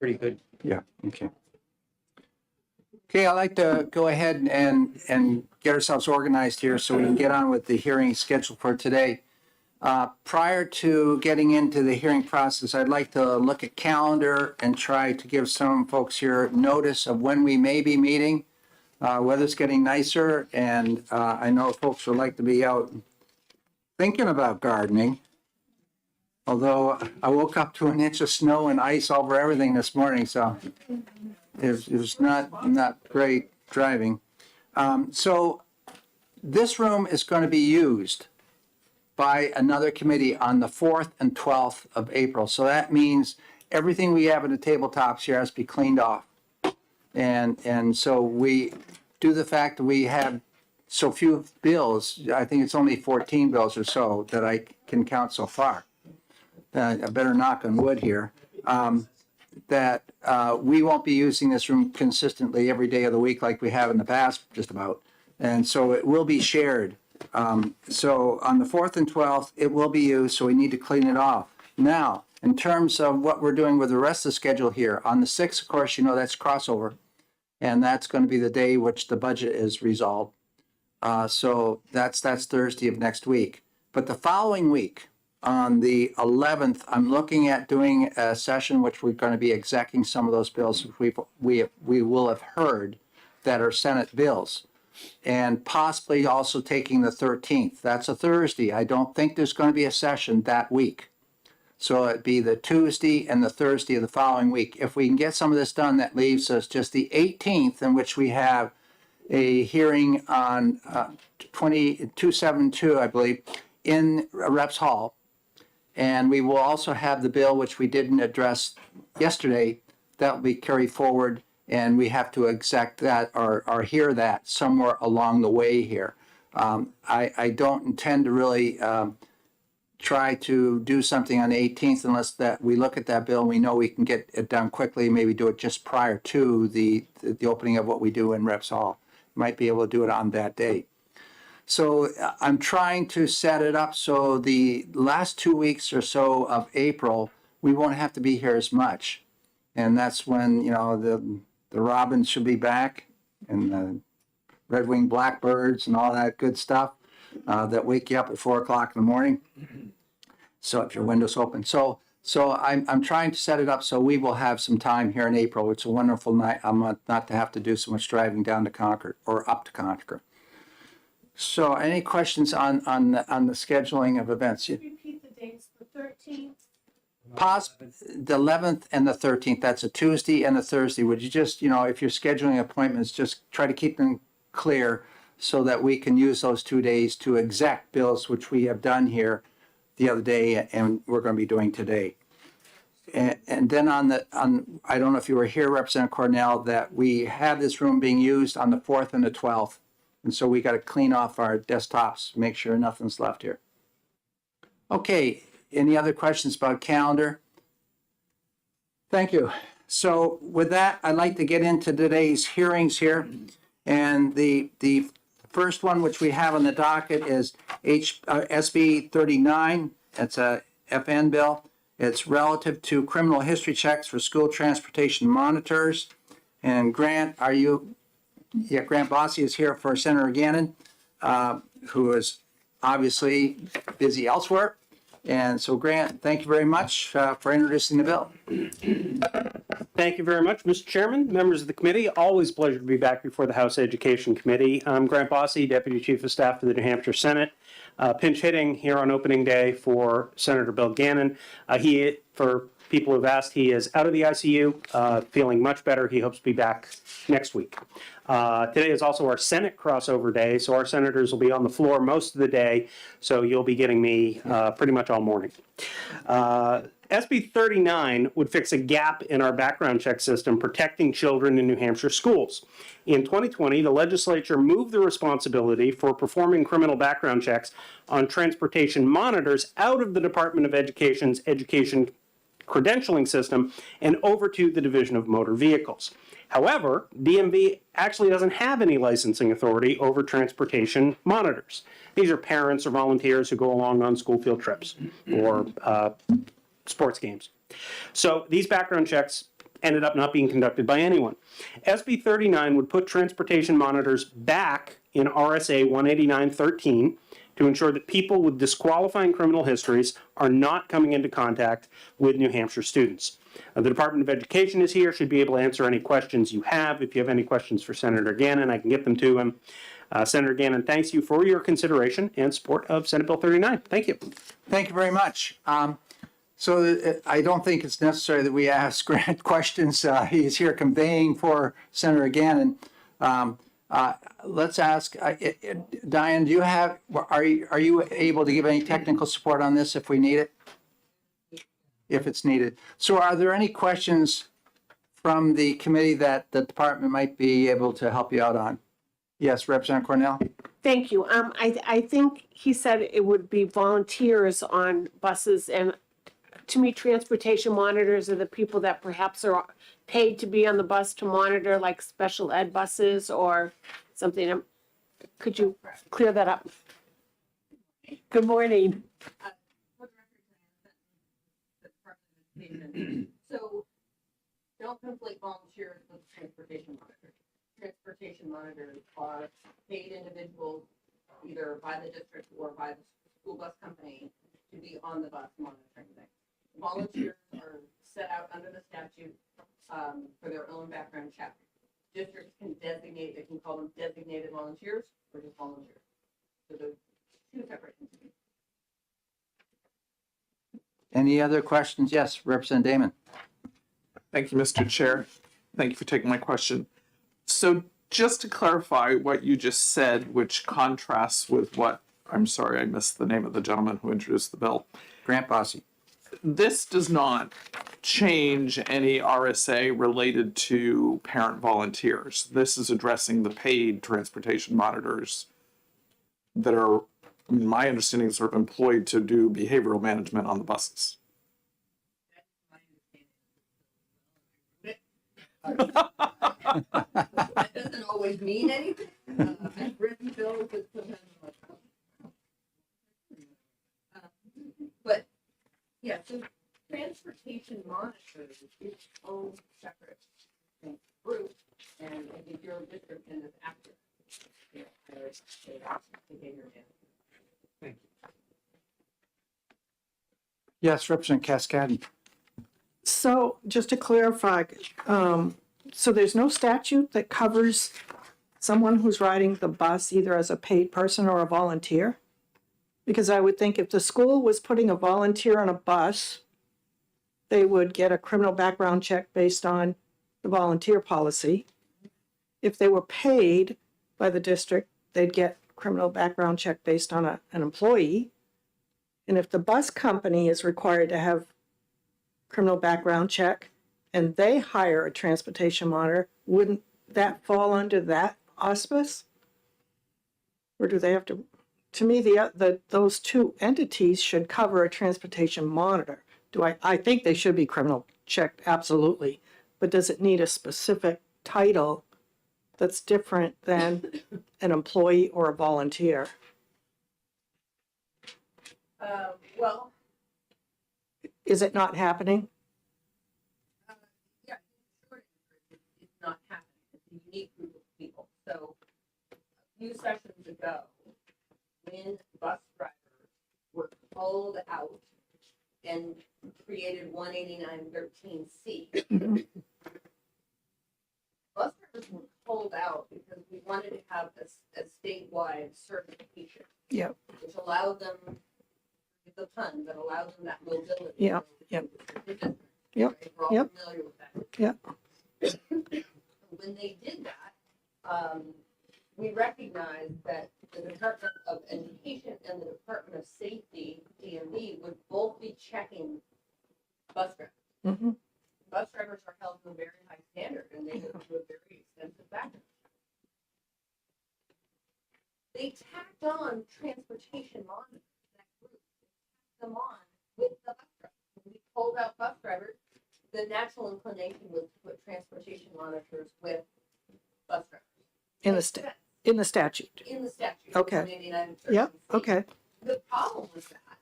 pretty good. Yeah, okay. Okay, I'd like to go ahead and get ourselves organized here so we can get on with the hearing scheduled for today. Prior to getting into the hearing process, I'd like to look at calendar and try to give some folks here notice of when we may be meeting. Weather's getting nicer, and I know folks would like to be out thinking about gardening. Although I woke up to an inch of snow and ice over everything this morning, so it was not great driving. So this room is going to be used by another committee on the 4th and 12th of April. So that means everything we have in the tabletops here has to be cleaned off. And so we, due to the fact that we have so few bills, I think it's only 14 bills or so that I can count so far. I better knock on wood here, that we won't be using this room consistently every day of the week like we have in the past, just about. And so it will be shared. So on the 4th and 12th, it will be used, so we need to clean it off. Now, in terms of what we're doing with the rest of the schedule here, on the 6th, of course, you know, that's crossover. And that's going to be the day which the budget is resolved. So that's Thursday of next week. But the following week, on the 11th, I'm looking at doing a session which we're going to be execing some of those bills we will have heard that are Senate bills, and possibly also taking the 13th. That's a Thursday. I don't think there's going to be a session that week. So it'd be the Tuesday and the Thursday of the following week. If we can get some of this done, that leaves us just the 18th, in which we have a hearing on 2272, I believe, in Reps Hall. And we will also have the bill, which we didn't address yesterday, that will be carried forward, and we have to exec that or hear that somewhere along the way here. I don't intend to really try to do something on the 18th unless that we look at that bill and we know we can get it done quickly, maybe do it just prior to the opening of what we do in Reps Hall. Might be able to do it on that day. So I'm trying to set it up so the last 2 weeks or so of April, we won't have to be here as much. And that's when, you know, the robins should be back, and the red-winged blackbirds and all that good stuff that wake you up at 4 o'clock in the morning. So if your window's open. So I'm trying to set it up so we will have some time here in April. It's a wonderful night. I'm not to have to do so much driving down to Concord or up to Concord. So any questions on the scheduling of events? Repeat the dates, the 13th. The 11th and the 13th, that's a Tuesday and a Thursday. Would you just, you know, if you're scheduling appointments, just try to keep them clear so that we can use those 2 days to exec bills, which we have done here the other day and we're going to be doing today. And then I don't know if you were here, Representative Cornell, that we have this room being used on the 4th and the 12th. And so we got to clean off our desktops, make sure nothing's left here. Okay, any other questions about calendar? Thank you. So with that, I'd like to get into today's hearings here. And the first one which we have on the docket is SB 39. It's a FN bill. It's relative to criminal history checks for school transportation monitors. And Grant, are you? Yeah, Grant Bossy is here for Senator Gannon, who is obviously busy elsewhere. And so, Grant, thank you very much for introducing the bill. Thank you very much, Mr. Chairman, members of the committee. Always a pleasure to be back before the House Education Committee. I'm Grant Bossy, Deputy Chief of Staff for the New Hampshire Senate. Pinch hitting here on opening day for Senator Bill Gannon. For people who've asked, he is out of the ICU, feeling much better. He hopes to be back next week. Today is also our Senate crossover day, so our senators will be on the floor most of the day, so you'll be getting me pretty much all morning. SB 39 would fix a gap in our background check system protecting children in New Hampshire schools. In 2020, the legislature moved the responsibility for performing criminal background checks on transportation monitors out of the Department of Education's education credentialing system and over to the Division of Motor Vehicles. However, DMV actually doesn't have any licensing authority over transportation monitors. These are parents or volunteers who go along on school field trips or sports games. So these background checks ended up not being conducted by anyone. SB 39 would put transportation monitors back in RSA 189.13 to ensure that people with disqualifying criminal histories are not coming into contact with New Hampshire students. The Department of Education is here, should be able to answer any questions you have. If you have any questions for Senator Gannon, I can get them to him. Senator Gannon, thanks you for your consideration and support of Senate Bill 39. Thank you. Thank you very much. So I don't think it's necessary that we ask Grant questions. He's here conveying for Senator Gannon. Let's ask, Diane, are you able to give any technical support on this if we need it? If it's needed. So are there any questions from the committee that the department might be able to help you out on? Yes, Representative Cornell? Thank you. I think he said it would be volunteers on buses, and to me, transportation monitors are the people that perhaps are paid to be on the bus to monitor, like special ed buses or something. Could you clear that up? Good morning. So don't conflate volunteers with transportation monitors. Transportation monitors are paid individuals either by the district or by the school bus company to be on the bus monitoring things. Volunteers are set out under the statute for their own background check. Districts can designate, they can call them designated volunteers or just volunteers. So those two separate entities. Any other questions? Yes, Representative Damon. Thank you, Mr. Chair. Thank you for taking my question. So just to clarify what you just said, which contrasts with what, I'm sorry, I missed the name of the gentleman who introduced the bill. Grant Bossy. This does not change any RSA related to parent volunteers. This is addressing the paid transportation monitors that are, my understanding, is sort of employed to do behavioral management on the buses. That doesn't always mean anything. I've written bills that sometimes I'm like, but yeah, so transportation monitors is its own separate group, and I think your district is active. Yeah, behavior management. Thank you. Yes, Representative Cascade. So just to clarify, so there's no statute that covers someone who's riding the bus either as a paid person or a volunteer? Because I would think if the school was putting a volunteer on a bus, they would get a criminal background check based on the volunteer policy. If they were paid by the district, they'd get criminal background check based on an employee. And if the bus company is required to have criminal background check and they hire a transportation monitor, wouldn't that fall under that auspice? Or do they have to me, those two entities should cover a transportation monitor. I think they should be criminal checked, absolutely. But does it need a specific title that's different than an employee or a volunteer? Well, Is it not happening? yeah, short answer is it's not happening. It's a unique group of people. So a few sessions ago, when bus drivers were called out and created 189.13C, bus drivers were called out because we wanted to have a statewide certification. Yep. Which allowed them, the pun, that allowed them that mobility. Yep, yep. Yep, We're all yep. familiar with that. Yep. When they did that, we recognized that the Department of Education and the Department of Safety, DMV, would both be checking bus drivers. Mm-hmm. Bus drivers are held to a very high standard, and they go through a very extensive background. They tacked on transportation monitors, that group, they tacked them on with the bus drivers. When we pulled out bus drivers, the natural inclination was to put transportation monitors with bus drivers. In the Makes statute. sense. In the statute. In the statute. Okay. 189.13C. Yep, okay. The problem with that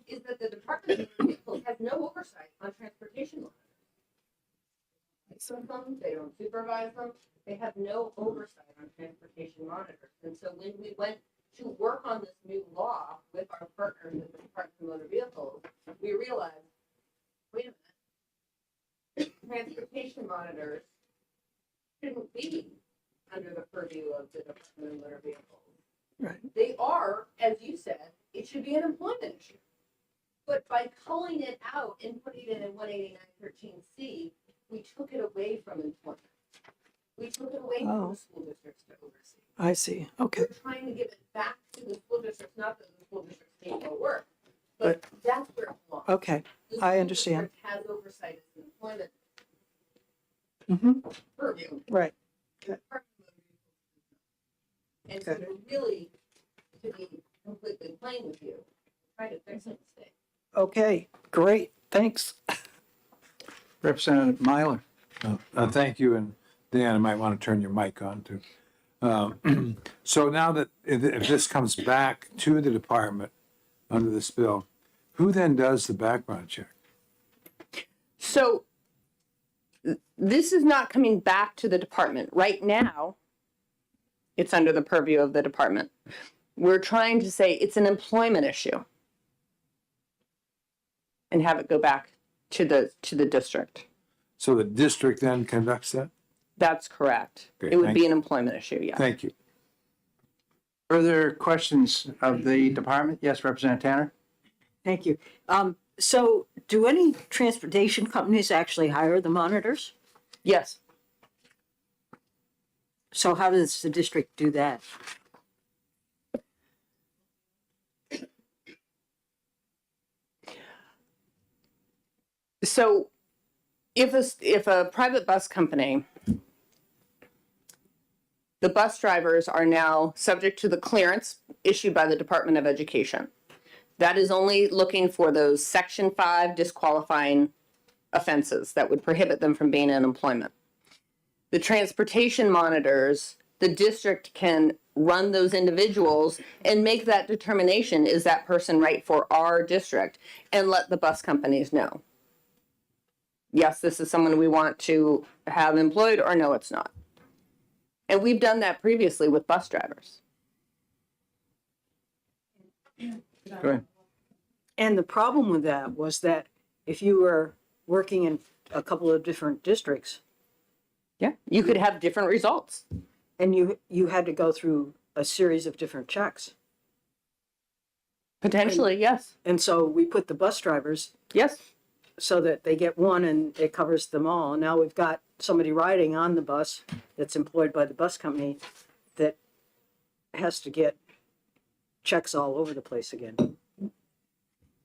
is that the Department of Motor Vehicles has no oversight on transportation laws. license them, they don't supervise them, they have no oversight on transportation monitors. And so when we went to work on this new law with our partners at the Department of Motor Vehicles, we realized, wait a minute, transportation monitors shouldn't be under the purview of the Department of Motor Vehicles. Right. They are, as you said, it should be an employment issue. But by culling it out and putting it in 189.13C, we took it away from employment. We took it away from Oh. the school districts to oversee. I see, okay. We're trying to give it back to the school districts, not that the school districts need more work, but that's where it belongs. Okay, The I school understand. district has oversight of the employment Mm-hmm, purview. right. And so to really, to be completely plain with you, try to fix a mistake. Okay, great, thanks. Representative Myler. Thank you, and Dan, I might want to turn your mic on too. So now that if this comes back to the department under this bill, who then does the background check? So this is not coming back to the department. Right now, it's under the purview of the department. We're trying to say it's an employment issue and have it go back to the district. So the district then conducts that? That's correct. Great, It would thank be you. an employment issue, yeah. Thank you. Further questions of the department? Yes, Representative Tanner? Thank you. So do any transportation companies actually hire the monitors? Yes. So how does the district do that? So if a private bus company, the bus drivers are now subject to the clearance issued by the Department of Education. That is only looking for those Section 5 disqualifying offenses that would prohibit them from being in employment. The transportation monitors, the district can run those individuals and make that determination, is that person right for our district, and let the bus companies know. Yes, this is someone we want to have employed, or no, it's not. And we've done that previously with bus drivers. Go ahead. And the problem with that was that if you were working in a couple of different districts Yeah, you could have different results. and you had to go through a series of different checks. Potentially, yes. And so we put the bus drivers Yes. so that they get one and it covers them all. And now we've got somebody riding on the bus that's employed by the bus company that has to get checks all over the place again.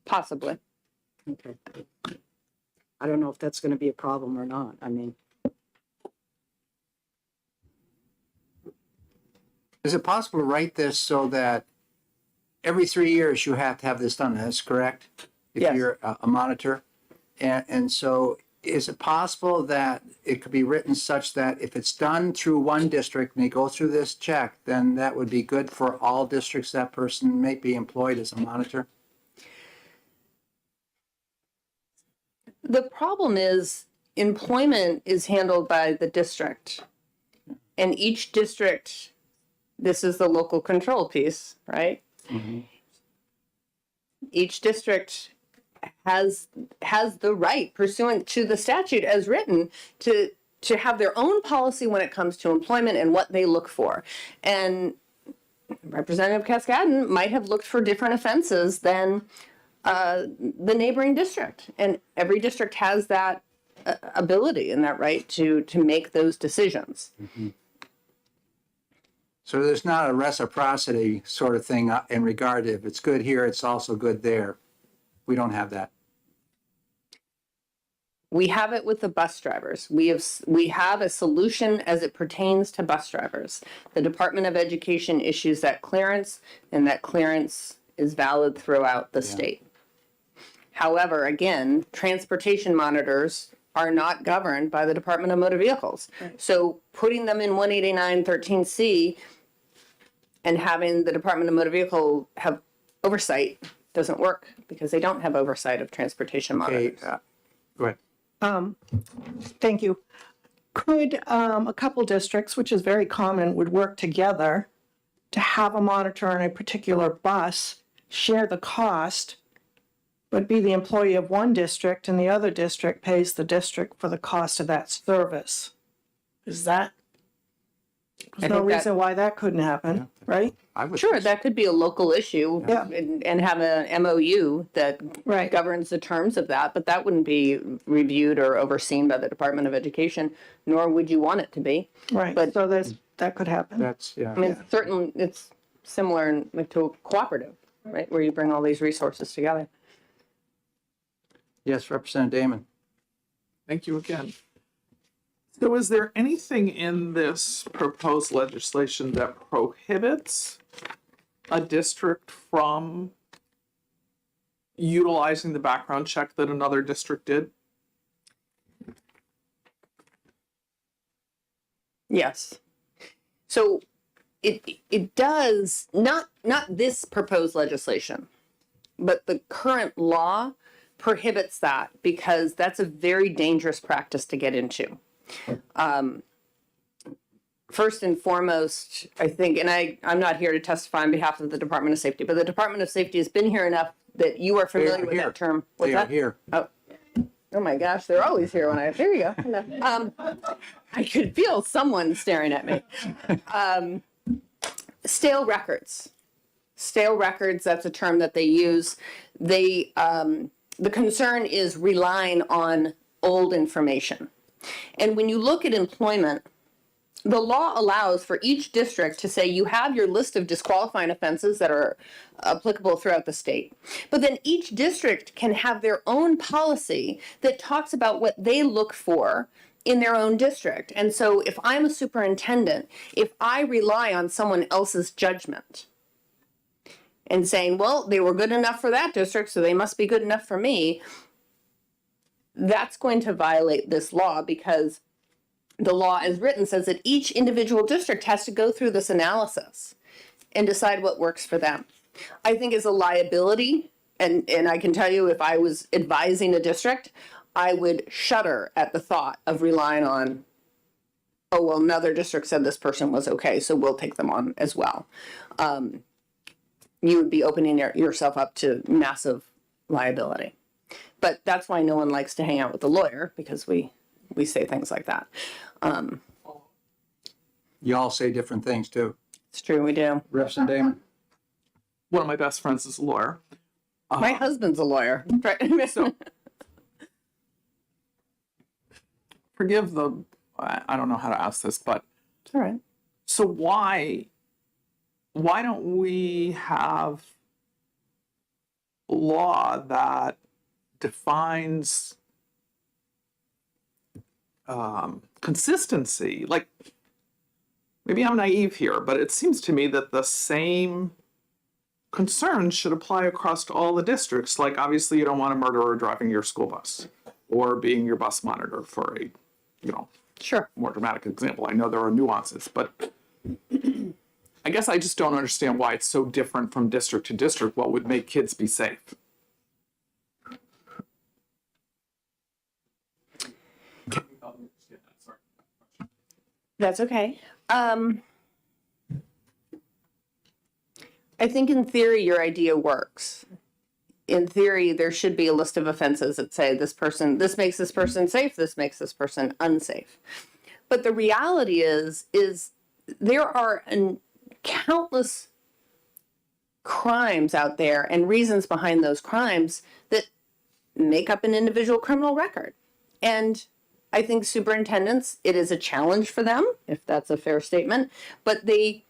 Possibly. Okay. I don't know if that's gonna be a problem or not. I mean, Is it possible to write this so that every 3 years you have to have this done? That's correct? Yes. If you're a monitor. And so is it possible that it could be written such that if it's done through one district and they go through this check, then that would be good for all districts that person may be employed as a monitor? The problem is employment is handled by the district. And each district, this is the local control piece, right? Each district has the right pursuant to the statute as written to have their own policy when it comes to employment and what they look for. And Representative Cascadden might have looked for different offenses than the neighboring district. And every district has that ability and that right to make those decisions. So there's not a reciprocity sort of thing in regard to if it's good here, it's also good there. We don't have that. We have it with the bus drivers. We have a solution as it pertains to bus drivers. The Department of Education issues that clearance, and that clearance is valid throughout the state. However, again, transportation monitors are not governed by the Department of Motor Vehicles. So putting them in 189.13C and having the Department of Motor Vehicle have oversight doesn't work because they don't have oversight of transportation Okay, monitors. go ahead. Thank you. Could a couple districts, which is very common, would work together to have a monitor on a particular bus, share the cost, but be the employee of one district and the other district pays the district for the cost of that service? Is that? There's no think that- reason why that couldn't happen, right? I would. Sure, that could be a local issue Yeah. and have an MOU that Right. governs the terms of that, but that wouldn't be reviewed or overseen by the Department of Education, nor would you want it to be. Right, But- so that could happen. That's, yeah. I mean, it's similar like to a cooperative, right, where you bring all these resources together. Yes, Representative Damon. Thank you again. So is there anything in this proposed legislation that prohibits a district from utilizing the background check that another district did? Yes. So it does, not this proposed legislation, but the current law prohibits that because that's a very dangerous practice to get into. First and foremost, I think, and I'm not here to testify on behalf of the Department of Safety, but the Department of Safety has been here enough that you are familiar with here. that term. What's They are that? here. Oh my gosh, they're always here when there you go. Hello. I could feel someone staring at me. Stale records. Stale records, that's a term that they use. The concern is relying on old information. And when you look at employment, the law allows for each district to say you have your list of disqualifying offenses that are applicable throughout the state. But then each district can have their own policy that talks about what they look for in their own district. And so if I'm a superintendent, if I rely on someone else's judgment and saying, well, they were good enough for that district, so they must be good enough for me, that's going to violate this law because the law as written says that each individual district has to go through this analysis and decide what works for them. I think as a liability, and I can tell you if I was advising a district, I would shudder at the thought of relying on, oh, well, another district said this person was okay, so we'll take them on as well. You would be opening yourself up to massive liability. But that's why no one likes to hang out with a lawyer, because we say things like that. You all say different things too. It's true, we do. Representative Damon. One of my best friends is a lawyer. My husband's a lawyer. So forgive I don't know how to ask this, but It's all right. so why don't we have law that defines consistency? Like, maybe I'm naive here, but it seems to me that the same concerns should apply across to all the districts. Like, obviously, you don't want a murderer driving your school bus or being your bus monitor for a, Sure. more dramatic example. I know there are nuances, but I guess I just don't understand why it's so different from district to district. What would make kids be safe? That's okay. I think in theory, your idea works. In theory, there should be a list of offenses that say this makes this person safe, this makes this person unsafe. But the reality is there are countless crimes out there and reasons behind those crimes that make up an individual criminal record. And I think superintendents, it is a challenge for them, if that's a fair statement, but they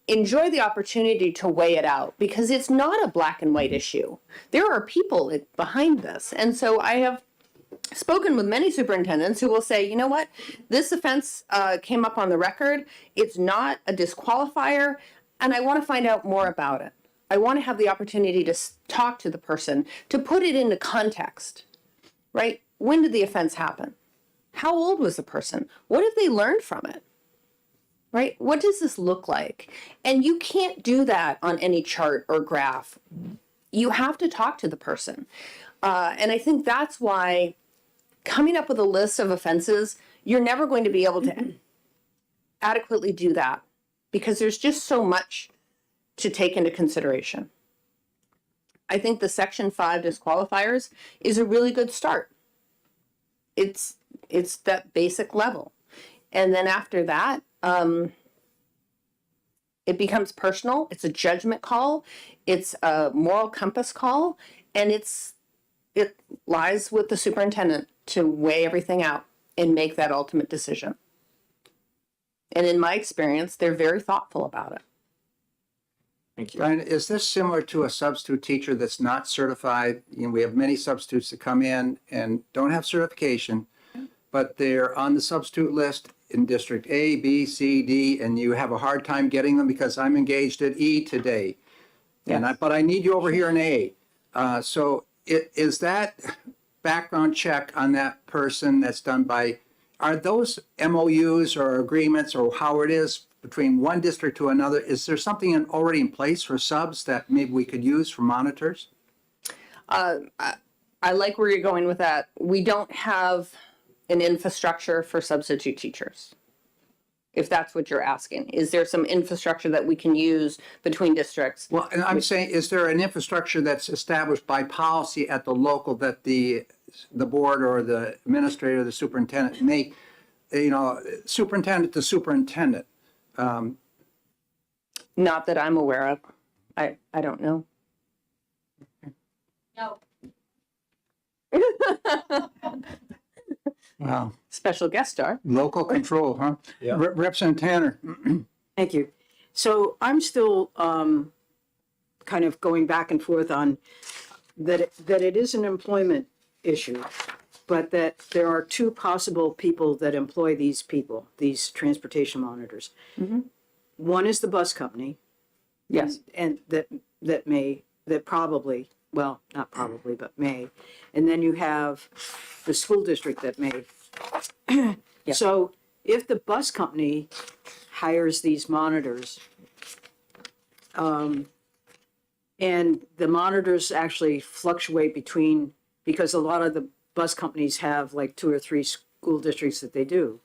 enjoy the opportunity to weigh it out because it's not a black and white issue. There are people behind this. And so I have spoken with many superintendents who will say, you know what, this offense came up on the record. It's not a disqualifier, and I want to find out more about it. I want to have the opportunity to talk to the person, to put it into context, right? When did the offense happen? How old was the person? What have they learned from it? Right? What does this look like? And you can't do that on any chart or graph. You have to talk to the person. And I think that's why coming up with a list of offenses you're never going to be able to adequately do that because there's just so much to take into consideration. I think the Section 5 disqualifiers is a really good start. It's that basic level. And then after that, it becomes personal. It's a judgment call. It's a moral compass call. And it lies with the superintendent to weigh everything out and make that ultimate decision. And in my experience, they're very thoughtful about it. Thank you. Brian, is this similar to a substitute teacher that's not certified? You know, we have many substitutes that come in and don't have certification, but they're on the substitute list in District A, B, C, D, and you have a hard time getting them because I'm engaged at E today. But I need you over here in A. So is that background check on that person that's done by, are those MOUs or agreements or how it is between one district to another? Is there something already in place for subs that maybe we could use for monitors? I like where you're going with that. We don't have an infrastructure for substitute teachers, if that's what you're asking. Is there some infrastructure that we can use between districts? Well, and I'm saying, is there an infrastructure that's established by policy at the local that the board or the administrator, the superintendent may, superintendent to superintendent? Not that I'm aware of. I don't know. No, Wow. Special guest star. Local control, huh? Yeah. Representative Tanner. Thank you. So I'm still kind of going back and forth on that it is an employment issue, but that there are two possible people that employ these people, these transportation monitors. One is the bus company. Yes. And that probably, well, not probably, but may. And then you have the school district that may. So if the bus company hires these monitors, and the monitors actually fluctuate between, because a lot of the bus companies have like 2 or 3 school districts that they do.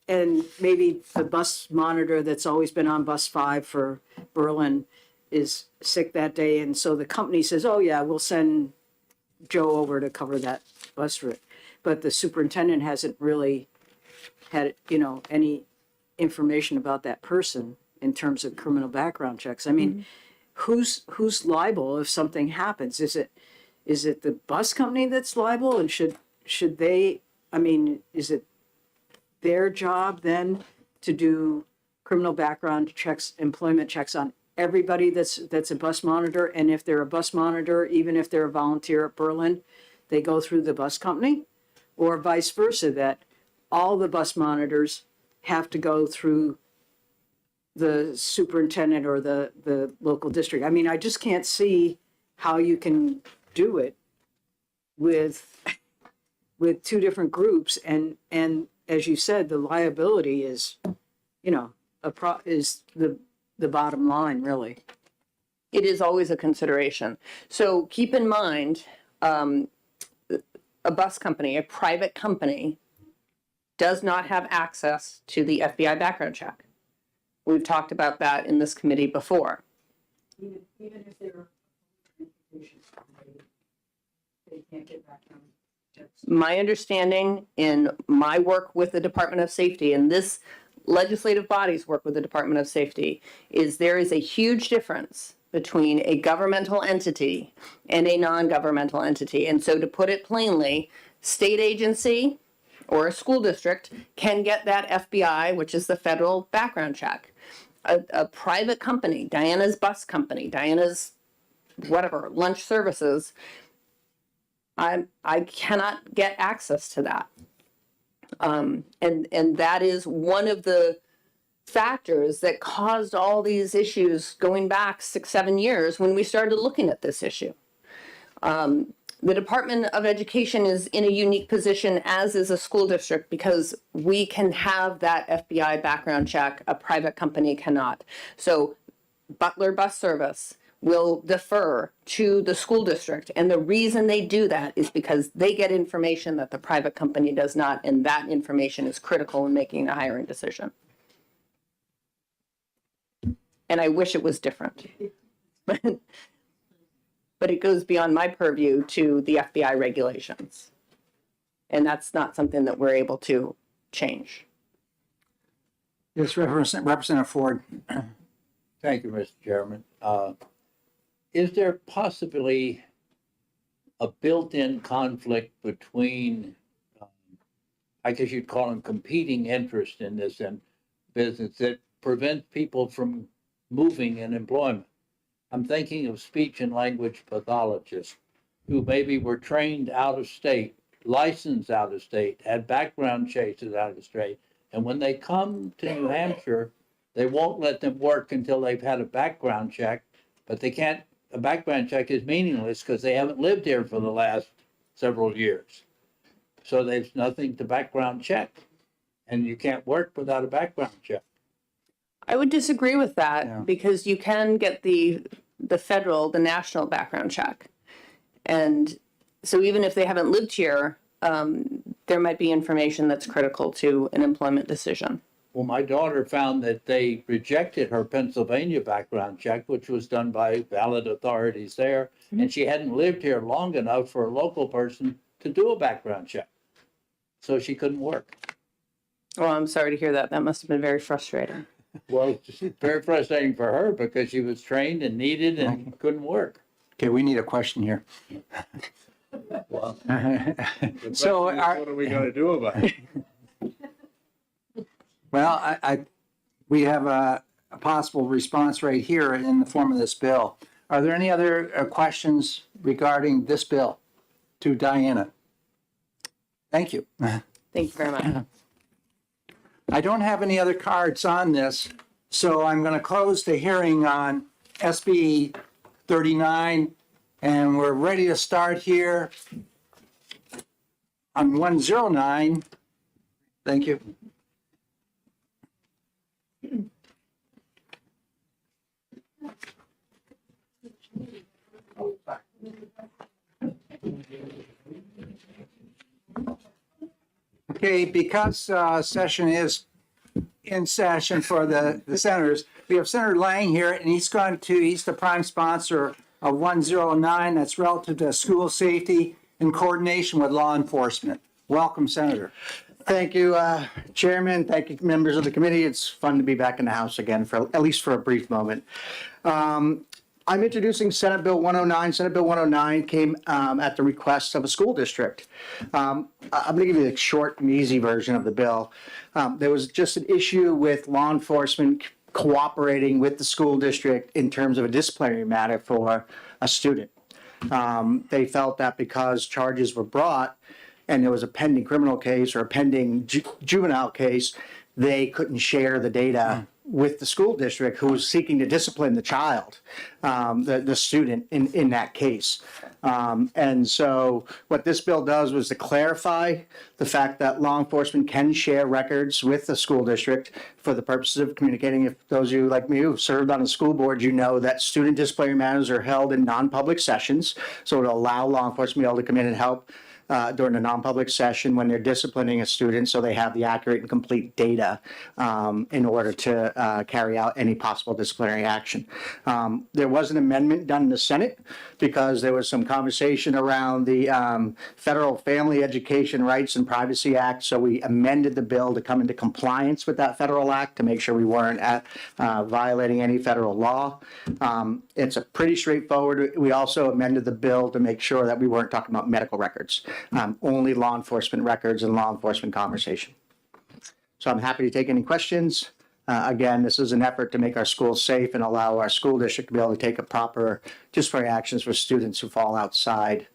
And maybe the bus monitor that's always been on bus 5 for Berlin is sick that day. And so the company says, oh yeah, we'll send Joe over to cover that bus route. But the superintendent hasn't really had, any information about that person in terms of criminal background checks. I mean, who's liable if something happens? Is it the bus company that's liable? And should they, is it their job then to do criminal background checks, employment checks on everybody that's a bus monitor? And if they're a bus monitor, even if they're a volunteer at Berlin, they go through the bus company? Or vice versa, that all the bus monitors have to go through the superintendent or the local district? I mean, I just can't see how you can do it with 2 different groups. And as you said, the liability is, is the bottom line, really. It is always a consideration. So keep in mind, a bus company, a private company, does not have access to the FBI background check. We've talked about that in this committee before. Even if they're they can't get background checks. My understanding in my work with the Department of Safety, and this legislative body's work with the Department of Safety, is there is a huge difference between a governmental entity and a non-governmental entity. And so to put it plainly, state agency or a school district can get that FBI, which is the federal background check. A private company, Diana's bus company, Diana's whatever, lunch services, I cannot get access to that. And that is one of the factors that caused all these issues going back 6-7 years when we started looking at this issue. The Department of Education is in a unique position, as is a school district, because we can have that FBI background check, a private company cannot. So Butler Bus Service, will defer to the school district. And the reason they do that is because they get information that the private company does not, and that information is critical in making a hiring decision. And I wish it was different. But it goes beyond my purview to the FBI regulations. And that's not something that we're able to change. Yes, Representative Ford. Thank you, Mr. Chairman. Is there possibly a built-in conflict between, I guess you'd call them competing interests in this business that prevents people from moving in employment? I'm thinking of speech and language pathologists who maybe were trained out of state, licensed out of state, had background chases out of state, and when they come to New Hampshire, they won't let them work until they've had a background check, but they can't, a background check is meaningless because they haven't lived here for the last several years. So there's nothing to background check, and you can't work without a background check. I would disagree with that Yeah. because you can get the federal, the national background check. And so even if they haven't lived here, there might be information that's critical to an employment decision. Well, my daughter found that they rejected her Pennsylvania background check, which was done by valid authorities there, and she hadn't lived here long enough for a local person to do a background check. So she couldn't work. Well, I'm sorry to hear that. That must have been very frustrating. Well, it's very frustrating for her because she was trained and needed and couldn't work. Okay, we need a question here. Well, So, What are we gonna do about it? well, we have a possible response right here in the form of this bill. Are there any other questions regarding this bill to Diana? Thank you. Thank you very much. I don't have any other cards on this, so I'm going to close the hearing on SB 39, and we're ready to start here on 109. Thank you. Okay, because session is in session for the senators, we have Senator Lang here, and he's the prime sponsor of 109, that's relative to school safety in coordination with law enforcement. Welcome, Senator. Thank you, Chairman. Thank you, members of the committee. It's fun to be back in the House again, for at least for a brief moment. I'm introducing Senate Bill 109. Senate Bill 109 came at the request of a school district. I'm going to give you the short and easy version of the bill. There was just an issue with law enforcement cooperating with the school district in terms of a disciplinary matter for a student. They felt that because charges were brought and there was a pending criminal case or a pending juvenile case, they couldn't share the data with the school district who was seeking to discipline the child, the student in that case. And so what this bill does was to clarify the fact that law enforcement can share records with the school district for the purposes of communicating. If those of you like me who served on a school board, you know that student disciplinary matters are held in non-public sessions. So it'll allow law enforcement to be able to come in and help during a non-public session when they're disciplining a student, so they have the accurate and complete data in order to carry out any possible disciplinary action. There was an amendment done in the Senate because there was some conversation around the Federal Family Education Rights and Privacy Act, so we amended the bill to come into compliance with that federal act to make sure we weren't violating any federal law. It's a pretty straightforward. We also amended the bill to make sure that we weren't talking about medical records. Only law enforcement records and law enforcement conversation. So I'm happy to take any questions. Again, this is an effort to make our schools safe and allow our school district to be able to take a proper disciplinary actions for students who fall outside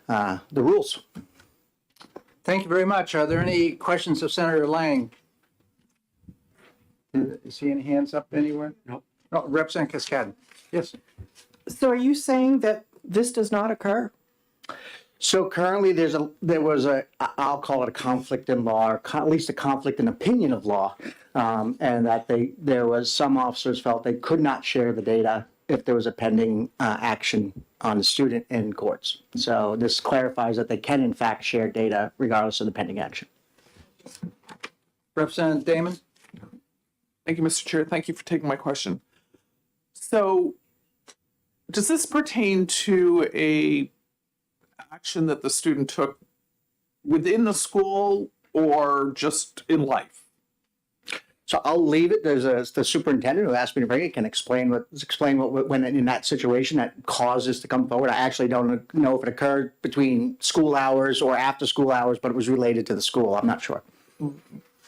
the rules. Thank you very much. Are there any questions of Senator Lang? Is he any hands up anywhere? No. Oh, Representative Cascadden. Yes. So are you saying that this does not occur? So currently there was a, I'll call it a conflict in law, or at least a conflict in opinion of law. And that there was some officers felt they could not share the data if there was a pending action on the student in courts. So this clarifies that they can in fact share data regardless of the pending action. Representative Damon? Thank you, Mr. Chair. Thank you for taking my question. So, does this pertain to a action that the student took within the school or just in life? So I'll leave it. The superintendent who asked me to bring it can explain what when in that situation that caused this to come forward. I actually don't know if it occurred between school hours or after school hours, but it was related to the school. I'm not sure.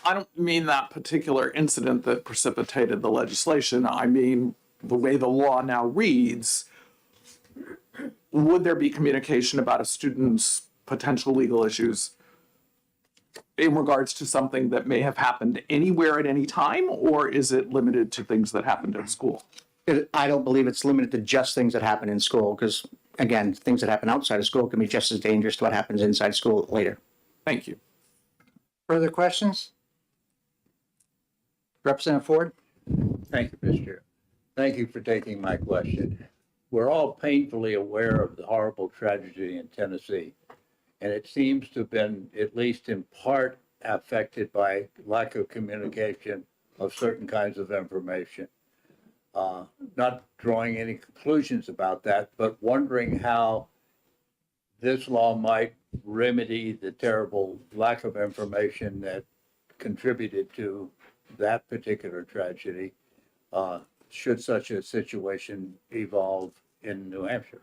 I don't mean that particular incident that precipitated the legislation. I mean the way the law now reads. Would there be communication about a student's potential legal issues in regards to something that may have happened anywhere at any time, or is it limited to things that happened at school? I don't believe it's limited to just things that happen in school because, again, things that happen outside of school can be just as dangerous to what happens inside school later. Thank you. Further questions? Representative Ford? Thank you, Mr. Chair. Thank you for taking my question. We're all painfully aware of the horrible tragedy in Tennessee, and it seems to have been, at least in part, affected by lack of communication of certain kinds of information. Not drawing any conclusions about that, but wondering how this law might remedy the terrible lack of information that contributed to that particular tragedy, should such a situation evolve in New Hampshire.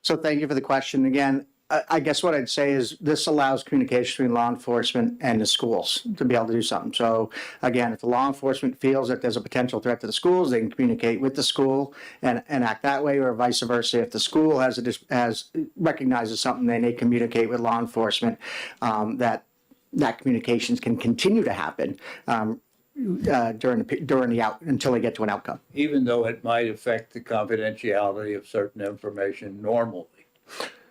So thank you for the question. Again, I guess what I'd say is this allows communication between law enforcement and the schools to be able to do something. So again, if the law enforcement feels that there's a potential threat to the schools, they can communicate with the school and act that way, or vice versa. If the school recognizes something, then they communicate with law enforcement, that communications can continue to happen until they get to an outcome. Even though it might affect the confidentiality of certain information normally.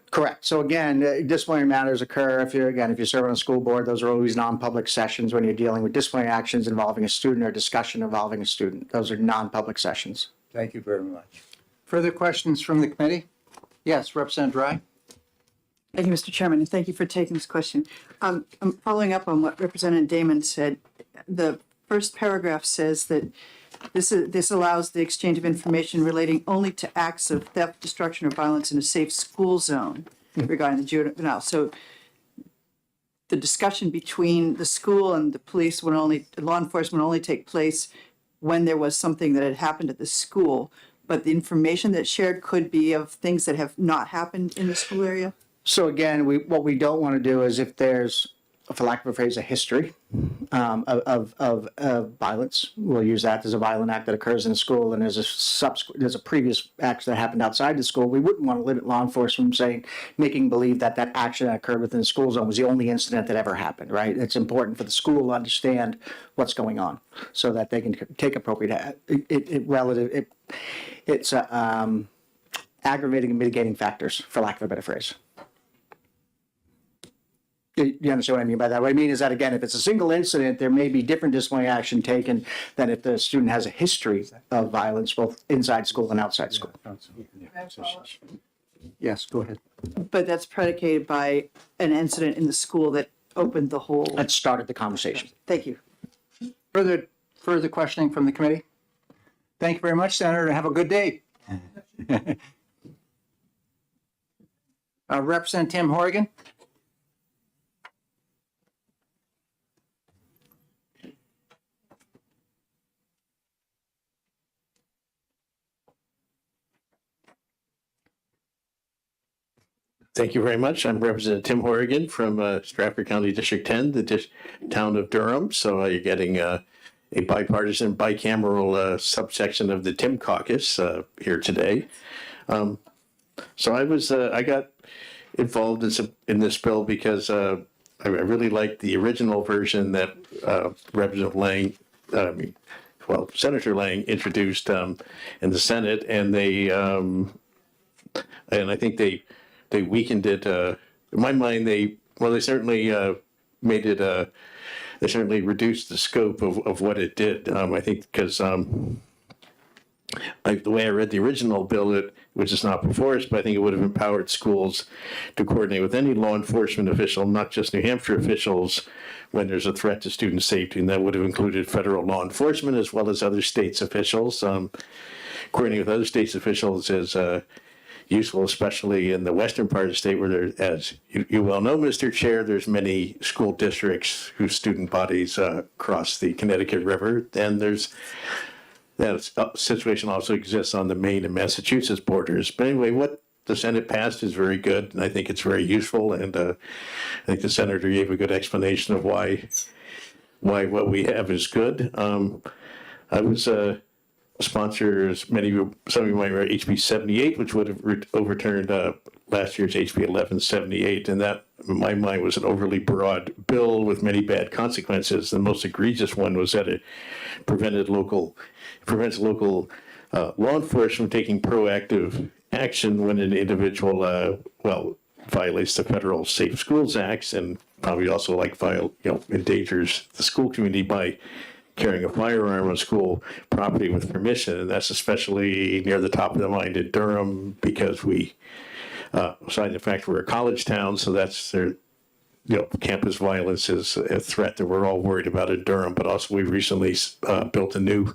Correct. So again, disciplinary matters occur if you're serving on a school board. Those are always non-public sessions when you're dealing with disciplinary actions involving a student or discussion involving a student. Those are non-public sessions. Thank you very much. Further questions from the committee? Yes, Representative Dry? Thank you, Mr. Chairman, and thank you for taking this question. I'm following up on what Representative Damon said. The first paragraph says that this allows the exchange of information relating only to acts of theft, destruction, or violence in a safe school zone regarding the juvenile. So the discussion between the school and the police law enforcement would only take place when there was something that had happened at the school, but the information that's shared could be of things that have not happened in the school area? So again, what we don't want to do is if there's, for lack of a phrase, a history of violence, we'll use that as a violent act that occurs in a school, and there's a previous act that happened outside the school. We wouldn't want to limit law enforcement from making believe that action that occurred within the school zone was the only incident that ever happened, right? It's important for the school to understand what's going on so that they can take appropriate, it's aggravating and mitigating factors, for lack of a better phrase. You understand what I mean by that? What I mean is that, again, if it's a single incident, there may be different disciplinary action taken than if the student has a history of violence, both inside school and outside school. Yes, go ahead. But that's predicated by an incident in the school that opened the whole. That started the conversation. Thank you. Further questioning from the committee? Thank you very much, Senator, and have a good day. Representative Tim Horrigan? Thank you very much. I'm Representative Tim Horrigan from Stratford County District 10, the town of Durham. So you're getting a bipartisan, bicameral subsection of the Tim Caucus here today. So I got involved in this bill because I really liked the original version that Representative Lang, Senator Lang introduced in the Senate, and I think they weakened it. In my mind, they certainly made it. They certainly reduced the scope of what it did. I think because the way I read the original bill, which is not before us, but I think it would have empowered schools to coordinate with any law enforcement official, not just New Hampshire officials, when there's a threat to student safety. And that would have included federal law enforcement as well as other states' officials. Coordinating with other states' officials is useful, especially in the western part of the state where there, as you well know, Mr. Chair, there's many school districts whose student bodies cross the Connecticut River. And that situation also exists on the Maine and Massachusetts borders. But anyway, what the Senate passed is very good, and I think it's very useful. And I think the senator gave a good explanation of why what we have is good. I was sponsor, as some of you might remember, HB 78, which would have overturned last year's HB 1178, and that, in my mind, was an overly broad bill with many bad consequences. The most egregious one was that it prevents local law enforcement taking proactive action when an individual, violates the federal Safe Schools Acts, and probably also endangers the school community by carrying a firearm on school property with permission. And that's especially near the top of the mind in Durham because aside the fact we're a college town, so that's their, campus violence is a threat that we're all worried about in Durham. But also we recently built a new,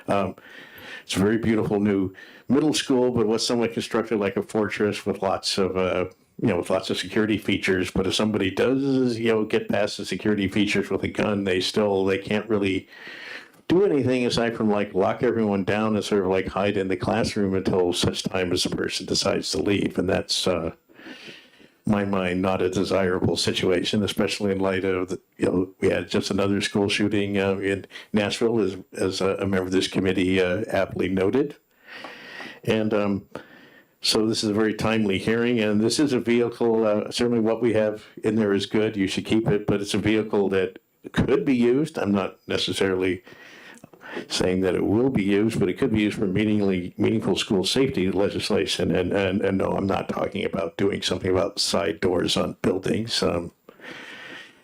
it's a very beautiful new middle school, but was somewhat constructed like a fortress with lots of, with lots of security features. But if somebody does, get past the security features with a gun, they can't really do anything aside from lock everyone down and sort of hide in the classroom until such time as the person decides to leave. And that's, my mind, not a desirable situation, especially in light of we had just another school shooting in Nashville, as a member of this committee aptly noted. And so this is a very timely hearing, and this is a vehicle, certainly what we have in there is good, you should keep it, but it's a vehicle that could be used. I'm not necessarily saying that it will be used, but it could be used for meaningful school safety legislation. And no, I'm not talking about doing something about side doors on buildings.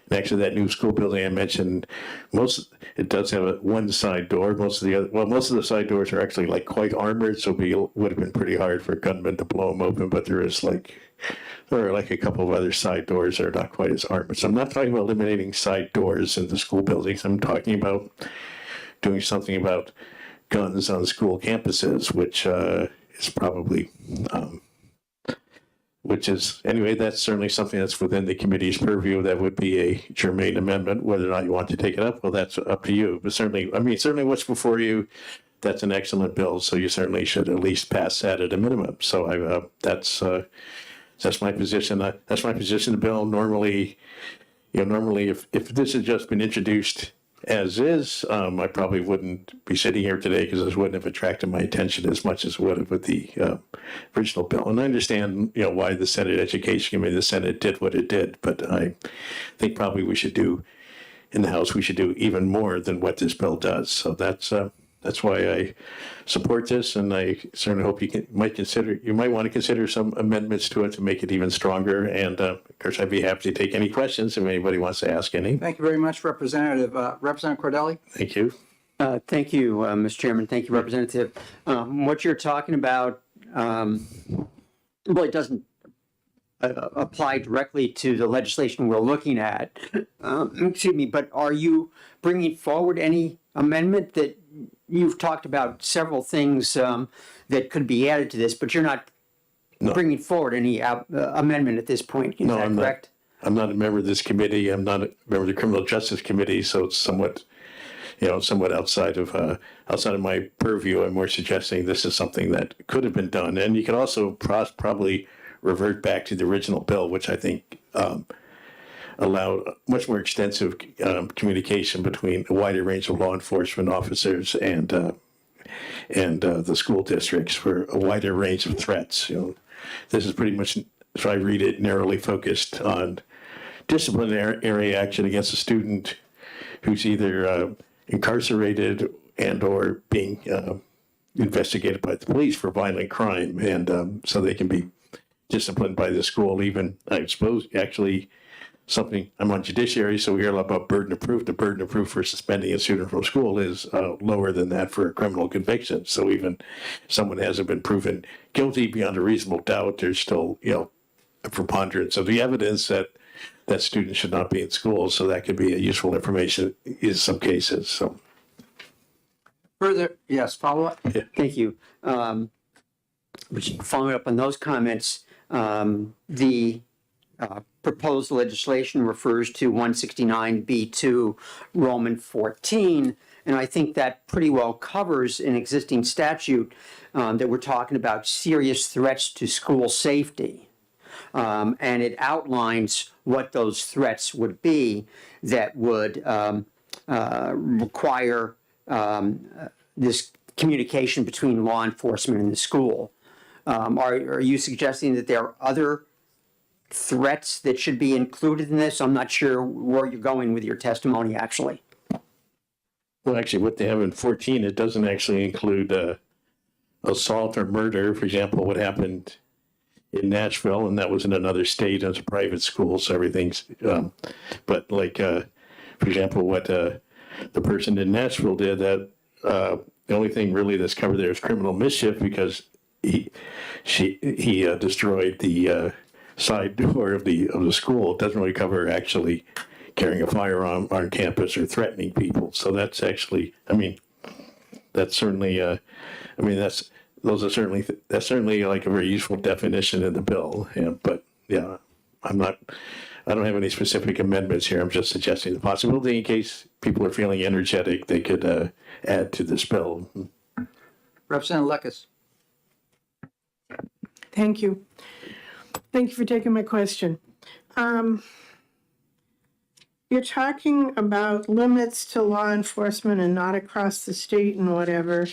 Next to that new school building I mentioned, it does have one side door. Most of the side doors are actually quite armored, so it would have been pretty hard for a gunman to blow them open. But there are a couple of other side doors that are not quite as armored. So I'm not talking about eliminating side doors in the school buildings. I'm talking about doing something about guns on school campuses, which is probably. Anyway, that's certainly something that's within the committee's purview. That would be a germane amendment. Whether or not you want to take it up, well, that's up to you. But certainly what's before you, that's an excellent bill. So you certainly should at least pass that at a minimum. So that's my position. That's my position. The bill normally, if this had just been introduced as is, I probably wouldn't be sitting here today because this wouldn't have attracted my attention as much as it would have with the original bill. And I understand, why the Senate Education Committee, the Senate did what it did, but I think probably in the House, we should do even more than what this bill does. So that's why I support this, and I certainly hope you might want to consider some amendments to it to make it even stronger. And of course, I'd be happy to take any questions if anybody wants to ask any. Thank you very much, Representative. Representative Cordelli? Thank you. Thank you, Mr. Chairman. Thank you, Representative. What you're talking about really doesn't apply directly to the legislation we're looking at. Excuse me, but are you bringing forward any amendment that you've talked about several things that could be added to this, but you're not bringing forward any amendment at this point? Is that correct? I'm not a member of this committee. I'm not a member of the Criminal Justice Committee, so it's somewhat outside of my purview. I'm more suggesting this is something that could have been done, and you could also probably revert back to the original bill, which I think allowed much more extensive communication between a wider range of law enforcement officers and the school districts for a wider range of threats. This is pretty much, as I read it, narrowly focused on disciplinary action against a student who's either incarcerated and or being investigated by the police for violent crime, and so they can be disciplined by the school. Even, I suppose, actually, something, I'm on judiciary, so we hear a lot about burden of proof. The burden of proof for suspending a student from school is lower than that for a criminal conviction. So even if someone hasn't been proven guilty beyond a reasonable doubt, there's still, a preponderance of the evidence that that student should not be in school. So that could be a useful information in some cases. So. Further, yes, follow up? Thank you. Following up on those comments, the proposed legislation refers to 169B2 Roman 14, and I think that pretty well covers an existing statute that we're talking about serious threats to school safety. And it outlines what those threats would be that would require this communication between law enforcement and the school. Are you suggesting that there are other threats that should be included in this? I'm not sure where you're going with your testimony, actually. Well, actually, what they have in 14, it doesn't actually include assault or murder. For example, what happened in Nashville, and that was in another state as a private school, so everything's, but like, for example, what the person in Nashville did, that the only thing really that's covered there is criminal mischief, because he destroyed the side door of the school. It doesn't really cover actually carrying a firearm on campus or threatening people. So that's actually, that's certainly, that's certainly like a very useful definition in the bill. But yeah, I don't have any specific amendments here. I'm just suggesting the possibility in case people are feeling energetic, they could add to this bill. Representative Lekis. Thank you. Thank you for taking my question. You're talking about limits to law enforcement and not across the state and whatever.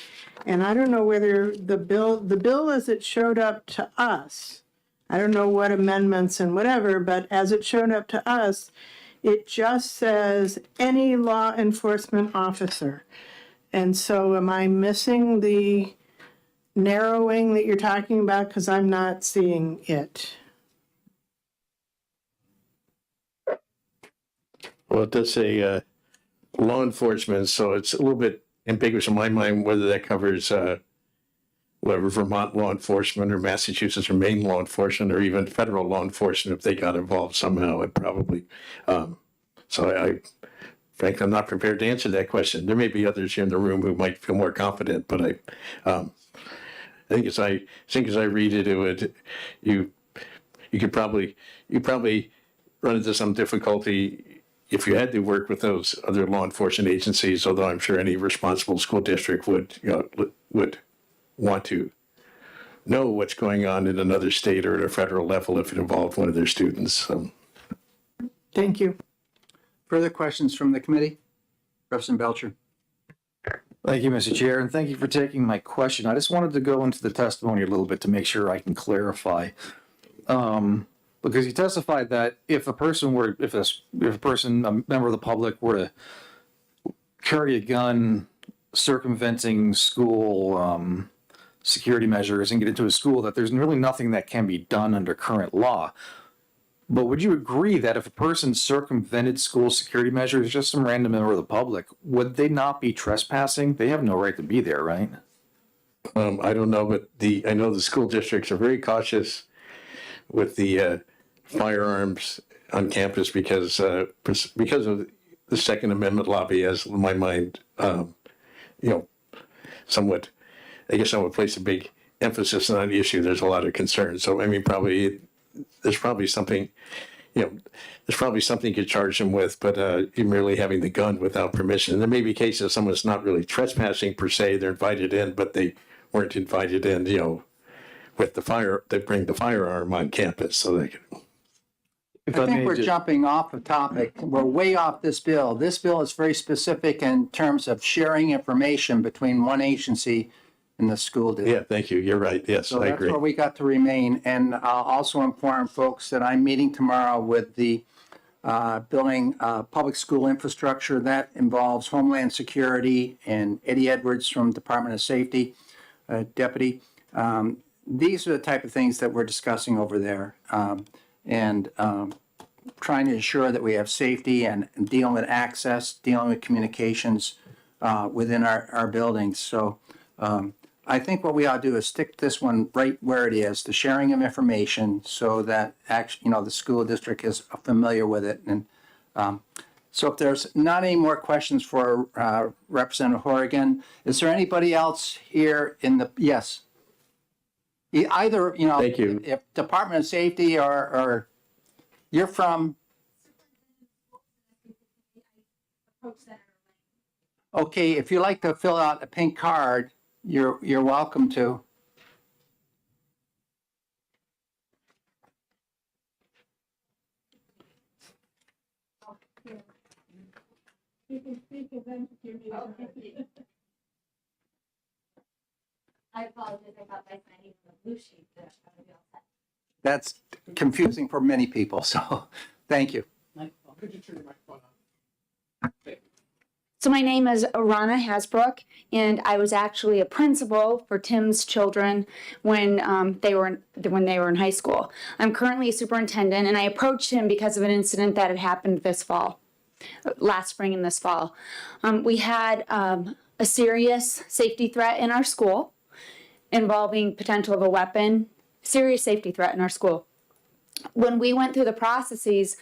And I don't know whether the bill as it showed up to us, I don't know what amendments and whatever, but as it showed up to us, it just says any law enforcement officer. And so am I missing the narrowing that you're talking about? Because I'm not seeing it. Well, it does say law enforcement, so it's a little bit ambiguous in my mind whether that covers whatever Vermont law enforcement or Massachusetts or Maine law enforcement or even federal law enforcement if they got involved somehow. It probably. So frankly, I'm not prepared to answer that question. There may be others here in the room who might feel more confident, but I think as I read it, you could probably run into some difficulty if you had to work with those other law enforcement agencies, although I'm sure any responsible school district would want to know what's going on in another state or at a federal level if it involved one of their students. Thank you. Further questions from the committee? Representative Belcher. Thank you, Mr. Chair, and thank you for taking my question. I just wanted to go into the testimony a little bit to make sure I can clarify. Because you testified that if a member of the public were to carry a gun circumventing school security measures and get into a school, that there's really nothing that can be done under current law. But would you agree that if a person circumvented school security measures, just some random member of the public, would they not be trespassing? They have no right to be there, right? I don't know, but I know the school districts are very cautious with the firearms on campus because of the Second Amendment lobby, as in my mind, somewhat, I guess I would place a big emphasis on the issue. There's a lot of concern. So, there's probably something you could charge them with, but you're merely having the gun without permission. And there may be cases someone's not really trespassing per se, they're invited in, but they weren't invited in, with they bring the firearm on campus so they can. I think we're jumping off a topic. We're way off this bill. This bill is very specific in terms of sharing information between one agency and the school district. Yeah, thank you. You're right. Yes, So I that's agree. where we got to remain. And I'll also inform folks that I'm meeting tomorrow with the building public school infrastructure. That involves Homeland Security and Eddie Edwards from Department of Safety, Deputy. These are the type of things that we're discussing over there. trying to ensure that we have safety and dealing with access, dealing with communications within our buildings. So I think what we ought to do is stick this one right where it is, the sharing of information, so that actually, the school district is familiar with it. And so if there's not any more questions for Representative Horrigan, is there anybody else here in the, yes? Either, Thank you. if Department of Safety or you're from, okay, if you like to fill out a pink card, you're welcome to. You can speak and then give me I apologize, I thought by signing the blue sheet that I would be all set. That's confusing for many people, so thank you. Could you turn your microphone on? So my name is Rana Hasbrook, and I was actually a principal for Tim's children when they were in high school. I'm currently a superintendent, and I approached him because of an incident that had happened this fall, last spring and this fall. We had a serious safety threat in our school involving potential of a weapon, serious safety threat in our school. When we went through the processes,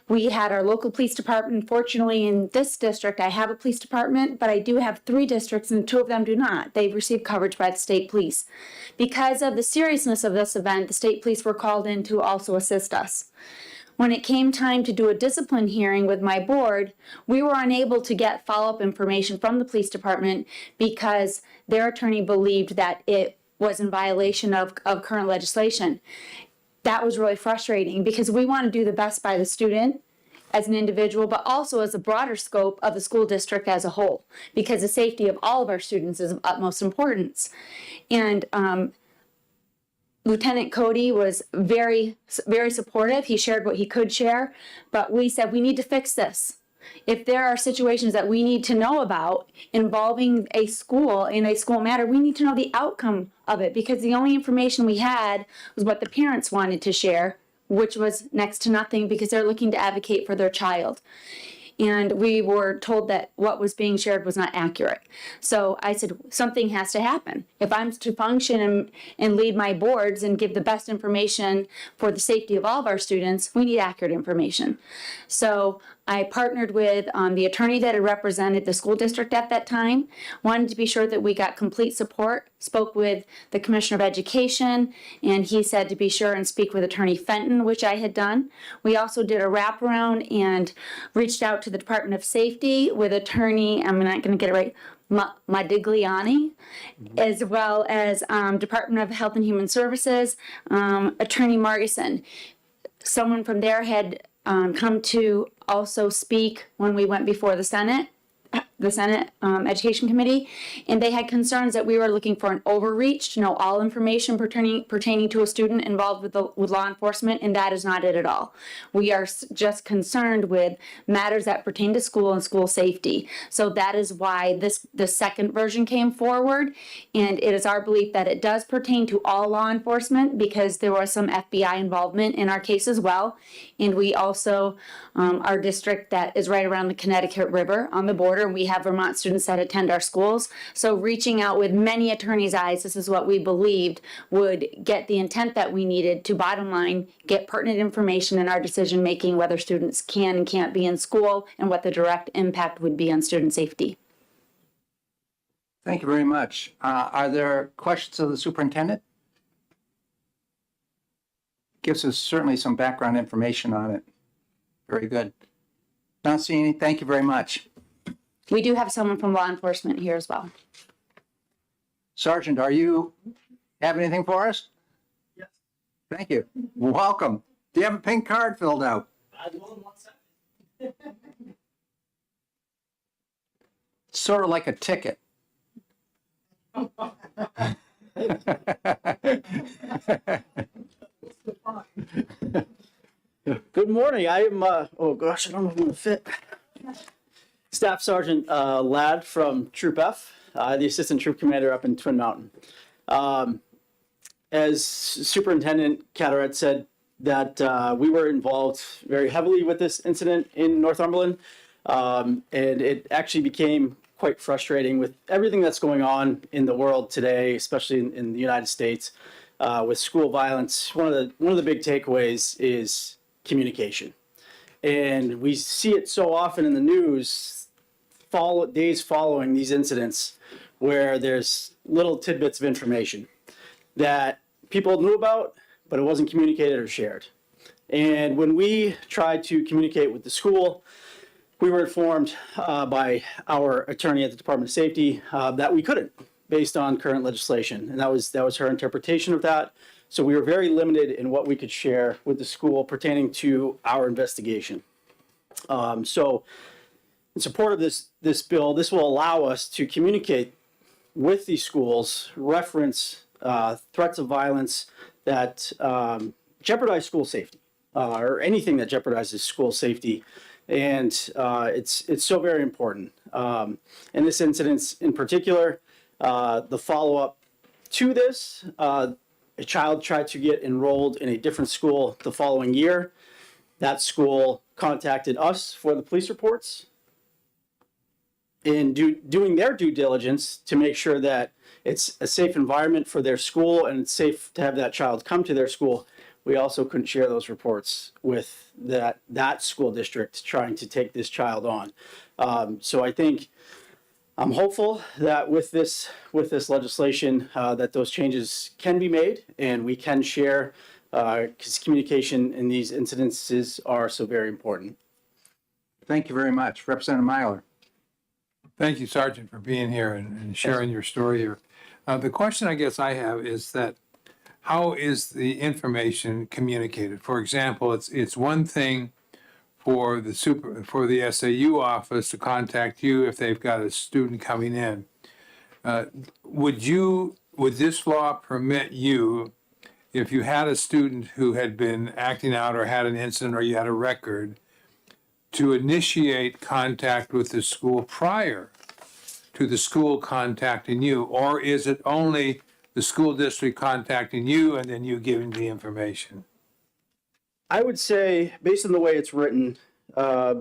we had our local police department. Fortunately, in this district, I have a police department, but I do have 3 districts and 2 of them do not. They've received coverage by the state police. Because of the seriousness of this event, the state police were called in to also assist us. When it came time to do a discipline hearing with my board, we were unable to get follow-up information from the police department because their attorney believed that it was in violation of current legislation. That was really frustrating because we want to do the best by the student as an individual, but also as a broader scope of the school district as a whole, because the safety of all of our students is of utmost importance. And Lieutenant Cody was very, very supportive. He shared what he could share, but we said we need to fix this. If there are situations that we need to know about involving a school in a school matter, we need to know the outcome of it, because the only information we had was what the parents wanted to share, which was next to nothing because they're looking to advocate for their child. And we were told that what was being shared was not accurate. So I said, something has to happen. If I'm to function and lead my boards and give the best information for the safety of all of our students, we need accurate information. So I partnered with the attorney that had represented the school district at that time, wanted to be sure that we got complete support, spoke with the Commissioner of Education, and he said to be sure and speak with Attorney Fenton, which I had done. We also did a wraparound and reached out to the Department of Safety with Attorney, I'm not going to get it right, Madigliani, as well as Department of Health and Human Services, Attorney Margison. Someone from there had come to also speak when we went before the Senate Education Committee, and they had concerns that we were looking for an overreach to know all information pertaining to a student involved with law enforcement, and that is not it at all. We are just concerned with matters that pertain to school and school safety. So that is why the second version came forward, and it is our belief that it does pertain to all law enforcement because there was some FBI involvement in our case as well. And we also, our district that is right around the Connecticut River on the border, and we have Vermont students that attend our schools. So reaching out with many attorneys' eyes, this is what we believed would get the intent that we needed to, bottom line, get pertinent information in our decision making, whether students can and can't be in school and what the direct impact would be on student safety. Thank you very much. Are there questions of the superintendent? Gives us certainly some background information on it. Very good. Not seeing any. Thank you very much. We do have someone from law enforcement here as well. Sergeant, are you have anything for us? Yes. Thank you. Welcome. Do you have a pink card filled out? Sort of like a ticket. Good morning. I am, oh gosh, I don't know if I'm gonna fit. Staff Sergeant Ladd from Troop F, the Assistant Troop Commander up in Twin Mountain. As Superintendent Carteret said, that we were involved very heavily with this incident in Northumberland. And it actually became quite frustrating with everything that's going on in the world today, especially in the United States, with school violence. One of the big takeaways is communication. And we see it so often in the news, days following these incidents, where there's little tidbits of information that people knew about, but it wasn't communicated or shared. And when we tried to communicate with the school, we were informed by our attorney at the Department of Safety that we couldn't, based on current legislation. And that was her interpretation of that. So we were very limited in what we could share with the school pertaining to our investigation. So in support of this bill, this will allow us to communicate with these schools, reference threats of violence that jeopardize school safety, or anything that jeopardizes school safety. And it's so very important. In this incident in particular, the follow-up to this, a child tried to get enrolled in a different school the following year. That school contacted us for the police reports. In doing their due diligence to make sure that it's a safe environment for their school and it's safe to have that child come to their school, we also couldn't share those reports with that school district trying to take this child on. So I think I'm hopeful that with this legislation that those changes can be made and we can share, because communication in these incidences are so very important. Thank you very much. Representative Myler. Thank you, Sergeant, for being here and sharing your story here. The question I guess I have is that how is the information communicated? For example, it's one thing for the SAU office to contact you if they've got a student coming in. Would this law permit you, if you had a student who had been acting out or had an incident or you had a record, to initiate contact with the school prior to the school contacting you? Or is it only the school district contacting you and then you giving the information? I would say, based on the way it's written, a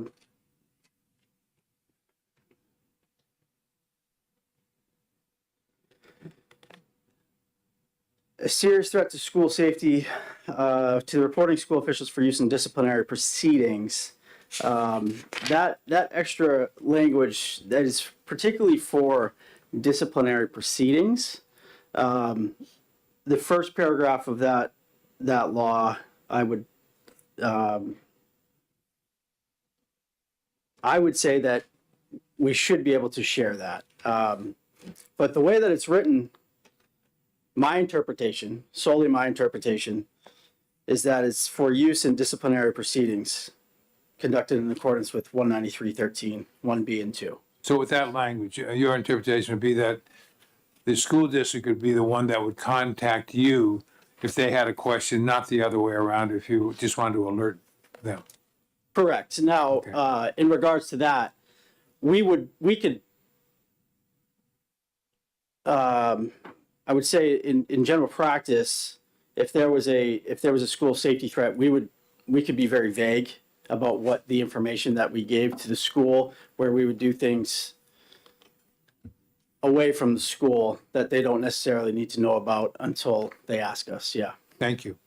serious threat to school safety, to the reporting school officials for use in disciplinary proceedings. That extra language that is particularly for disciplinary proceedings. The first paragraph of that law, I would say that we should be able to share that. But the way that it's written, my interpretation, solely my interpretation, is that it's for use in disciplinary proceedings conducted in accordance with 193.13, 1B and 2. So with that language, your interpretation would be that the school district would be the one that would contact you if they had a question, not the other way around, if you just wanted to alert them. Correct. Now, in regards to that, we could, I would say in general practice, if there was a school safety threat, we could be very vague about what the information that we gave to the school, where we would do things away from the school that they don't necessarily need to know about until they ask us. Yeah. Thank you.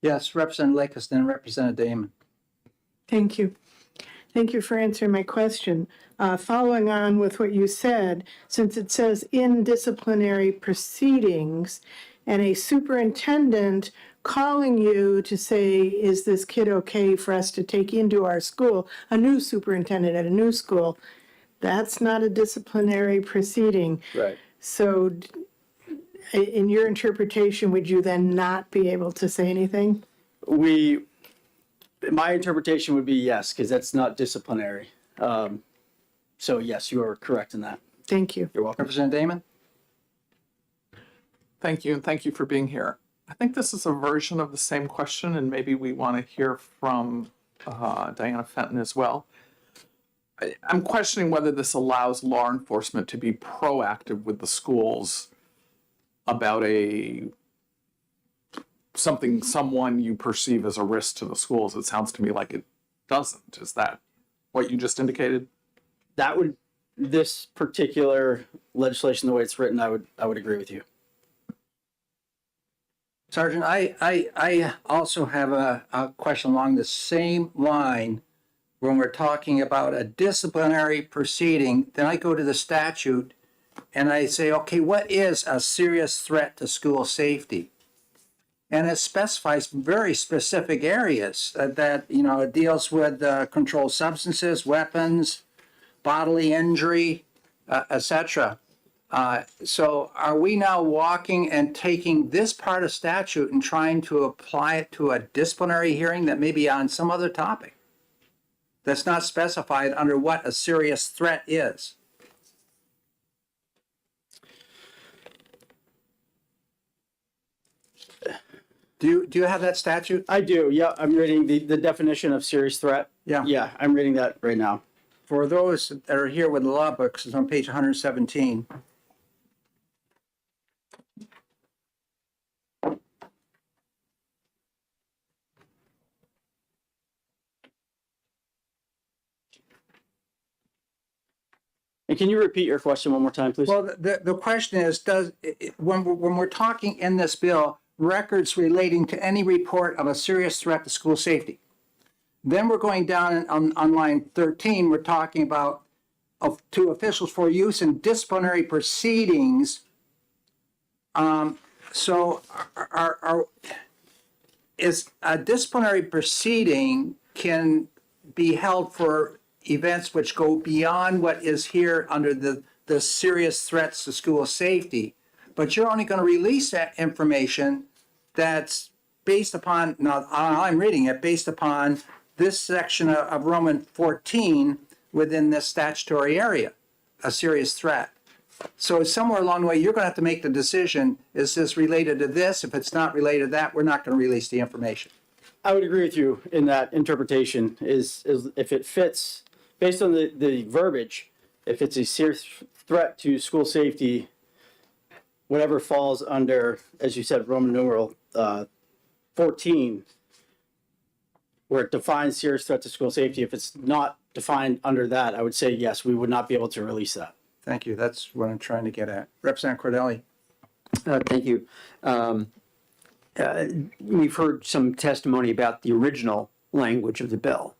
Yes, Representative Lakes, then Representative Damon. Thank you. Thank you for answering my question. Following on with what you said, since it says in disciplinary proceedings and a superintendent calling you to say, is this kid okay for us to take into our school, a new superintendent at a new school, that's not a disciplinary proceeding. Right. So in your interpretation, would you then not be able to say anything? My interpretation would be yes, because that's not disciplinary. So yes, you are correct in that. Thank you. You're welcome. Representative Damon? Thank you, and thank you for being here. I think this is a version of the same question, and maybe we want to hear from Diana Fenton as well. I'm questioning whether this allows law enforcement to be proactive with the schools about a someone you perceive as a risk to the schools. It sounds to me like it doesn't. Is that what you just indicated? That would, this particular legislation, the way it's written, I would agree with you. Sergeant, I also have a question along the same line. When we're talking about a disciplinary proceeding, then I go to the statute and I say, okay, what is a serious threat to school safety? And it specifies very specific areas that it deals with controlled substances, weapons, bodily injury, etc. So are we now walking and taking this part of statute and trying to apply it to a disciplinary hearing that may be on some other topic that's not specified under what a serious threat is? Do you have that statute? I do, yeah. I'm reading the definition of serious threat. Yeah. Yeah, I'm reading that right now. For those that are here with the law books, it's on page 117. And can you repeat your question one more time, please? Well, the question is, when we're talking in this bill, records relating to any report of a serious threat to school safety. Then we're going down on line 13, we're talking about to officials for use in disciplinary proceedings. So is a disciplinary proceeding can be held for events which go beyond what is here under the serious threats to school safety, but you're only going to release that information that's based upon, now I'm reading it, based upon this section of Roman 14 within this statutory area, a serious threat. So somewhere along the way, you're going to have to make the decision, is this related to this? If it's not related to that, we're not going to release the information. I would agree with you in that interpretation is if it fits, based on the verbiage, if it's a serious threat to school safety, whatever falls under, as you said, Roman numeral 14, where it defines serious threat to school safety, if it's not defined under that, I would say, yes, we would not be able to release that. Thank you. That's what I'm trying to get at. Representative Cordelli. Thank you. We've heard some testimony about the original language of the bill.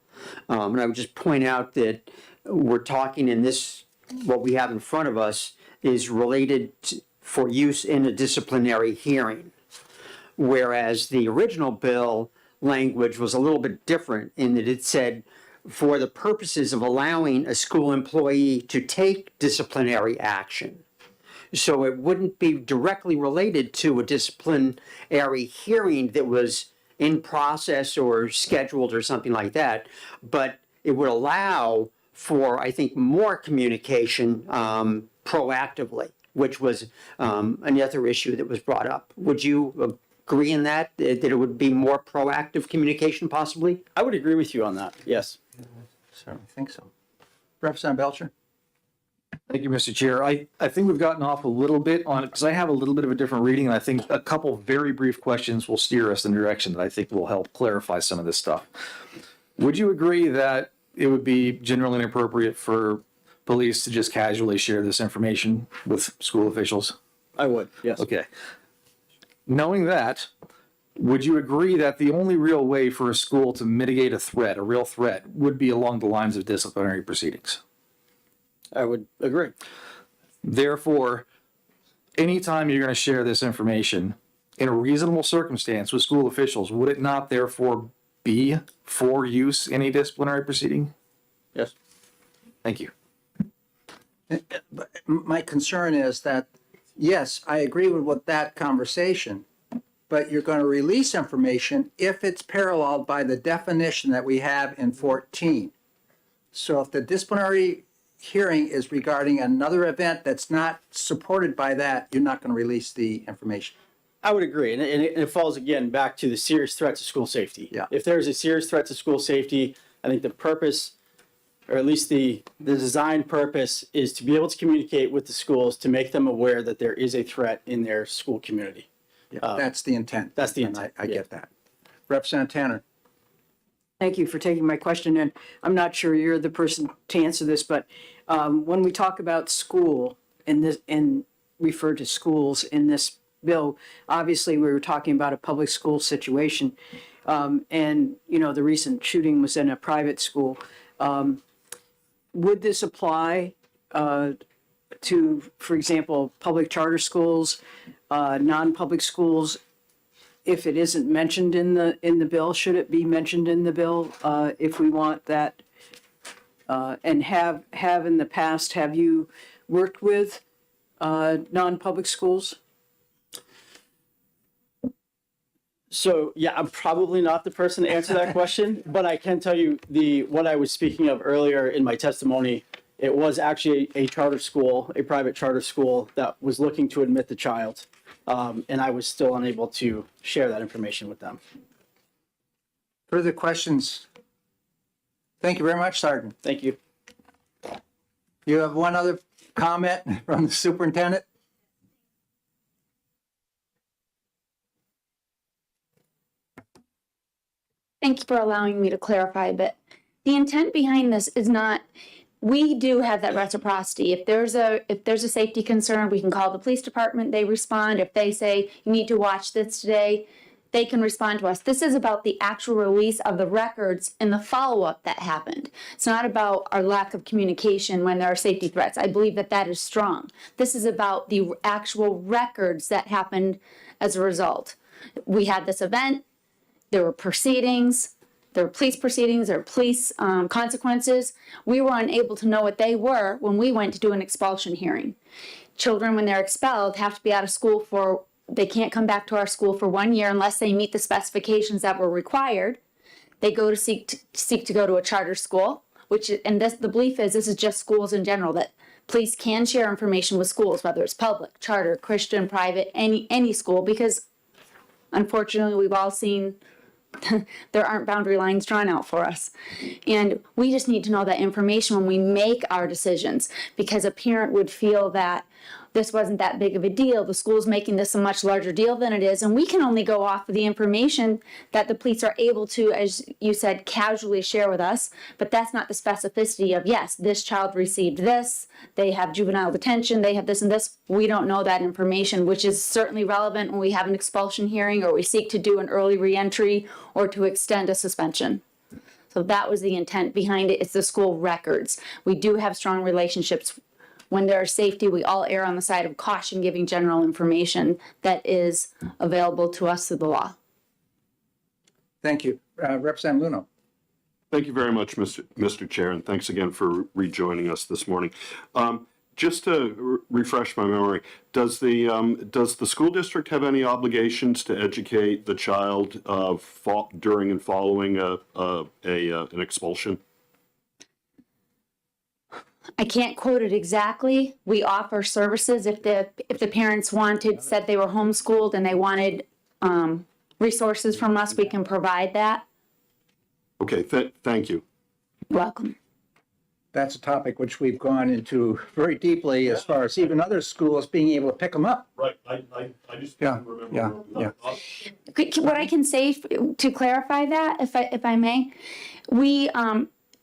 And I would just point out that we're talking in this, what we have in front of us is related for use in a disciplinary hearing. Whereas the original bill language was a little bit different in that it said, for the purposes of allowing a school employee to take disciplinary action. So it wouldn't be directly related to a disciplinary hearing that was in process or scheduled or something like that, but it would allow for, I think, more communication proactively, which was another issue that was brought up. Would you agree in that it would be more proactive communication possibly? I would agree with you on that, yes. Certainly think so. Representative Belcher. Thank you, Mr. Chair. I think we've gotten off a little bit on it because I have a little bit of a different reading, and I think a couple very brief questions will steer us in the direction that I think will help clarify some of this stuff. Would you agree that it would be generally inappropriate for police to just casually share this information with school officials? I would, yes. Okay. Knowing that, would you agree that the only real way for a school to mitigate a threat, a real threat, would be along the lines of disciplinary proceedings? I would agree. Therefore, anytime you're going to share this information in a reasonable circumstance with school officials, would it not therefore be for use in a disciplinary proceeding? Yes. Thank you. My concern is that, yes, I agree with that conversation, but you're going to release information if it's paralleled by the definition that we have in 14. So if the disciplinary hearing is regarding another event that's not supported by that, you're not going to release the information. I would agree, and it falls again back to the serious threat to school safety. Yeah. If there's a serious threat to school safety, I think the purpose, or at least the design purpose, is to be able to communicate with the schools to make them aware that there is a threat in their school community. That's the intent. That's the And intent, I get that. Representative Tanner. Thank you for taking my question, and I'm not sure you're the person to answer this, but when we talk about school in this, and refer to schools in this bill, obviously we were talking about a public school situation, and you know the recent shooting was in a private school. Would this apply to, for example, public charter schools, non-public schools? If it isn't mentioned in the bill, should it be mentioned in the bill if we want that? And have in the past, have you worked with non-public schools? So yeah, I'm probably not the person to answer that question, but I can tell you what I was speaking of earlier in my testimony. It was actually a charter school, a private charter school that was looking to admit the child. And I was still unable to share that information with them. Further questions? Thank you very much, Sergeant. Thank you. You have one other comment from the superintendent? Thank you for allowing me to clarify a bit. The intent behind this is not, we do have that reciprocity. If there's a safety concern, we can call the police department, they respond. If they say, you need to watch this today, they can respond to us. This is about the actual release of the records and the follow-up that happened. It's not about our lack of communication when there are safety threats. I believe that that is strong. This is about the actual records that happened as a result. We had this event, there were proceedings, there were police proceedings, there were police consequences. We were unable to know what they were when we went to do an expulsion hearing. Children, when they're expelled, have to be out of school they can't come back to our school for 1 year unless they meet the specifications that were required. They go to seek to go to a charter school, the belief is this is just schools in general, that police can share information with schools, whether it's public, charter, Christian, private, any school, because unfortunately we've all seen there aren't boundary lines drawn out for us. And we just need to know that information when we make our decisions, because a parent would feel that this wasn't that big of a deal. The school's making this a much larger deal than it is. And we can only go off of the information that the police are able to, as you said, casually share with us. But that's not the specificity of, yes, this child received this, they have juvenile detention, they have this and this. We don't know that information, which is certainly relevant when we have an expulsion hearing or we seek to do an early reentry or to extend a suspension. So that was the intent behind it. It's the school records. We do have strong relationships. When there is safety, we all err on the side of caution, giving general information that is available to us through the law. Thank you. Representative Luno. Thank you very much, Mr. Chair, and thanks again for rejoining us this morning. Just to refresh my memory, does the school district have any obligations to educate the child during and following an expulsion? I can't quote it exactly. We offer services if the parents said they were homeschooled and they wanted resources from us, we can provide that. Okay, thank you. You're welcome. That's a topic which we've gone into very deeply as far as even other schools being able to pick them up. Right, I just remember. Yeah. What I can say to clarify that, if I may, we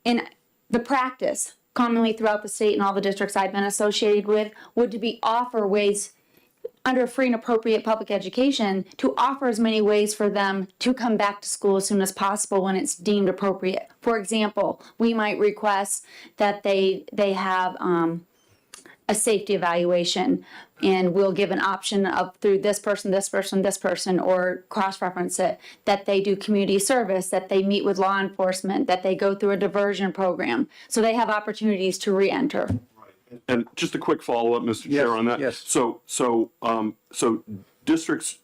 in the practice commonly throughout the state and all the districts I've been associated with would to be offer ways under free and appropriate public education to offer as many ways for them to come back to school as soon as possible when it's deemed appropriate. For example, we might request that they have a safety evaluation, and we'll give an option of through this person, or cross-reference it, that they do community service, that they meet with law enforcement, that they go through a diversion program. So they have opportunities to re-enter. And just a quick follow-up, Mr. Chair, on that. Yes. So districts,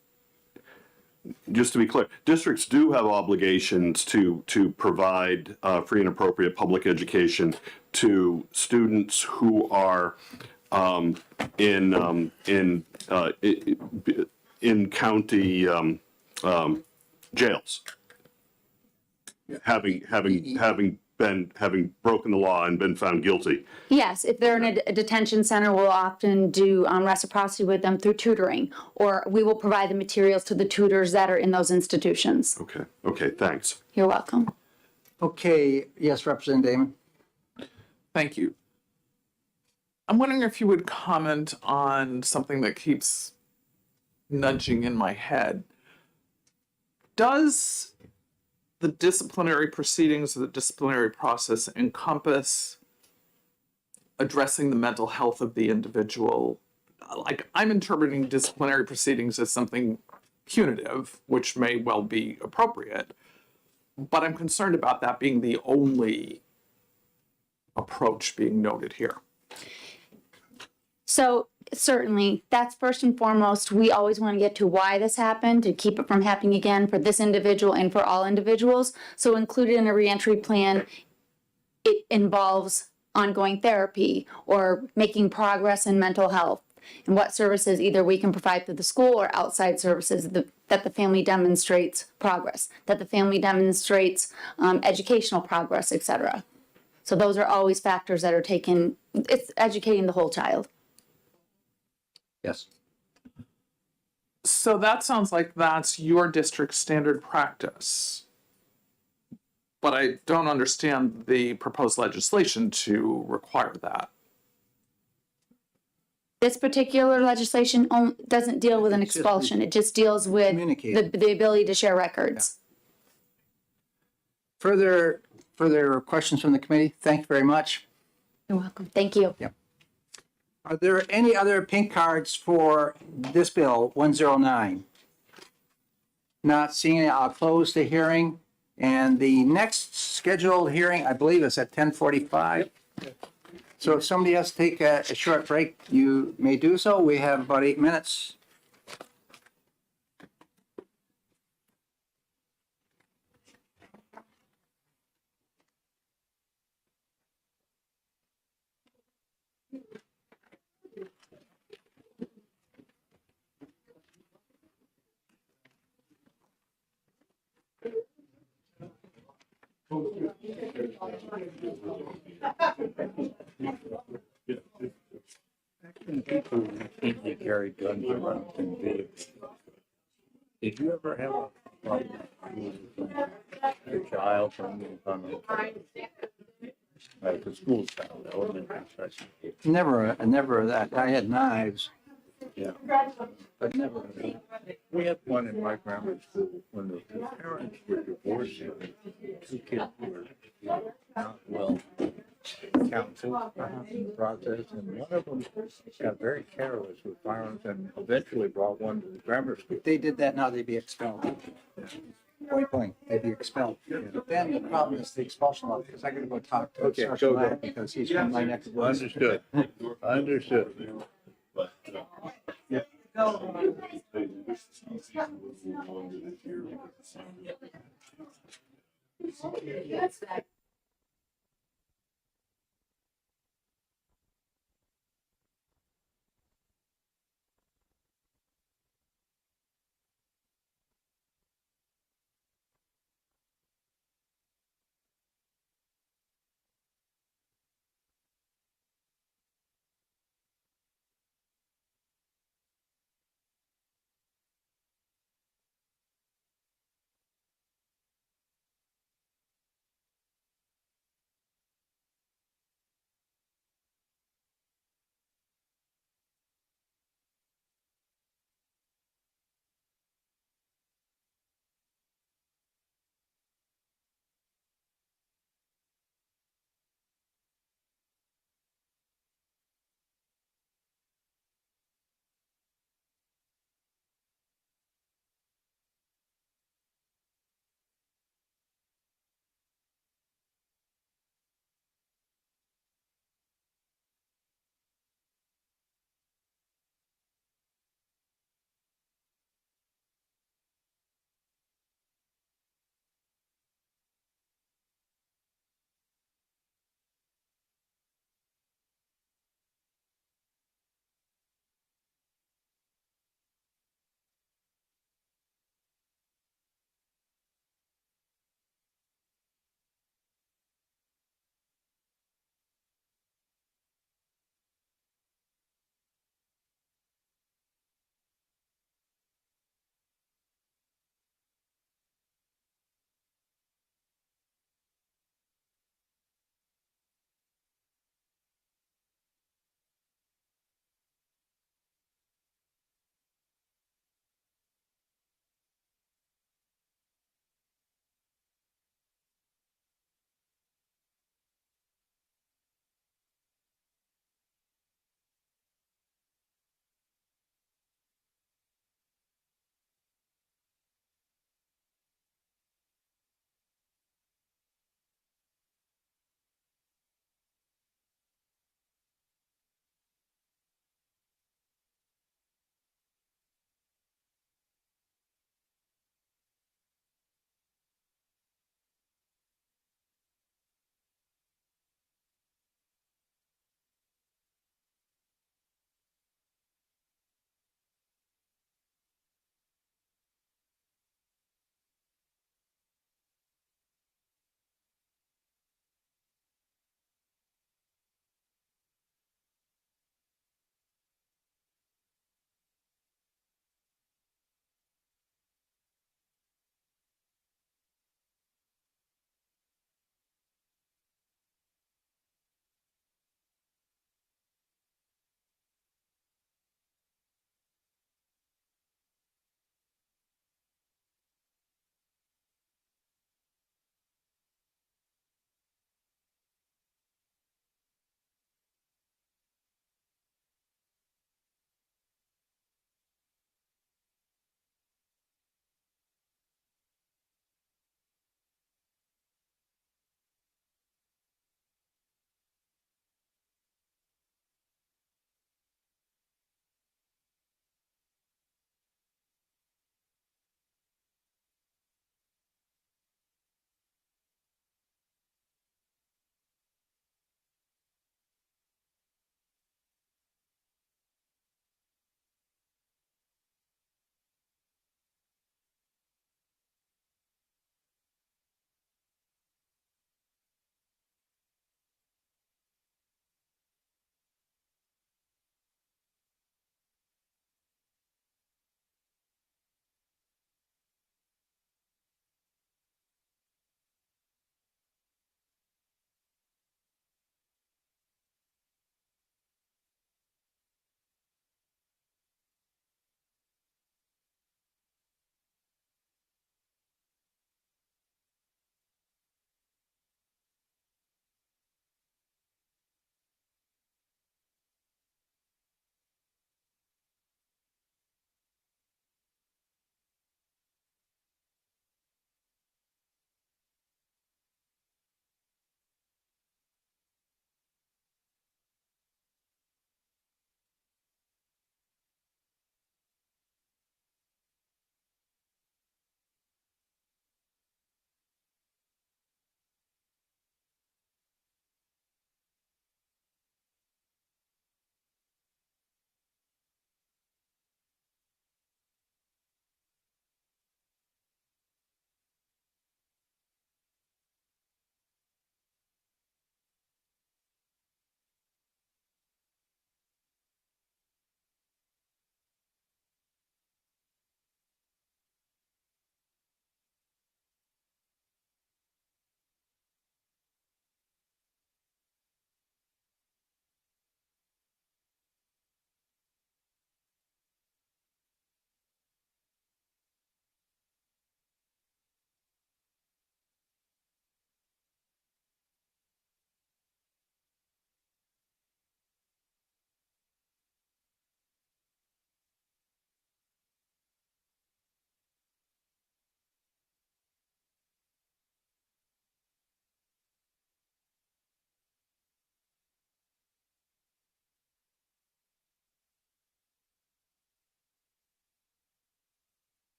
just to be clear, districts do have obligations to provide free and appropriate public education to students who are in county jails, having having broken the law and been found guilty. Yes, if they're in a detention center, we'll often do reciprocity with them through tutoring, or we will provide the materials to the tutors that are in those institutions. Okay, okay, thanks. You're welcome. Okay, yes, Representative Damon. Thank you. I'm wondering if you would comment on something that keeps nudging in my head. Does the disciplinary proceedings or the disciplinary process encompass addressing the mental health of the individual? Like, I'm interpreting disciplinary proceedings as something punitive, which may well be appropriate, but I'm concerned about that being the only approach being noted here. So certainly, that's first and foremost. We always want to get to why this happened, to keep it from happening again for this individual and for all individuals. So included in a reentry plan, it involves ongoing therapy or making progress in mental health and what services either we can provide through the school or outside services that the family demonstrates progress, that the family demonstrates educational progress, etc. So those are always factors that are taken. It's educating the whole child. Yes. So that sounds like that's your district's standard practice. But I don't understand the proposed legislation to require that. This particular legislation doesn't deal with an expulsion. It just deals with the ability to share records. Further questions from the committee? Thank you very much. You're welcome. Thank you. Yep. Are there any other pink cards for this bill, 109? Not seeing it, I'll close the hearing. And the next scheduled hearing, I believe, is at 10:45. So if somebody has to take a short break, you may do so. We have about 8 minutes. People routinely carry guns around in vehicles. Did you ever have a problem with your child from like the school style, elementary session? Never that. I had knives. Yeah. But never. We had one in my grammar school when the parents were divorcing. 2 kids were not well counseled in the process, and one of them got very careless with firearms and eventually brought one to the grammar school. If they did that now, they'd be expelled. Point blank, they'd be expelled. But then the problem is the expulsion law, because I gotta go talk to Sergeant Ladd because he's from my next door. Understood. Understood. Yeah.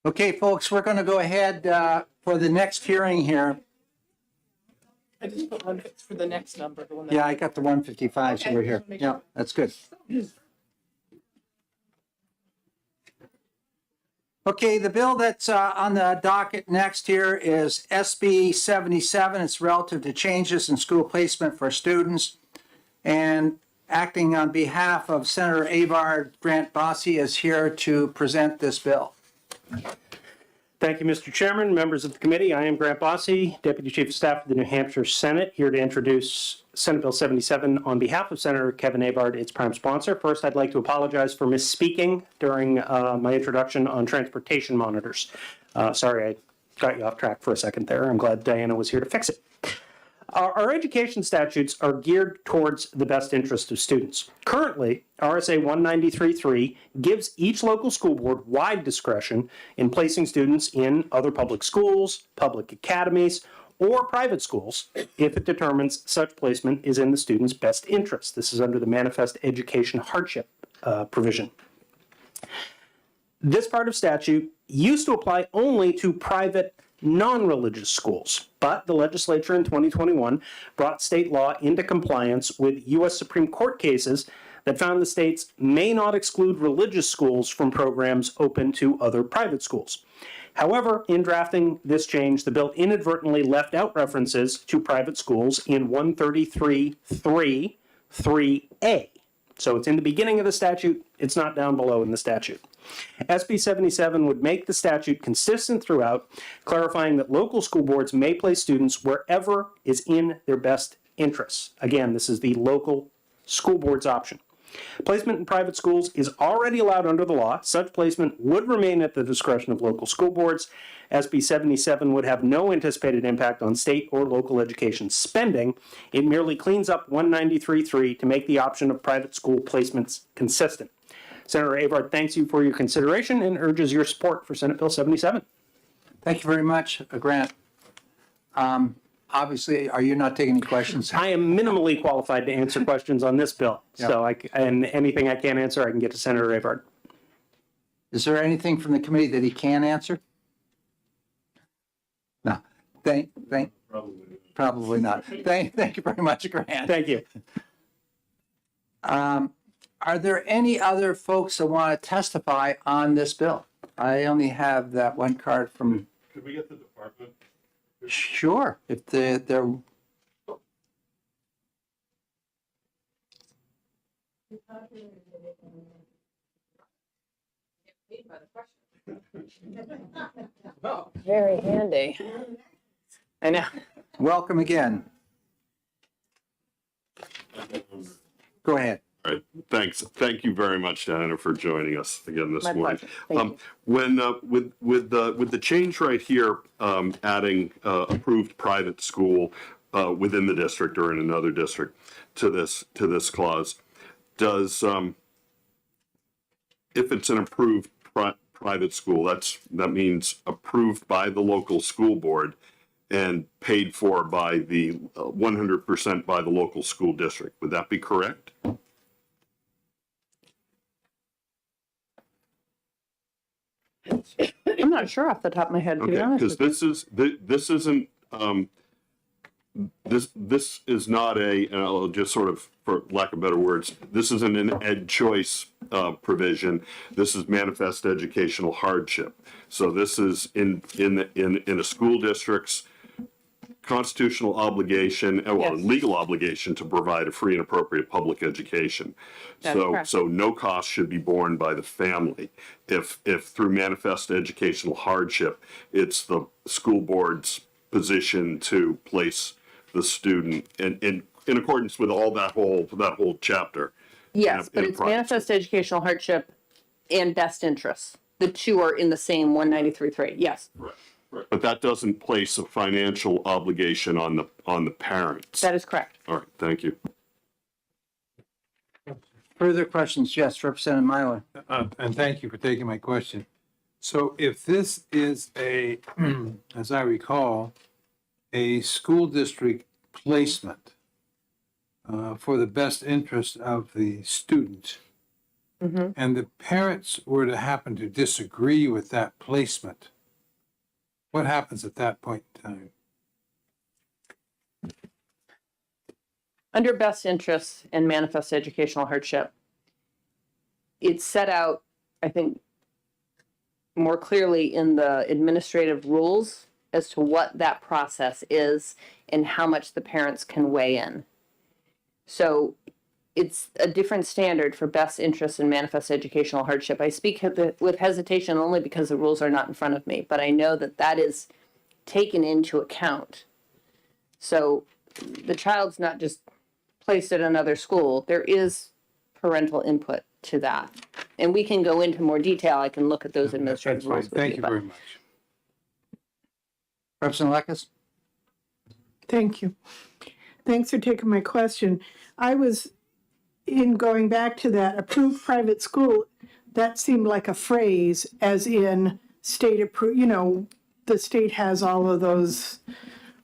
Okay, folks, we're going to go ahead for the next hearing here. I just put one for the next number, the one that. Yeah, I got the 155, so we're here. Yeah, that's good. Okay, the bill that's on the docket next here is SB 77. It's relative to changes in school placement for students. And acting on behalf of Senator Avard, Grant Bossy is here to present this bill. Thank you, Mr. Chairman, members of the committee. I am Grant Bossy, Deputy Chief of Staff of the New Hampshire Senate, here to introduce Senate Bill 77 on behalf of Senator Kevin Avard, its prime sponsor. First, I'd like to apologize for misspeaking during my introduction on transportation monitors. Sorry, I got you off track for a second there. I'm glad Diana was here to fix it. Our education statutes are geared towards the best interest of students. Currently, RSA 193.3 gives each local school board wide discretion in placing students in other public schools, public academies, or private schools if it determines such placement is in the student's best interest. This is under the Manifest Education Hardship provision. This part of statute used to apply only to private non-religious schools, but the legislature in 2021 brought state law into compliance with U.S. Supreme Court cases that found the states may not exclude religious schools from programs open to other private schools. However, in drafting this change, the bill inadvertently left out references to private schools in 133.3.3a. So it's in the beginning of the statute, it's not down below in the statute. SB 77 would make the statute consistent throughout, clarifying that local school boards may place students wherever is in their best interests. Again, this is the local school board's option. Placement in private schools is already allowed under the law. Such placement would remain at the discretion of local school boards. SB 77 would have no anticipated impact on state or local education spending. It merely cleans up 193.3 to make the option of private school placements consistent. Senator Avard thanks you for your consideration and urges your support for Senate Bill 77. Thank you very much, Grant. Obviously, are you not taking any questions? I am minimally qualified to answer questions on this bill. So and anything I can't answer, I can get to Senator Avard. Is there anything from the committee that he can answer? No. Probably not. Thank you very much, Grant. Thank you. Are there any other folks that want to testify on this bill? I only have that one card from. Could we get the department? Sure, if they're. Very handy. I know. Welcome again. Go ahead. All right, thanks. Thank you very much, Diana, for joining us again this My morning. pleasure. Thank you. When with the change right here, adding approved private school within the district or in another district to this clause, does if it's an approved private school, that means approved by the local school board and paid for by the 100% by the local school district. Would that be correct? I'm not sure off the top of my head, to be Okay, honest because with you. this isn't this is not and I'll just sort of, for lack of better words, this isn't an ed choice provision. This is manifest educational hardship. So this is in a school district's constitutional obligation, well, Yes. legal obligation to provide a free and appropriate public education. That's correct. So no cost should be borne by the family. If through manifest educational hardship, it's the school board's position to place the student in accordance with all that whole chapter. Yes, but it's manifest educational hardship and best interests. The two are in the same 193.3. Yes, Right. But that doesn't place a financial obligation on the parents. that is correct. All right, thank you. Further questions? Yes, Representative Myler. And thank you for taking my question. So if this is as I recall, a school district placement for the best interest of the student, and the parents were to happen to disagree with that placement, what happens at that point in time? Under best interests and manifest educational hardship, it's set out, I think, more clearly in the administrative rules as to what that process is and how much the parents can weigh in. So it's a different standard for best interest and manifest educational hardship. I speak with hesitation only because the rules are not in front of me, but I know that that is taken into account. So the child's not just placed at another school. There is parental input to that. And we can go into more detail. I can look at those administrative That's fine. rules with Thank you but- very much. Representative Lekis? Thank you. Thanks for taking my question. I was, in going back to that approved private school, that seemed like a phrase, as in state approved, the state has all of those,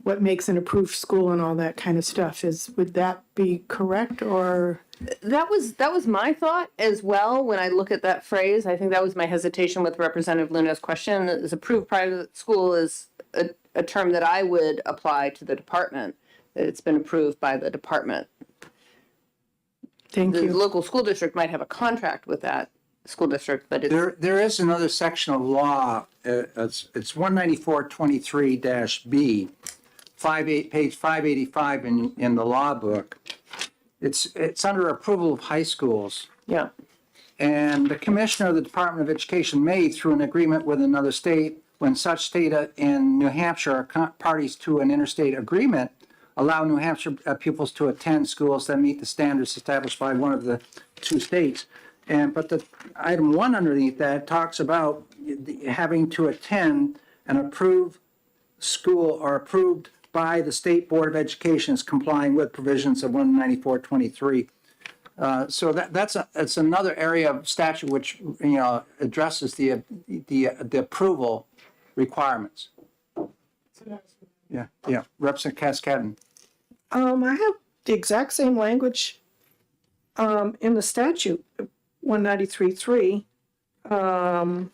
what makes an approved school and all that kind of stuff. Would that be correct, or? That was my thought as well when I look at that phrase. I think that was my hesitation with Representative Luna's question. Is approved private school is a term that I would apply to the department, that it's been approved by the department. Thank The you. local school district might have a contract with that school district, but it's, There is another section of law, it's 194-23-B, page 585 in the law book. It's under approval of high schools. yeah. And the commissioner of the Department of Education may, through an agreement with another state, when such state and New Hampshire are parties to an interstate agreement, allow New Hampshire pupils to attend schools that meet the standards established by one of the two states. But the item 1 underneath that talks about having to attend an approved school or approved by the State Board of Education as complying with provisions of 194-23. So it's another area of statute which addresses the approval requirements. Yeah. Representative Cascadden. I have the exact same language in the statute, 193.3,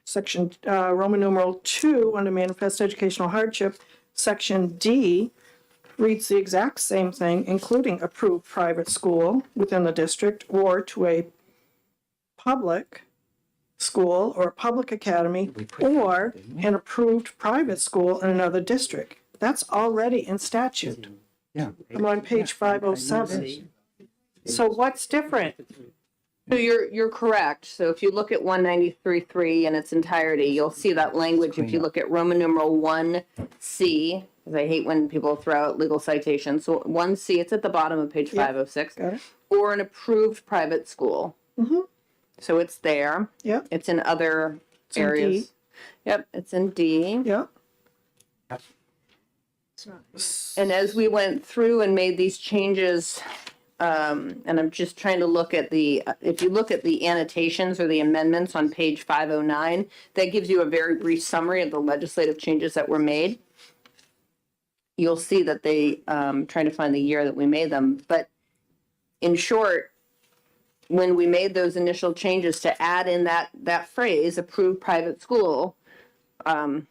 section Roman numeral 2, under manifest educational hardship, section D reads the exact same thing, including approved private school within the district or to a public school or a public academy or an approved private school in another district. That's already in statute. Yeah. I'm on page 507. So what's different? So you're correct. So if you look at 193.3 in its entirety, you'll see that language. If you look at Roman numeral 1C, because I hate when people throw out legal citations. So 1C, it's at the bottom of page 506. Got it. Or an approved private school. Mm-hmm. So it's there. Yep. It's in other in areas. D. Yep, it's in D. Yep. And as we went through and made these changes, and I'm just trying to look at if you look at the annotations or the amendments on page 509, that gives you a very brief summary of the legislative changes that were made. You'll see that they, trying to find the year that we made them, but in short, when we made those initial changes to add in that phrase, approved private school, we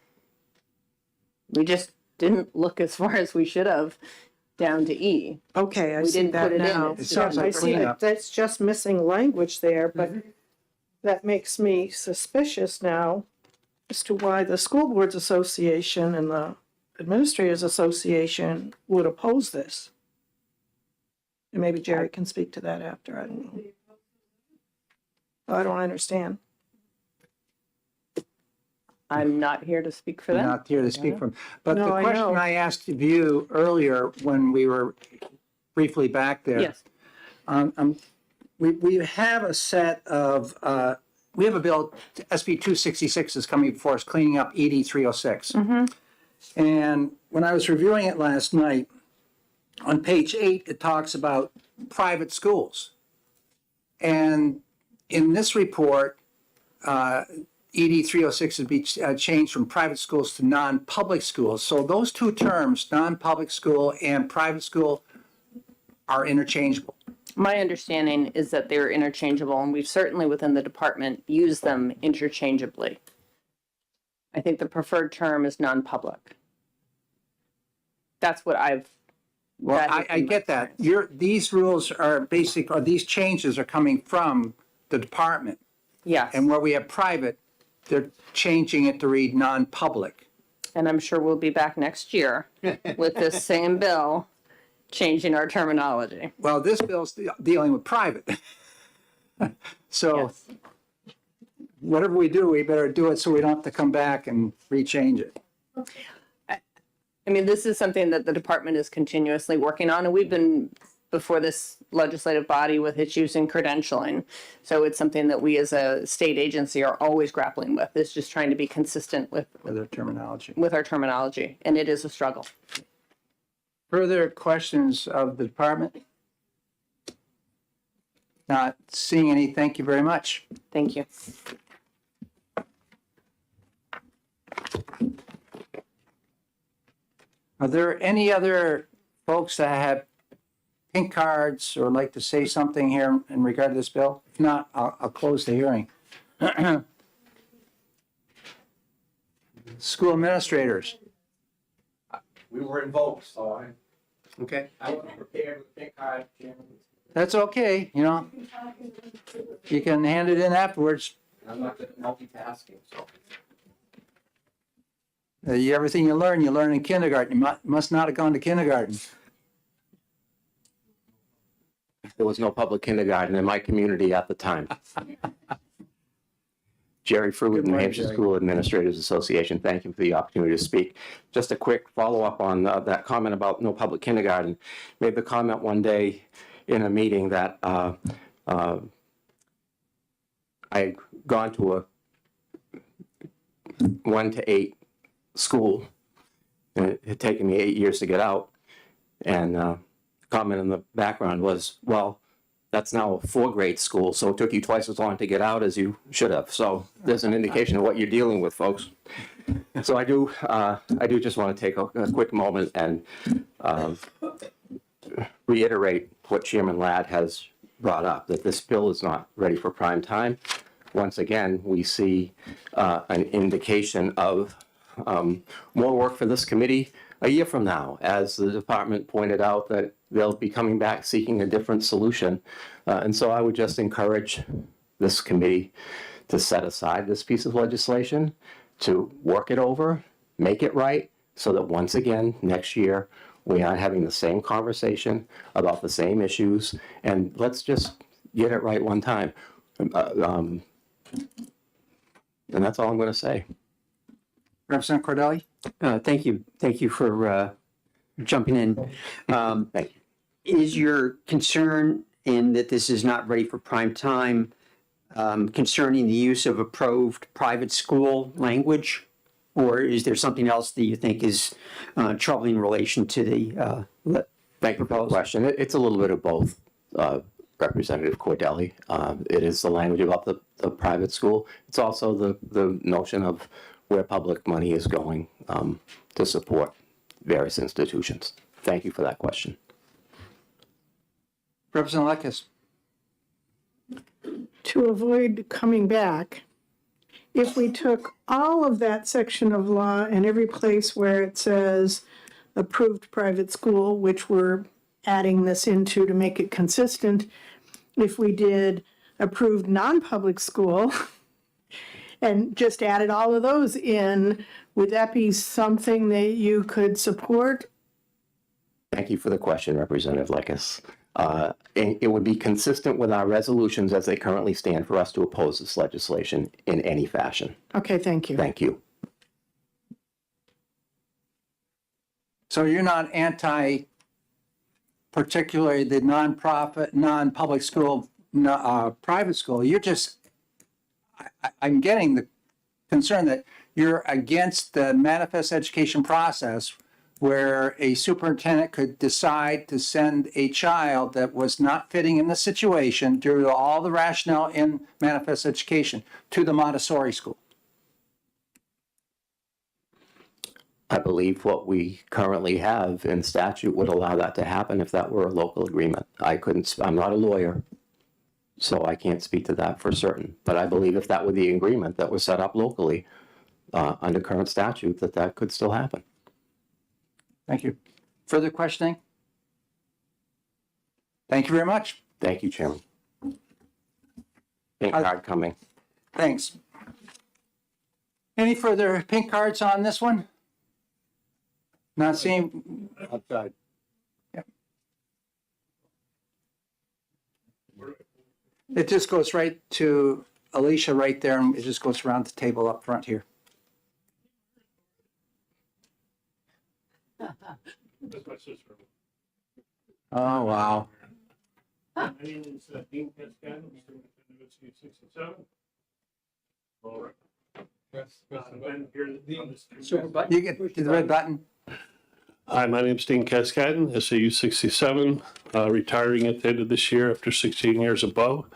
just didn't look as far as we should have down to E. Okay, I We see didn't that put it in. now. It's sounds like I see cleanup. that's just missing language there, but that makes me suspicious now as to why the School Boards Association and the Administrators Association would oppose this. And maybe Jerry can speak to that after, I don't know. I don't understand. I'm not here to speak for them. Not here to speak from, but No, the I question know. I asked of you earlier when we were briefly back there. Yes. We have a set of, we have a bill, SB 266 is coming before us, cleaning up ED 306. And when I was reviewing it last night, on page 8, it talks about private schools. And in this report, ED 306 would be changed from private schools to non-public schools. So those two terms, non-public school and private school, are interchangeable. My understanding is that they're interchangeable, and we've certainly within the department used them interchangeably. I think the preferred term is non-public. That's what I've. Well, that has I been my get that. experience. These rules are basic, or these changes are coming from the department. Yes, And where we have private, they're changing it to read non-public. and I'm sure we'll be back next year with this same bill, changing our terminology. Well, this bill's dealing with private. So Yes. whatever we do, we better do it so we don't have to come back and rechange it. I mean, this is something that the department is continuously working on, and we've been before this legislative body with issues in credentialing. So it's something that we as a state agency are always grappling with, is just trying to be consistent with With our terminology. our terminology, and it is a struggle. Further questions of the department? Not seeing any, thank you very much. Thank you. Are there any other folks that have pink cards or like to say something here in regard to this bill? If not, I'll close the hearing. School administrators. We were invoked, so Okay. I was prepared with a pink card, Chairman. That's okay, you know. You can hand it in afterwards. I'm not good at multitasking, so. Everything you learn in kindergarten. You must not have gone to kindergarten. There was no public kindergarten in my community at the time. Jerry Fruit, Good New morning, Hampshire Jerry. School Administrators Association. Thank you for the opportunity to speak. Just a quick follow-up on that comment about no public kindergarten. Made the comment one day in a meeting that I'd gone to a 1 to 8 school, and it had taken me 8 years to get out. And comment in the background was, well, that's now a 4-grade school, so it took you twice as long to get out as you should have. So there's an indication of what you're dealing with, folks. So I do just want to take a quick moment and reiterate what Chairman Ladd has brought up, that this bill is not ready for prime time. Once again, we see an indication of more work for this committee a year from now, as the department pointed out that they'll be coming back seeking a different solution. And so I would just encourage this committee to set aside this piece of legislation, to work it over, make it right, so that once again, next year, we are having the same conversation about the same issues, and let's just get it right one time. And that's all I'm going to say. Representative Cordelli? Thank you. Thank you for jumping in. Thank you. Is your concern in that this is not ready for prime time concerning the use of approved private school language? Or is there something else that you think is troubling in relation to the Thank you for the question. It's a little bit of both, Representative Cordelli. It is the language about the private school. It's also the notion of where public money is going to support various institutions. Thank you for that question. Representative Lekis? To avoid coming back, if we took all of that section of law and every place where it says approved private school, which we're adding this into to make it consistent, if we did approved non-public school and just added all of those in, would that be something that you could support? Thank you for the question, Representative Lekis. It would be consistent with our resolutions as they currently stand for us to oppose this legislation in any fashion. Okay, thank you. Thank you. So you're not anti, particularly the nonprofit, non-public school, private school. You're just, I'm getting the concern that you're against the manifest education process where a superintendent could decide to send a child that was not fitting in the situation due to all the rationale in manifest education to the Montessori school. I believe what we currently have in statute would allow that to happen if that were a local agreement. I'm not a lawyer, so I can't speak to that for certain. But I believe if that were the agreement that was set up locally, under current statute, that could still happen. Thank you. Further questioning? Thank you very much. Thank you, Chairman. Pink card coming. Thanks. Any further pink cards on this one? Not seeing. Outside. It just goes right to Alicia right there, and it just goes around the table up front here. That's my sister. Oh, wow. My name is Dean Cascadden, I'm student at 67. All right. I'm here on this. You get to the red button. Hi, my name's Dean Cascadden, SAU 67, retiring at the end of this year after 16 years at Bow.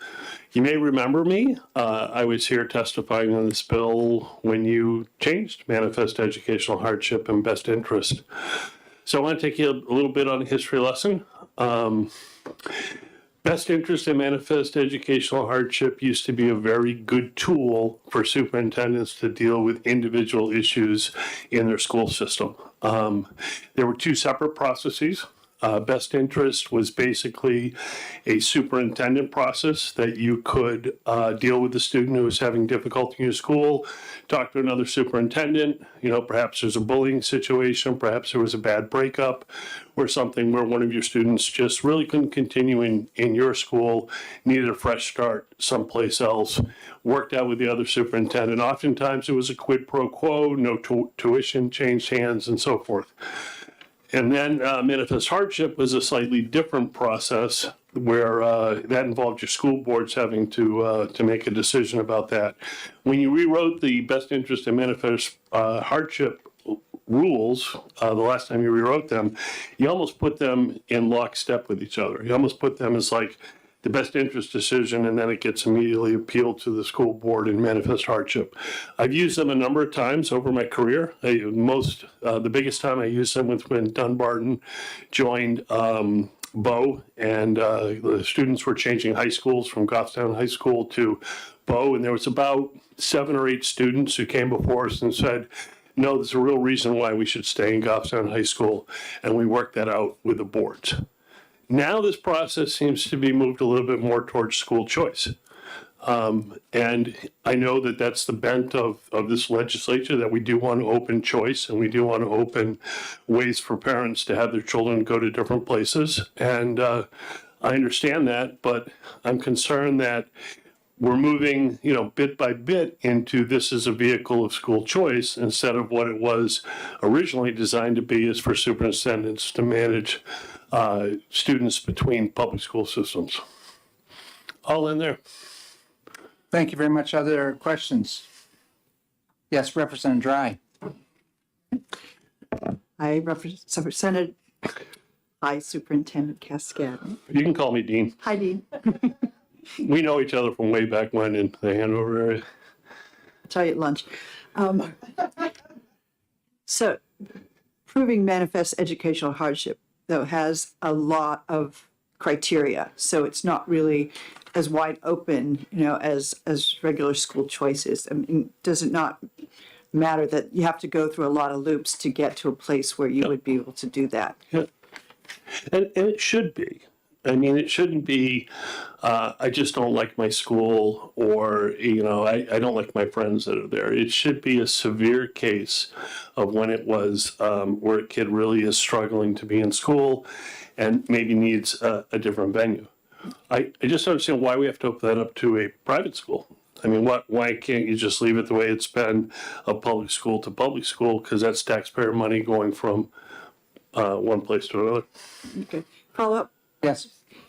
You may remember me. I was here testifying on this bill when you changed manifest educational hardship and best interest. So I want to take you a little bit on a history lesson. Best interest and manifest educational hardship used to be a very good tool for superintendents to deal with individual issues in their school system. There were two separate processes. Best interest was basically a superintendent process that you could deal with the student who was having difficulty in your school, talk to another superintendent, perhaps there's a bullying situation, perhaps there was a bad breakup, or something where one of your students just really couldn't continue in your school, needed a fresh start someplace else, worked out with the other superintendent. Oftentimes it was a quid pro quo, no tuition, changed hands, and so forth. And then manifest hardship was a slightly different process where that involved your school boards having to make a decision about that. When you rewrote the best interest and manifest hardship rules, the last time you rewrote them, you almost put them in lockstep with each other. You almost put them as like the best interest decision, and then it gets immediately appealed to the school board in manifest hardship. I've used them a number of times over my career. The biggest time I used them was when Dunbarton joined Bow, and the students were changing high schools from Goffstown High School to Bow, and there was about 7 or 8 students who came before us and said, no, there's a real reason why we should stay in Goffstown High School, and we worked that out with the boards. Now this process seems to be moved a little bit more towards school choice. And I know that that's the bent of this legislature, that we do want to open choice and we do want to open ways for parents to have their children go to different places. And I understand that, but I'm concerned that we're moving, bit by bit into this as a vehicle of school choice instead of what it was originally designed to be, is for superintendents to manage students between public school systems. All in there. Thank you very much. Other questions? Yes, Representative Dry. I represented. Hi, Superintendent Cascadden. You can call me Dean. Hi, Dean. We know each other from way back when in the Hanover area. I'll tell you at lunch. So proving manifest educational hardship, though, has a lot of criteria. So it's not really as wide open, as regular school choices. I mean, does it not matter that you have to go through a lot of loops to get to a place where you would be able to do that? Yeah. And it should be. I mean, it shouldn't be, I just don't like my school, or, I don't like my friends that are there. It should be a severe case of when it was where a kid really is struggling to be in school and maybe needs a different venue. I just don't understand why we have to open that up to a private school. I mean, why can't you just leave it the way it's been, a public school to public school? Because that's taxpayer money going from one place to another. Okay. Follow up? Yes.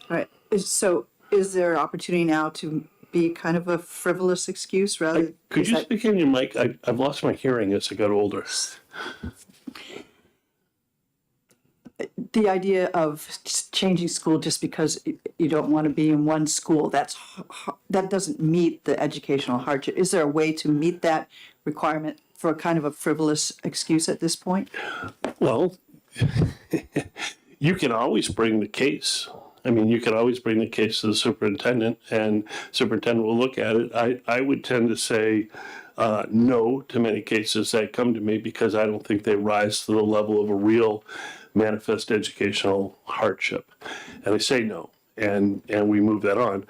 All right. So is there opportunity now to be kind of a frivolous excuse rather? Could you speak in your mic? I've lost my hearing as I got older. The idea of changing school just because you don't want to be in one school, that doesn't meet the educational hardship. Is there a way to meet that requirement for a kind of a frivolous excuse at this point? Well, you can always bring the case. I mean, you can always bring the case to the superintendent, and superintendent will look at it. I would tend to say no to many cases that come to me because I don't think they rise to the level of a real manifest educational hardship. And I say no, and we move that on.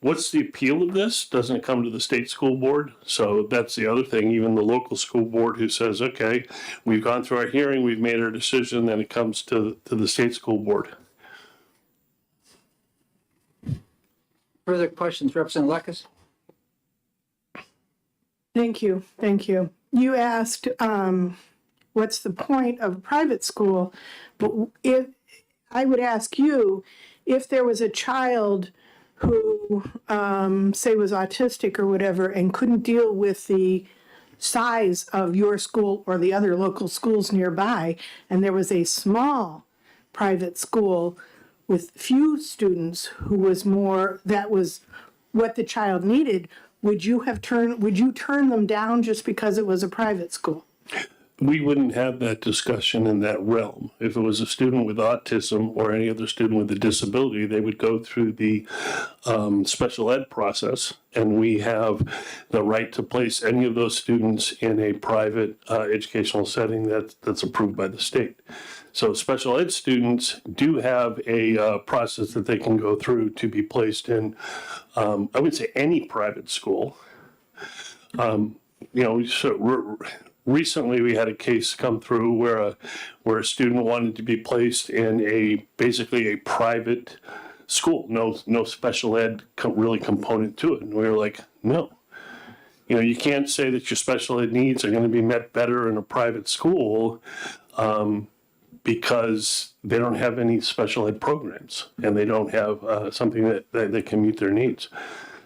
What's the appeal of this? Doesn't it come to the state school board? So that's the other thing, even the local school board who says, okay, we've gone through our hearing, we've made our decision, then it comes to the state school board. Further questions, Representative Lekes? Thank you, thank you. You asked, what's the point of a private school? But if, I would ask you, if there was a child who, say was autistic or whatever, and couldn't deal with the size of your school or the other local schools nearby, and there was a small private school with few students who was more, that was what the child needed, would you turn them down just because it was a private school? We wouldn't have that discussion in that realm. If it was a student with autism or any other student with a disability, they would go through the special ed process, and we have the right to place any of those students in a private educational setting that's approved by the state. So special ed students do have a process that they can go through to be placed in, I would say, any private school. Recently, we had a case come through where a student wanted to be placed in basically a private school, no special ed really component to it, and we were like, no. You can't say that your special ed needs are going to be met better in a private school because they don't have any special ed programs and they don't have something that can meet their needs.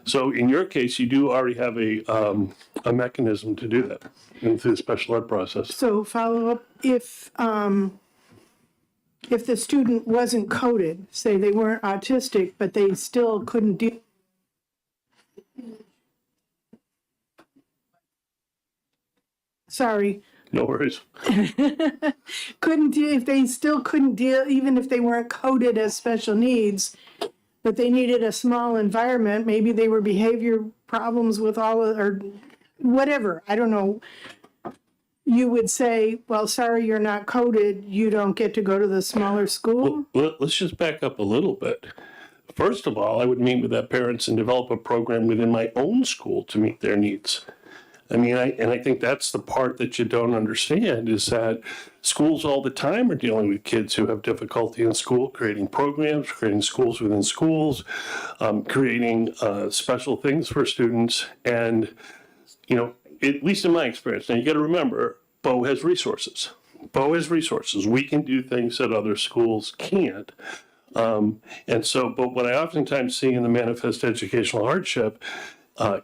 So in your case, you do already have a mechanism to do that through the special ed process. So follow up, if the student wasn't coded, say they weren't autistic, but they still couldn't deal. Sorry. No worries. Couldn't deal, if they still couldn't deal, even if they weren't coded as special needs, but they needed a small environment, maybe they were behavior problems with or whatever, I don't know. You would say, well, sorry, you're not coded, you don't get to go to the smaller school? Well, let's just back up a little bit. First of all, I would meet with that parents and develop a program within my own school to meet their needs. I mean, I think that's the part that you don't understand is that schools all the time are dealing with kids who have difficulty in school, creating programs, creating schools within schools, creating special things for students. And, at least in my experience, now you got to remember, Bo has resources. Bo has resources. We can do things that other schools can't. But what I oftentimes see in the manifest educational hardship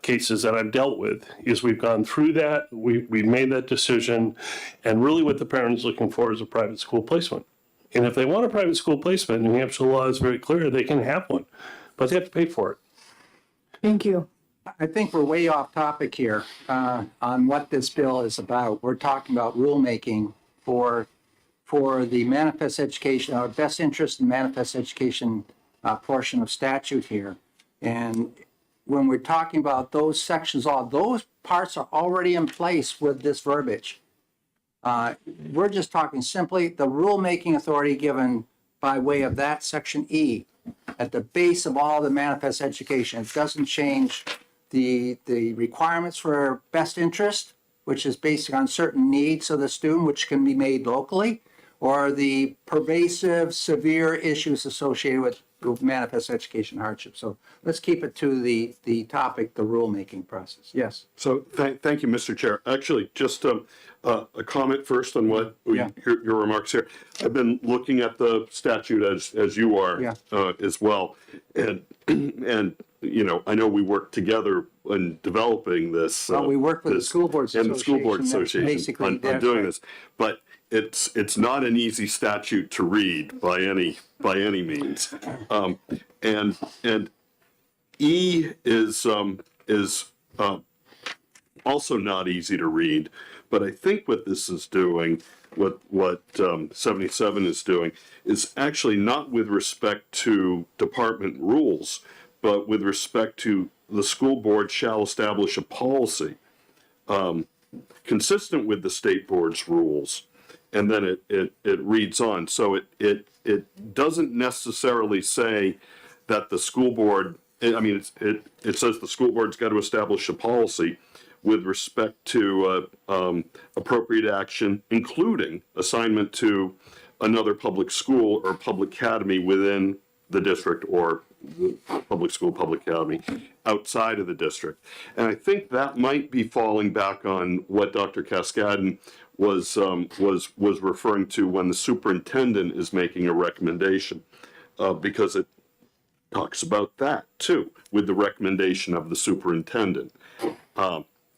cases that I've dealt with is we've gone through that, we've made that decision, and really what the parent is looking for is a private school placement. And if they want a private school placement, New Hampshire law is very clear, they can have one, but they have to pay for it. Thank you. I think we're way off topic here on what this bill is about. We're talking about rulemaking for the manifest education, or best interest in manifest education portion of statute here. And when we're talking about those sections, all those parts are already in place with this verbiage. We're just talking simply the rulemaking authority given by way of that section E at the base of all the manifest education. It doesn't change the requirements for best interest, which is based on certain needs of the student, which can be made locally, or the pervasive, severe issues associated with manifest education hardship. So let's keep it to the topic, the rulemaking process. Yes. So thank you, Mr. Chair. Actually, just a comment first on what your remarks here. I've been looking at the statute as you are as well, and I know we worked together in developing this. Well, we worked with the school board association and the school board association on doing this, but it's not an easy statute to read by any means. And E is also not easy to read. But I think what this is doing, what 77 is doing, is actually not with respect to department rules, but with respect to the school board shall establish a policy consistent with the state board's rules. And then it reads on. So it doesn't necessarily say that the school board, I mean, it says the school board's got to establish a policy with respect to appropriate action, including assignment to another public school or public academy within the district, or public school, public academy outside of the district. And I think that might be falling back on what Dr. Cascadden was referring to when the superintendent is making a recommendation, because it talks about that too, with the recommendation of the superintendent.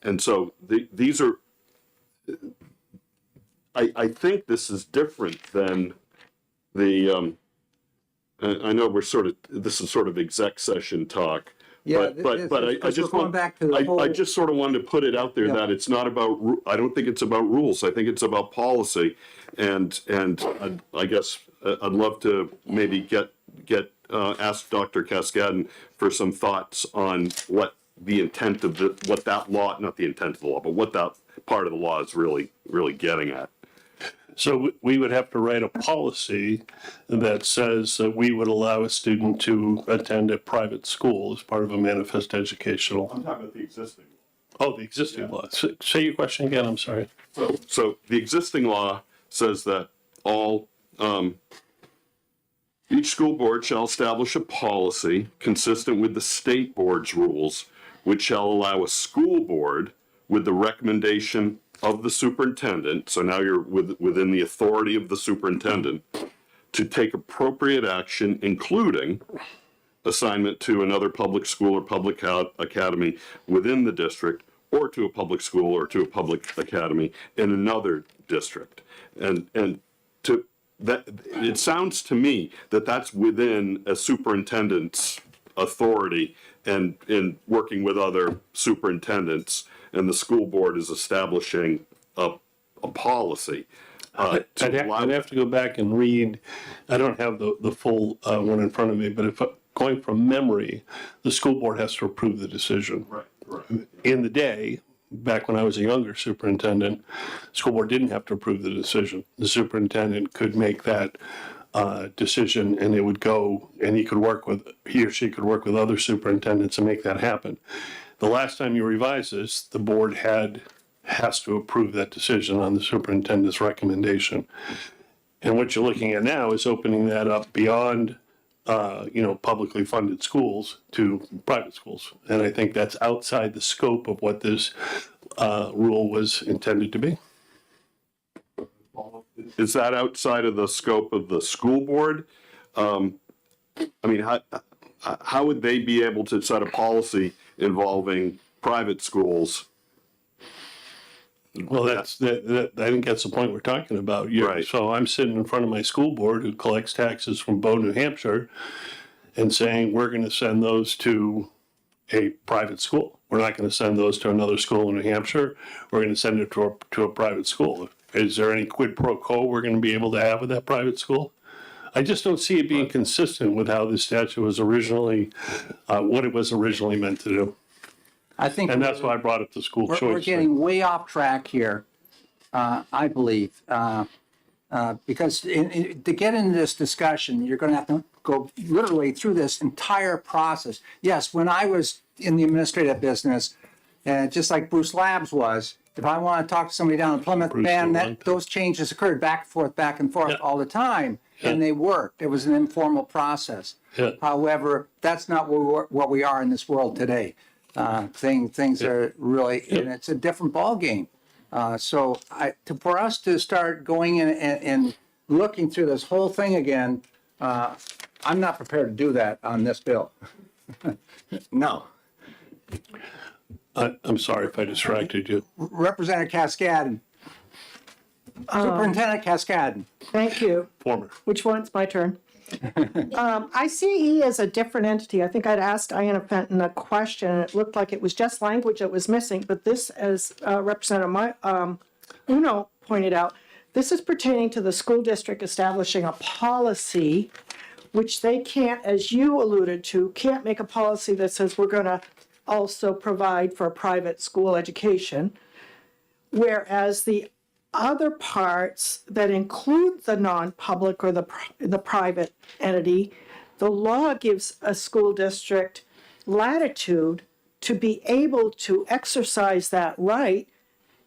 And so these are, I think this is different than the, I know this is sort of exec session talk. Yeah, But I just going back to the whole. I just sort of wanted to put it out there that it's not about, I don't think it's about rules. I think it's about policy. And I guess I'd love to maybe ask Dr. Cascadden for some thoughts on what the intent of what that law, not the intent of the law, but what that part of the law is really getting at. So we would have to write a policy that says that we would allow a student to attend a private school as part of a manifest educational. I'm talking about the existing. Oh, the existing law. Say your question again, I'm sorry. So the existing law says that each school board shall establish a policy consistent with the state board's rules, which shall allow a school board, with the recommendation of the superintendent, so now you're within the authority of the superintendent, to take appropriate action, including assignment to another public school or public academy within the district, or to a public school or to a public academy in another district. And to that, it sounds to me that that's within a superintendent's authority and in working with other superintendents, and the school board is establishing a policy. I'd have to go back and read, I don't have the full one in front of me, but if going from memory, the school board has to approve the decision. Right. In the day, back when I was a younger superintendent, school board didn't have to approve the decision. The superintendent could make that decision, and it would go, and he or she could work with other superintendents and make that happen. The last time you revised this, the board has to approve that decision on the superintendent's recommendation. And what you're looking at now is opening that up beyond, publicly funded schools to private schools. And I think that's outside the scope of what this rule was intended to be. Is that outside of the scope of the school board? I mean, how would they be able to set a policy involving private schools? Well, I think that's the point we're talking about. Right. So I'm sitting in front of my school board who collects taxes from Bow, New Hampshire, and saying we're going to send those to a private school. We're not going to send those to another school in New Hampshire. We're going to send it to a private school. Is there any quid pro quo we're going to be able to have with that private school? I just don't see it being consistent with how this statute was originally, what it was originally meant to do. I think. And that's why I brought up the school choice. We're getting way off track here, I believe. Because to get into this discussion, you're going to have to go literally through this entire process. Yes, when I was in the administrative business, just like Bruce Labs was, if I want to talk to somebody down in Plymouth, those changes occurred back and forth all the time, and they worked. It was an informal process. Yeah. However, that's not what we are in this world today. Things are really, and it's a different ballgame. So for us to start going in and looking through this whole thing again, I'm not prepared to do that on this bill. No. I'm sorry if I distracted you. Representative Cascadden. Superintendent Cascadden. Thank you. Former. Which one? It's my turn. ICE is a different entity. I think I'd asked Diana Fenton a question, and it looked like it was just language that was missing, but this, as Representative Uno pointed out, this is pertaining to the school district establishing a policy, which they can't, as you alluded to, can't make a policy that says we're gonna also provide for private school education. Whereas the other parts that include the non-public or the private entity, the law gives a school district latitude to be able to exercise that right.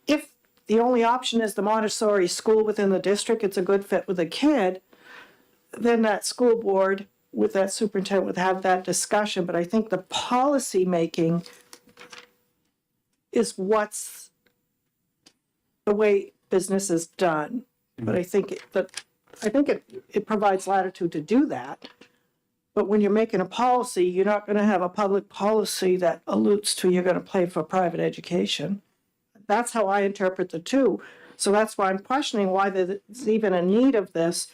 If the only option is the Montessori school within the district, it's a good fit with a kid, then that school board with that superintendent would have that discussion. But I think the policy making is what's the way business is done. But I think it provides latitude to do that. But when you're making a policy, you're not going to have a public policy that alludes to you're going to pay for private education. That's how I interpret the two. So that's why I'm questioning why there's even a need of this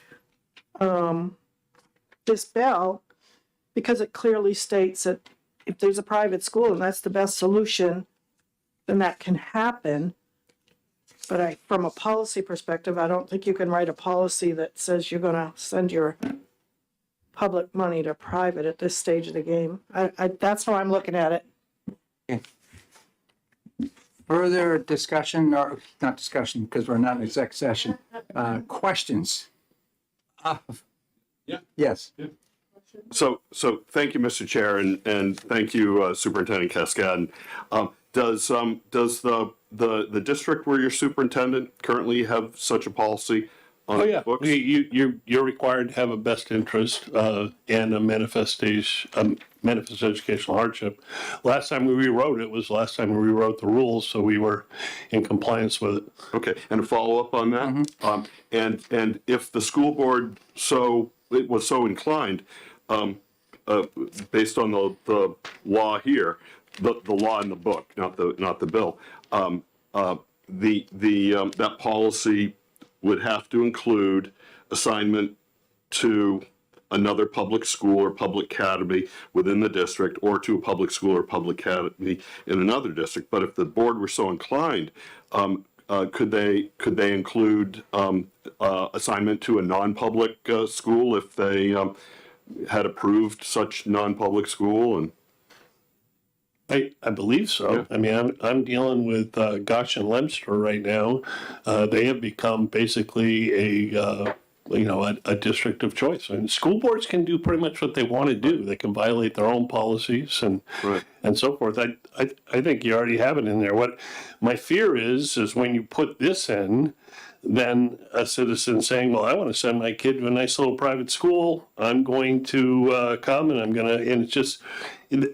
this bill, because it clearly states that if there's a private school and that's the best solution, then that can happen. But from a policy perspective, I don't think you can write a policy that says you're going to send your public money to private at this stage of the game. That's how I'm looking at it. Okay. Further discussion, or not discussion, because we're not in exec session, questions? Yeah. Yes. So thank you, Mr. Chair, and thank you, Superintendent Cascade. Does the district where you're superintendent currently have such a policy on Oh, yeah. books? You're required to have a best interest and a manifest educational hardship. Last time we rewrote it was last time we rewrote the rules, so we were in compliance with it. Okay, and a follow-up on that? And if the school board was so inclined, based on the law here, the law in the book, not the bill, that policy would have to include assignment to another public school or public academy within the district, or to a public school or public academy in another district. But if the board were so inclined, could they include assignment to a non-public school if they had approved such non-public school? And I believe so. Yeah. I mean, I'm dealing with Gosh and Lemster right now. They have become basically a district of choice. And school boards can do pretty much what they want to do. They can violate their own policies and so forth. I think you already have it in there. What my fear is when you put this in, then a citizen saying, well, I want to send my kid to a nice little private school. I'm going to come and it's just,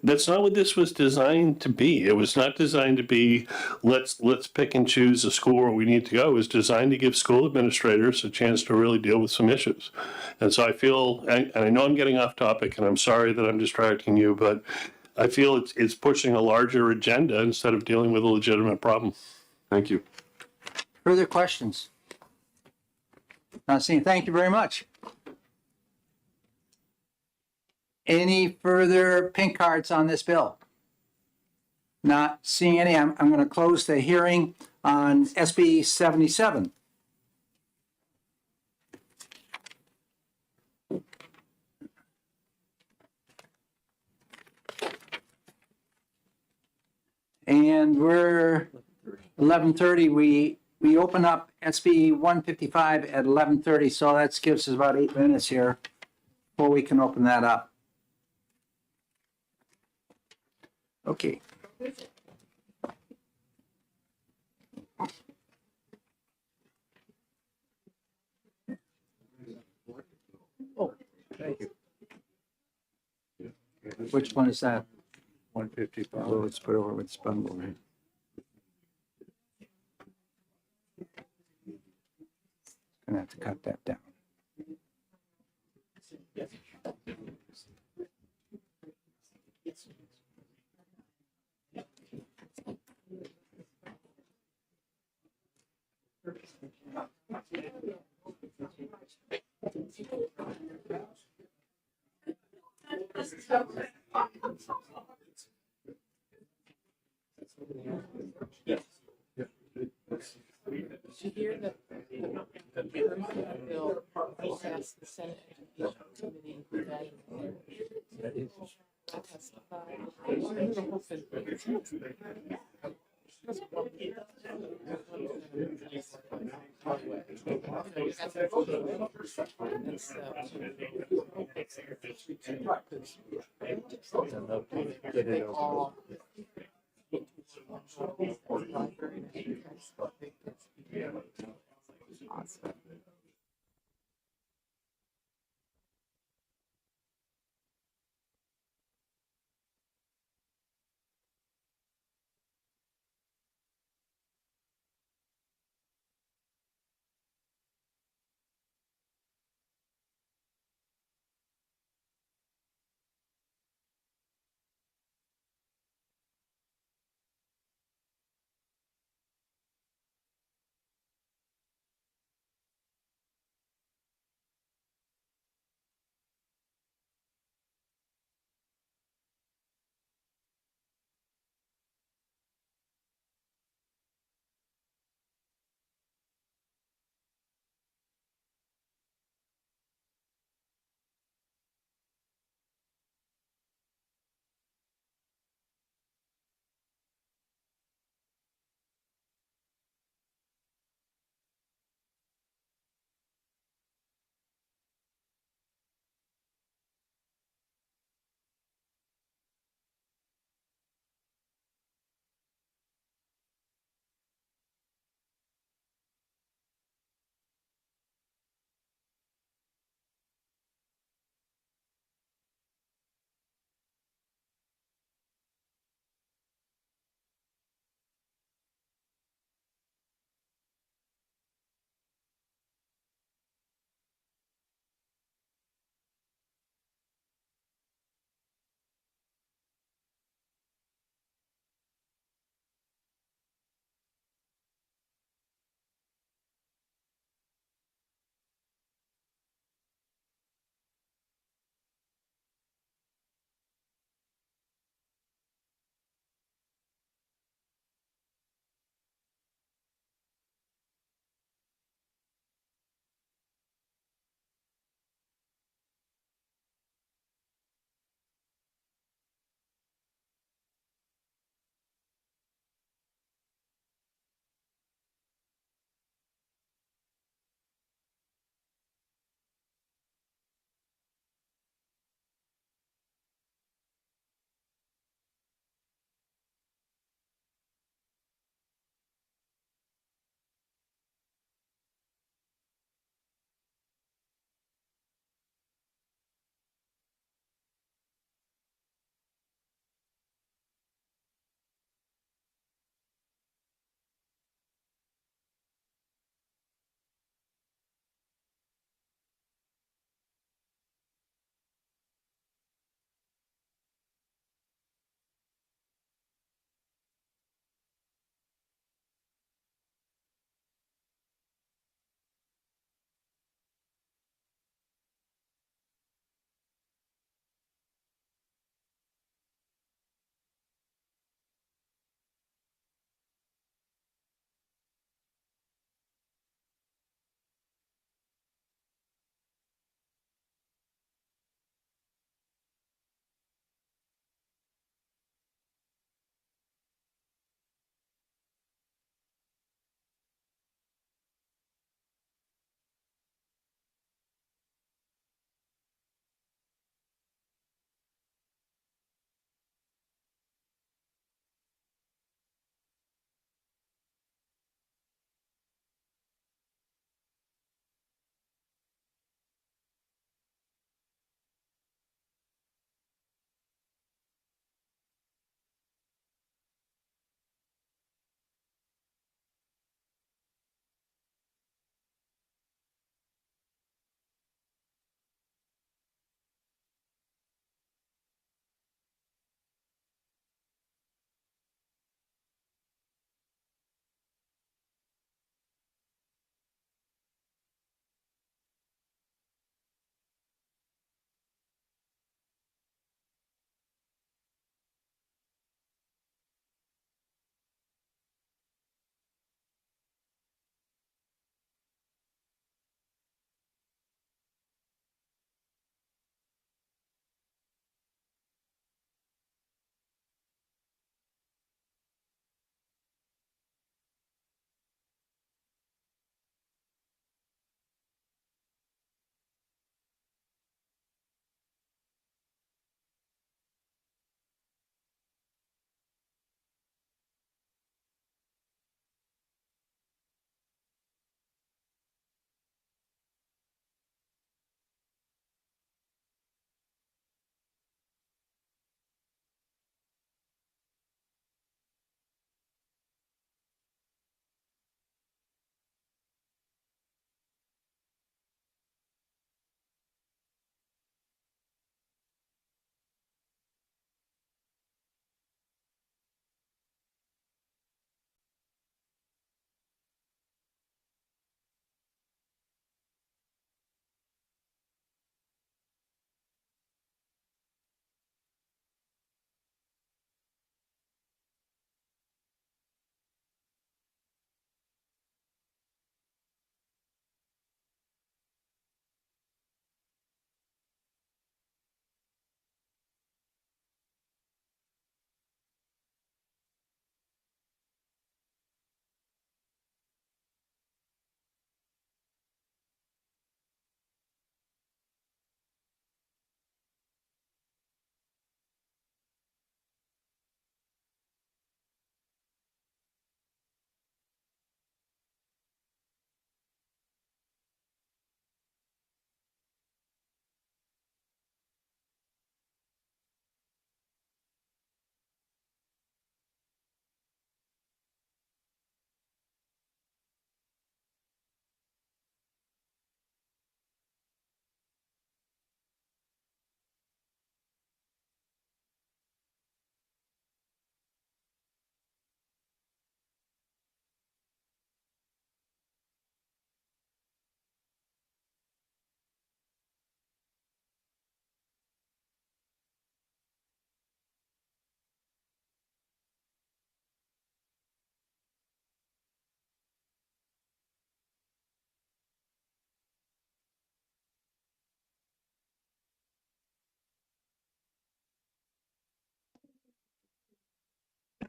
that's not what this was designed to be. It was not designed to be, let's pick and choose a school where we need to go. It was designed to give school administrators a chance to really deal with some issues. And so I feel, and I know I'm getting off topic and I'm sorry that I'm distracting you, but I feel it's pushing a larger agenda instead of dealing with a legitimate problem. Thank you. Further questions? Not seeing. Thank you very much. Any further pink cards on this bill? Not seeing any. I'm going to close the hearing on SB 77. And we're 11:30. We open up SB 155 at 11:30, so that gives us about 8 minutes here before we can open that up. Okay. Oh, thank you. Which one is that? 155. Oh, let's put over with Spungle, right? Gonna have to cut that down.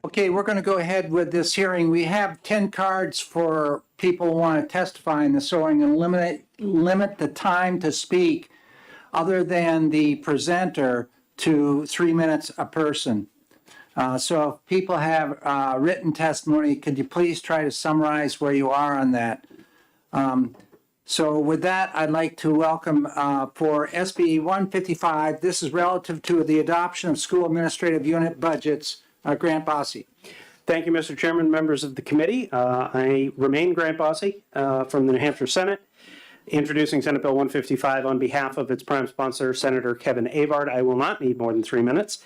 Okay, we're going to go ahead with this hearing. We have 10 cards for people who want to testify in this, so I'm going to limit the time to speak other than the presenter to 3 minutes a person. So if people have written testimony, could you please try to summarize where you are on that? So with that, I'd like to welcome for SB 155, this is relative to the adoption of school administrative unit budgets, Grant Bossy. Thank you, Mr. Chairman, members of the committee. I remain Grant Bossy from the New Hampshire Senate, introducing Senate Bill 155 on behalf of its prime sponsor, Senator Kevin Avard. I will not need more than 3 minutes.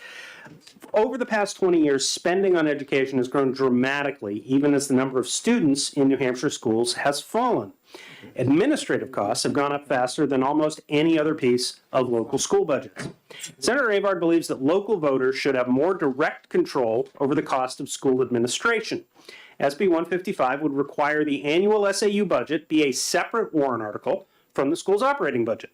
Over the past 20 years, spending on education has grown dramatically, even as the number of students in New Hampshire schools has fallen. Administrative costs have gone up faster than almost any other piece of local school budgets. Senator Avard believes that local voters should have more direct control over the cost of school administration. SB 155 would require the annual SAU budget be a separate warrant article from the school's operating budget.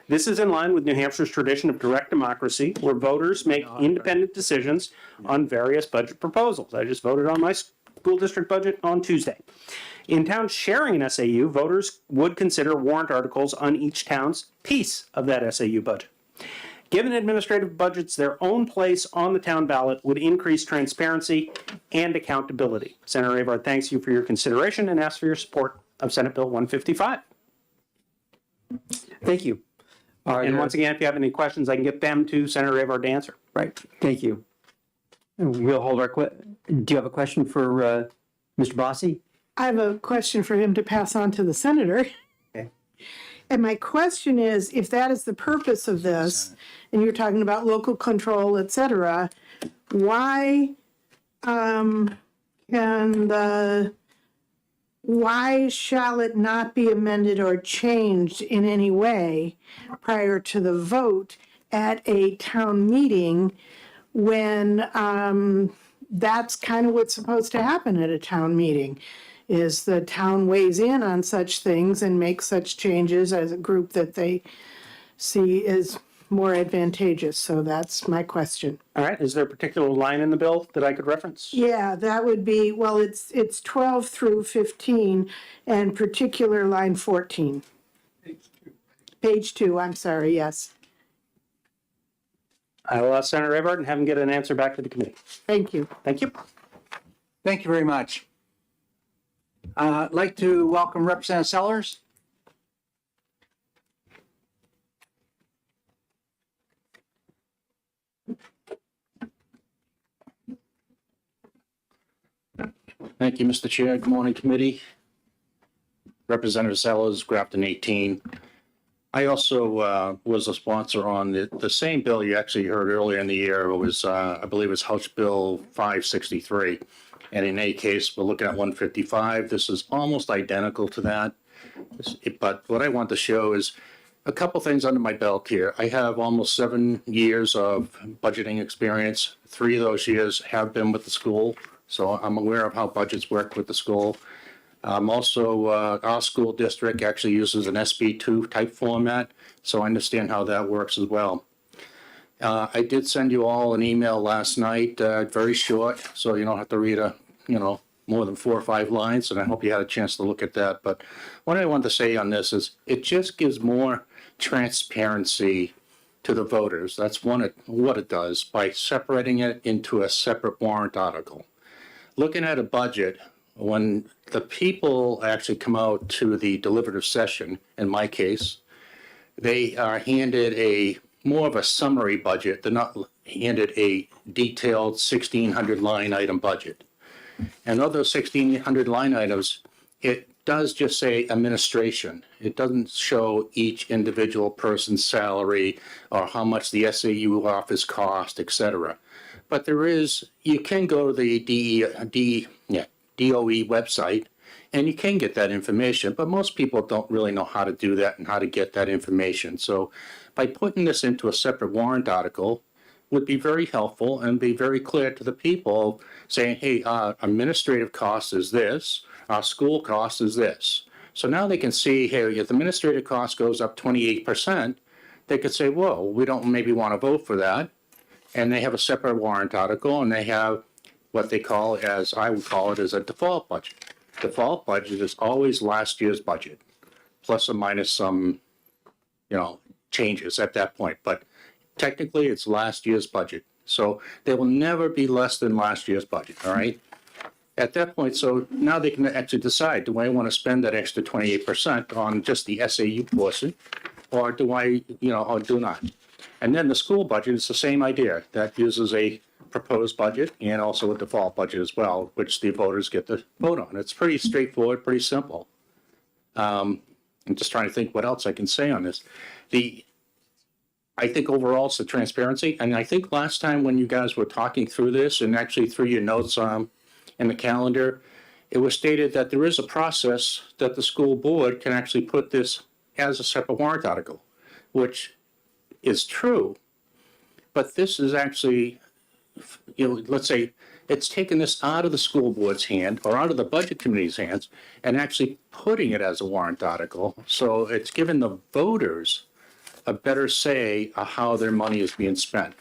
This is in line with New Hampshire's tradition of direct democracy, where voters make independent decisions on various budget proposals. I just voted on my school district budget on Tuesday. In towns sharing an SAU, voters would consider warrant articles on each town's piece of that SAU budget. Given administrative budgets their own place on the town ballot would increase transparency and accountability. Senator Avard thanks you for your consideration and asks for your support of Senate Bill 155. Thank you. And once again, if you have any questions, I can get them to Senator Avard to answer. Right, thank you. We'll hold our, do you have a question for Mr. Bossy? I have a question for him to pass on to the senator. Okay. And my question is, if that is the purpose of this, and you're talking about local control, et cetera, why why shall it not be amended or changed in any way prior to the vote at a town meeting when that's kind of what's supposed to happen at a town meeting? Is the town weighs in on such things and makes such changes as a group that they see is more advantageous. So that's my question. All right, is there a particular line in the bill that I could reference? Yeah, that would be, well, it's 12 through 15 and particular line 14. Page 2, I'm sorry, yes. I will ask Senator Avard and have him get an answer back to the committee. Thank you. Thank you. Thank you very much. I'd like to welcome Representative Sellers. Thank you, Mr. Chair. Good morning, committee. Representative Sellers, Grafton 18. I also was a sponsor on the same bill you actually heard earlier in the year. It was, I believe it was House Bill 563. And in any case, we're looking at 155. This is almost identical to that. But what I want to show is a couple things under my belt here. I have almost 7 years of budgeting experience. 3 of those years have been with the school. So I'm aware of how budgets work with the school. Also, our school district actually uses an SB2 type format. So I understand how that works as well. I did send you all an email last night, very short, so you don't have to read more than 4 or 5 lines, and I hope you had a chance to look at that. But what I want to say on this is it just gives more transparency to the voters. That's what it does by separating it into a separate warrant article. Looking at a budget, when the people actually come out to the deliberative session, in my case, they are handed more of a summary budget. They're not handed a detailed 1,600 line item budget. And of those 1,600 line items, it does just say administration. It doesn't show each individual person's salary or how much the SAU office cost, et cetera. But you can go to the DOE website and you can get that information, but most people don't really know how to do that and how to get that information. So by putting this into a separate warrant article would be very helpful and be very clear to the people saying, hey, our administrative cost is this, our school cost is this. So now they can see, hey, if the administrative cost goes up 28%, they could say, whoa, we don't maybe want to vote for that. And they have a separate warrant article and they have what they call, as I would call it, is a default budget. Default budget is always last year's budget, plus or minus some, changes at that point. But technically, it's last year's budget. So they will never be less than last year's budget, all right? At that point, so now they can actually decide, do I want to spend that extra 28% on just the SAU portion? Or do I, or do not? And then the school budget is the same idea. That uses a proposed budget and also a default budget as well, which the voters get to vote on. It's pretty straightforward, pretty simple. I'm just trying to think what else I can say on this. I think overall it's the transparency. And I think last time when you guys were talking through this and actually through your notes in the calendar, it was stated that there is a process that the school board can actually put this as a separate warrant article, which is true. But this is actually, let's say it's taken this out of the school board's hand or out of the budget committee's hands and actually putting it as a warrant article. So it's given the voters a better say of how their money is being spent.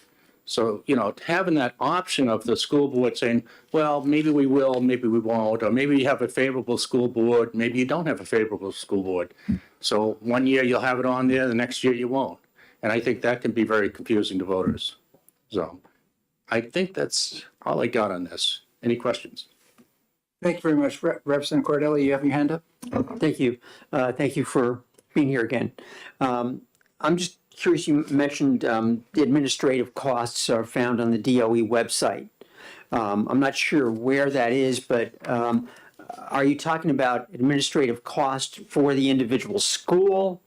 So, having that option of the school board saying, well, maybe we will, maybe we won't, or maybe you have a favorable school board, maybe you don't have a favorable school board. So one year you'll have it on there, the next year you won't. And I think that can be very confusing to voters. So I think that's all I got on this. Any questions? Thank you very much. Representative Cordelli, you have your hand up? Thank you. Thank you for being here again. I'm just curious, you mentioned the administrative costs are found on the DOE website. I'm not sure where that is, but are you talking about administrative cost for the individual school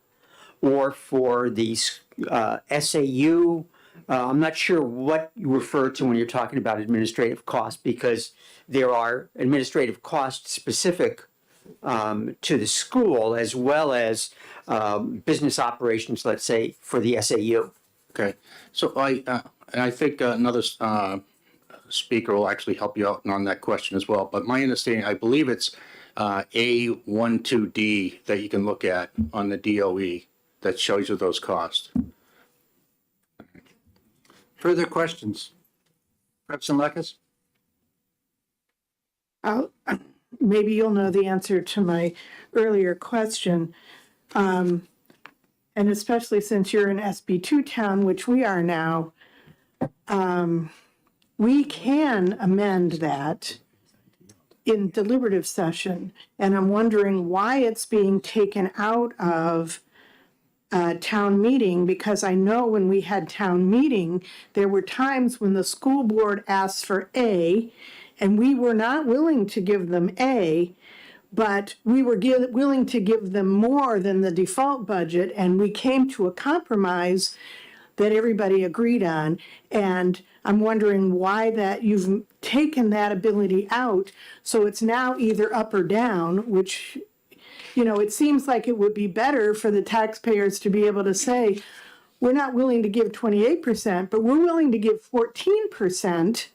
or for the SAU? I'm not sure what you refer to when you're talking about administrative costs, because there are administrative costs specific to the school as well as business operations, let's say, for the SAU. Okay, so I think another speaker will actually help you out on that question as well. But my understanding, I believe it's A12D that you can look at on the DOE that shows you those costs. Further questions? Representative Lekes? Maybe you'll know the answer to my earlier question. And especially since you're an SB2 town, which we are now, we can amend that in deliberative session. And I'm wondering why it's being taken out of town meeting, because I know when we had town meeting, there were times when the school board asked for A, and we were not willing to give them A, but we were willing to give them more than the default budget, and we came to a compromise that everybody agreed on. And I'm wondering why that you've taken that ability out, so it's now either up or down, which, it seems like it would be better for the taxpayers to be able to say, we're not willing to give 28%, but we're willing to give 14%,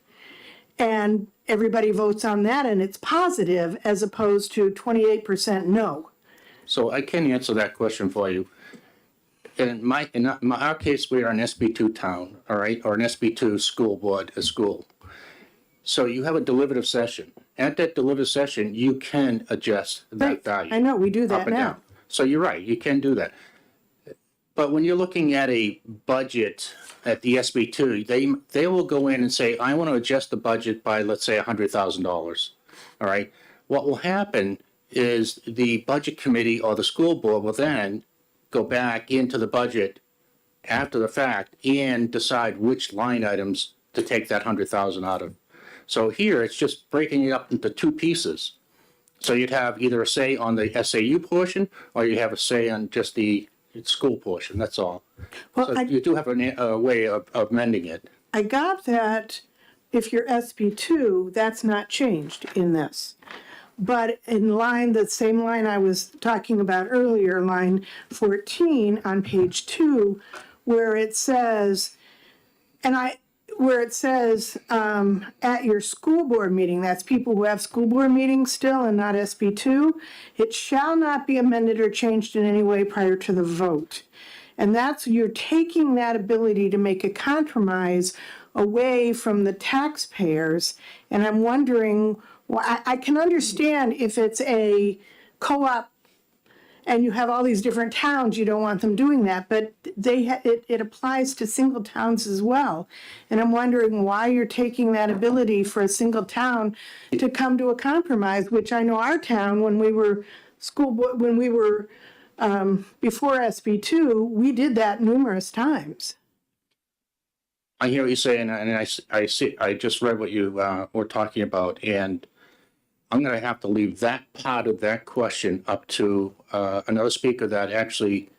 and everybody votes on that and it's positive, as opposed to 28% no. So I can answer that question for you. In our case, we are an SB2 town, all right, or an SB2 school board, a school. So you have a deliberative session. At that deliberative session, you can adjust that value. I know, we do up that and now. down. So you're right, you can do that. But when you're looking at a budget at the SB2, they will go in and say, I want to adjust the budget by, let's say, $100,000. All right. What will happen is the budget committee or the school board will then go back into the budget after the fact and decide which line items to take that $100,000 out of. So here it's just breaking it up into two pieces. So you'd have either a say on the SAU portion or you have a say on just the school portion, that's all. Well, so you do have a way of amending it. I got that if you're SB2, that's not changed in this. But in the same line I was talking about earlier, line 14 on page 2, where it says, at your school board meeting, that's people who have school board meetings still and not SB2, it shall not be amended or changed in any way prior to the vote. And you're taking that ability to make a compromise away from the taxpayers. And I'm wondering, well, I can understand if it's a co-op and you have all these different towns, you don't want them doing that, but it applies to single towns as well. And I'm wondering why you're taking that ability for a single town to come to a compromise, which I know our town, when we were before SB2, we did that numerous times. I hear what you're saying, and I see, I just read what you were talking about, and I'm gonna have to leave that part of that question up to another speaker that actually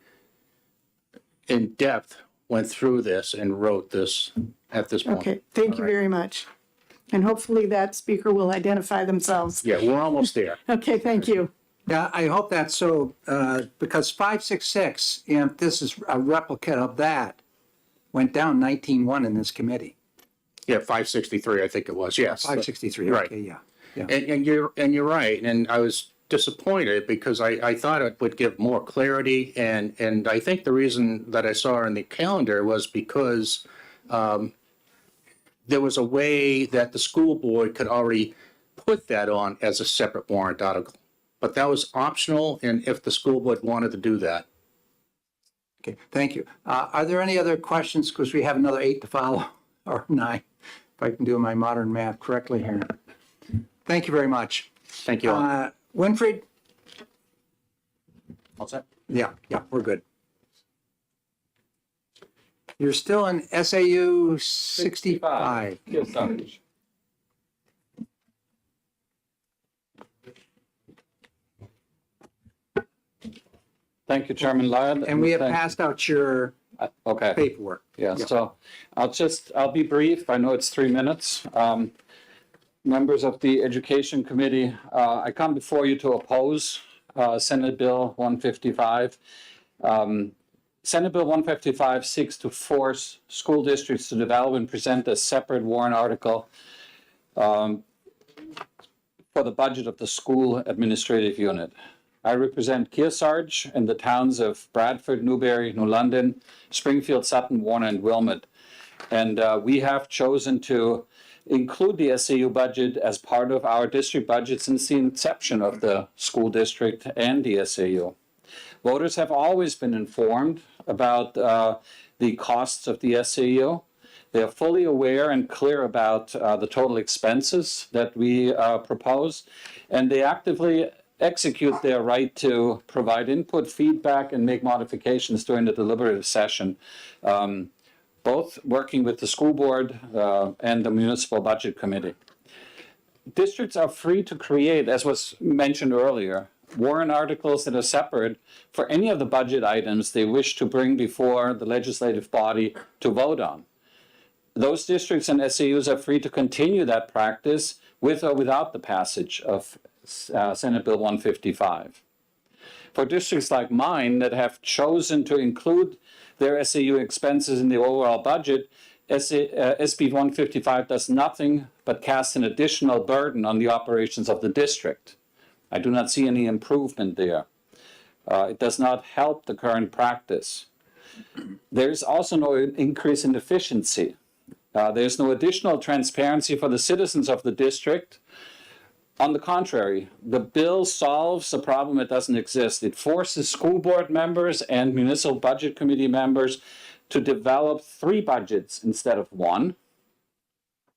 in depth went through this and wrote this at this point. Okay, thank you very much. And hopefully that speaker will identify themselves. Yeah, we're almost there. Okay, thank you. Yeah, I hope that's so, because 566, and this is a replicate of that, went down 19-1 in this committee. Yeah, 563, I think it was, yes. 563, Right. okay, yeah. Yeah. And you're right, and I was disappointed because I thought it would give more clarity, and I think the reason that I saw in the calendar was because there was a way that the school board could already put that on as a separate warrant article. But that was optional, and if the school board wanted to do that. Okay, thank you. Are there any other questions? Because we have another 8 to follow, or 9, if I can do my modern math correctly here. Thank you very much. Thank you. Winfried? All set? Yeah, we're good. You're still in SAU 65. Yes, sir. Thank you, Chairman Lyon. And we have passed out your Okay. paperwork. Yeah, so I'll be brief. I know it's 3 minutes. Members of the Education Committee, I come before you to oppose Senate Bill 155. Senate Bill 155 seeks to force school districts to develop and present a separate warrant article for the budget of the school administrative unit. I represent Kearsarge and the towns of Bradford, Newbury, New London, Springfield, Sutton, Warner, and Wilmot. And we have chosen to include the SAU budget as part of our district budget since the inception of the school district and the SAU. Voters have always been informed about the costs of the SAU. They are fully aware and clear about the total expenses that we propose, and they actively execute their right to provide input, feedback, and make modifications during the deliberative session, both working with the school board and the municipal budget committee. Districts are free to create, as was mentioned earlier, warrant articles that are separate for any of the budget items they wish to bring before the legislative body to vote on. Those districts and SAUs are free to continue that practice with or without the passage of Senate Bill 155. For districts like mine that have chosen to include their SAU expenses in the overall budget, SB 155 does nothing but cast an additional burden on the operations of the district. I do not see any improvement there. It does not help the current practice. There's also no increase in efficiency. There's no additional transparency for the citizens of the district. On the contrary, the bill solves a problem that doesn't exist. It forces school board members and municipal budget committee members to develop 3 budgets instead of 1.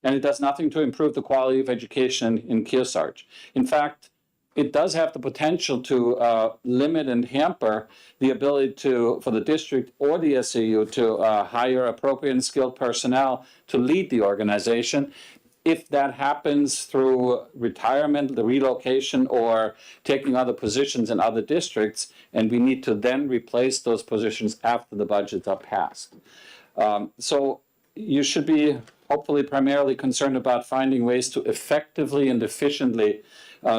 And it does nothing to improve the quality of education in Kearsarge. In fact, it does have the potential to limit and hamper the ability for the district or the SAU to hire appropriate and skilled personnel to lead the organization. If that happens through retirement, the relocation, or taking other positions in other districts, and we need to then replace those positions after the budgets are passed. So you should be hopefully primarily concerned about finding ways to effectively and efficiently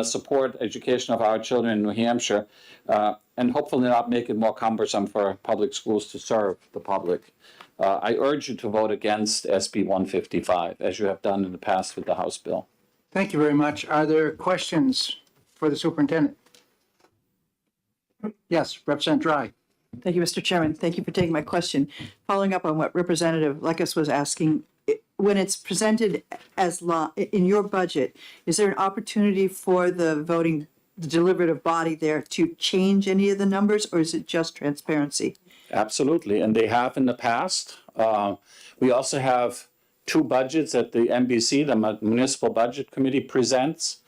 support education of our children in New Hampshire, and hopefully not make it more cumbersome for public schools to serve the public. I urge you to vote against SB 155, as you have done in the past with the House bill. Thank you very much. Are there questions for the superintendent? Yes, Representative Dry. Thank you, Mr. Chairman. Thank you for taking my question. Following up on what Representative Lekes was asking, when it's presented as law, in your budget, is there an opportunity for the deliberative body there to change any of the numbers, or is it just transparency? Absolutely, and they have in the past. We also have two budgets that the MBC, the Municipal Budget Committee, presents,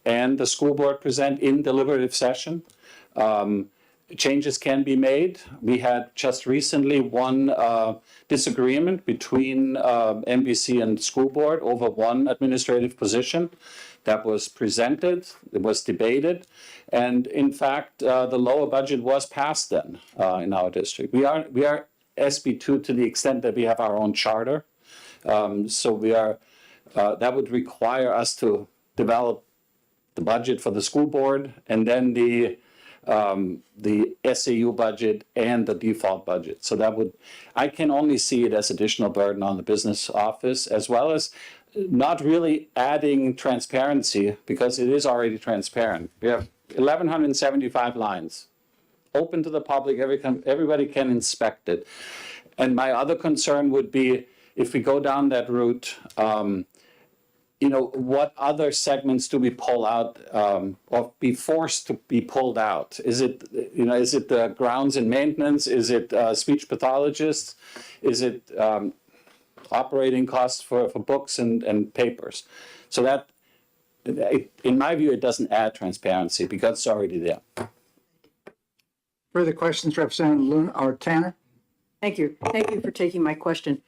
and the school board present in deliberative session. Changes can be made. We had just recently one disagreement between MBC and school board over one administrative position that was presented, it was debated, and in fact, the lower budget was passed then in our district. We are SB2 to the extent that we have our own charter. So we are, that would require us to develop the budget for the school board and then the SAU budget and the default budget. So that would, I can only see it as additional burden on the business office, as well as not really adding transparency, because it is already transparent. We have 1,175 lines open to the public. Everybody can inspect it. And my other concern would be, if we go down that route, you know, what other segments do we pull out or be forced to be pulled out? Is it, you know, is it the grounds and maintenance? Is it speech pathologists? Is it operating costs for books and papers? So that, in my view, it doesn't add transparency because it's already there. Further questions, Representative Luna or Tanner? Thank you. Thank you for taking my question.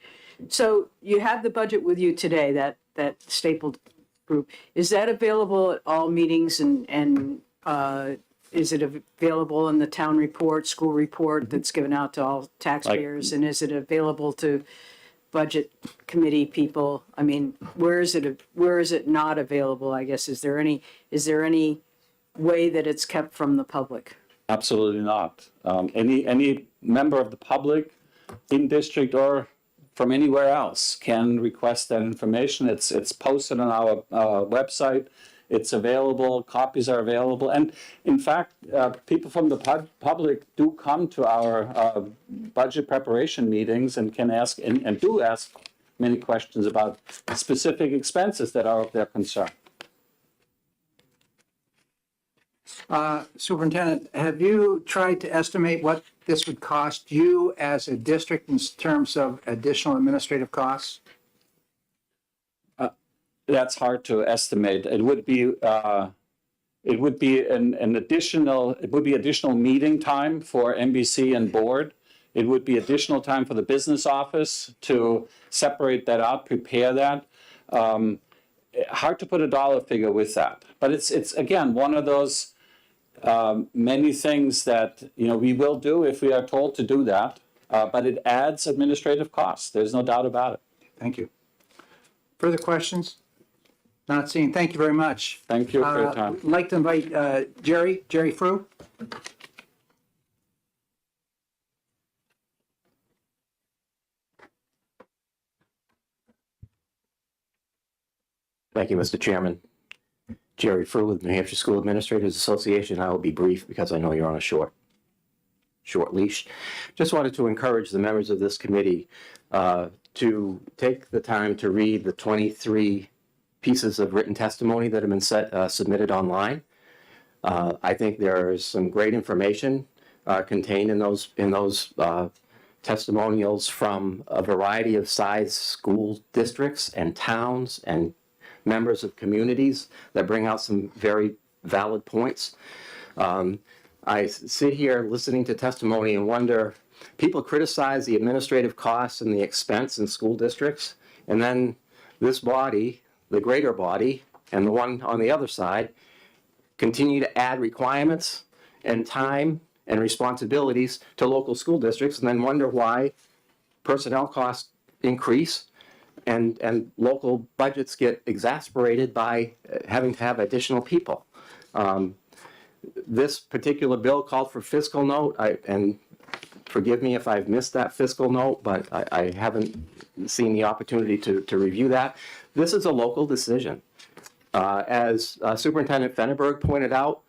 So you have the budget with you today, that stapled group. Is that available at all meetings and is it available in the town report, school report that's given out to all taxpayers? And is it available to budget committee people? I mean, where is it not available, I guess? Is there any way that it's kept from the public? Absolutely not. Any member of the public in district or from anywhere else can request that information. It's posted on our website. It's available. Copies are available. And in fact, people from the public do come to our budget preparation meetings and can ask and do ask many questions about specific expenses that are of their concern. Superintendent, have you tried to estimate what this would cost you as a district in terms of additional administrative costs? That's hard to estimate. It would be an additional meeting time for MBC and board. It would be additional time for the business office to separate that out, prepare that. Hard to put a dollar figure with that, but it's again one of those many things that, you know, we will do if we are told to do that, but it adds administrative costs. There's no doubt about it. Thank you. Further questions? Not seeing. Thank you very much. Thank you for your time. I'd like to invite Jerry Frew. Thank you, Mr. Chairman. Jerry Frew with New Hampshire School Administrators Association. I will be brief because I know you're on a short leash. Just wanted to encourage the members of this committee to take the time to read the 23 pieces of written testimony that have been submitted online. I think there is some great information contained in those testimonials from a variety of size school districts and towns and members of communities that bring out some very valid points. I sit here listening to testimony and wonder, people criticize the administrative costs and the expense in school districts, and then this body, the greater body, and the one on the other side, continue to add requirements and time and responsibilities to local school districts, and then wonder why personnel costs increase and local budgets get exasperated by having to have additional people. This particular bill called for fiscal note, and forgive me if I've missed that fiscal note, but I haven't seen the opportunity to review that. This is a local decision. As Superintendent Fenneberg pointed out,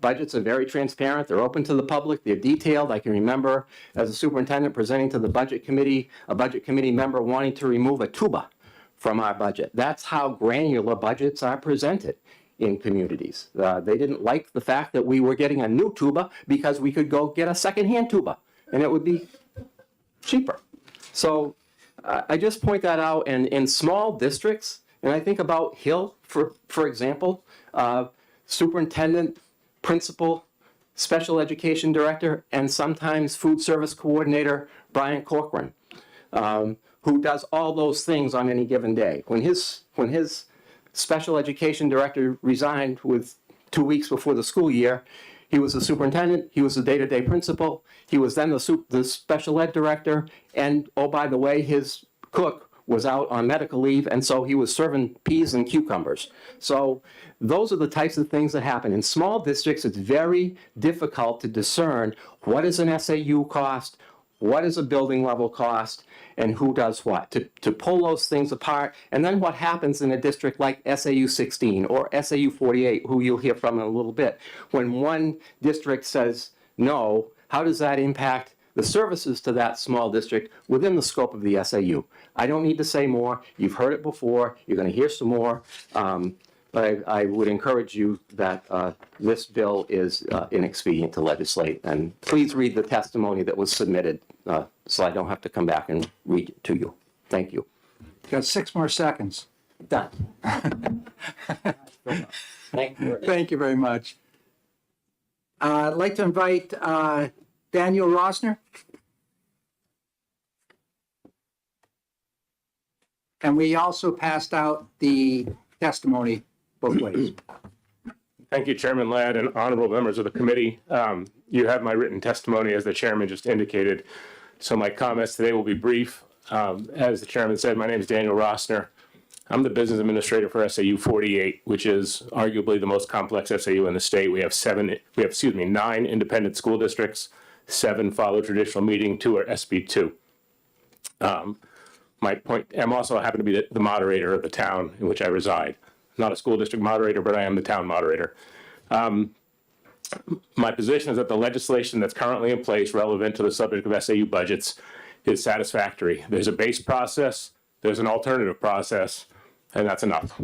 budgets are very transparent. They're open to the public. They're detailed. I can remember as a superintendent presenting to the budget committee, a budget committee member wanting to remove a tuba from our budget. That's how granular budgets are presented in communities. They didn't like the fact that we were getting a new tuba because we could go get a secondhand tuba and it would be cheaper. So I just point that out. And in small districts, and I think about Hill, for example, superintendent, principal, special education director, and sometimes food service coordinator Brian Corcoran, who does all those things on any given day. When his special education director resigned with 2 weeks before the school year, he was the superintendent, he was the day-to-day principal, he was then the special ed director, and oh, by the way, his cook was out on medical leave, and so he was serving peas and cucumbers. So those are the types of things that happen. In small districts, it's very difficult to discern what is an SAU cost, what is a building level cost, and who does what, to pull those things apart. And then what happens in a district like SAU 16 or SAU 48, who you'll hear from in a little bit, when one district says no, how does that impact the services to that small district within the scope of the SAU? I don't need to say more. You've heard it before. You're going to hear some more. But I would encourage you that this bill is inexpedient to legislate. And please read the testimony that was submitted so I don't have to come back and read it to you. Thank you. Got 6 more seconds. Done. Thank you. Thank you very much. I'd like to invite Daniel Rosner. And we also passed out the testimony both ways. Thank you, Chairman Ladd and honorable members of the committee. You have my written testimony, as the chairman just indicated. So my comments today will be brief. As the chairman said, my name is Daniel Rosner. I'm the business administrator for SAU 48, which is arguably the most complex SAU in the state. We have 9 independent school districts, 7 follow traditional meeting, 2 are SB2. My point, I'm also happen to be the moderator of the town in which I reside. Not a school district moderator, but I am the town moderator. My position is that the legislation that's currently in place relevant to the subject of SAU budgets is satisfactory. There's a base process, there's an alternative process, and that's enough.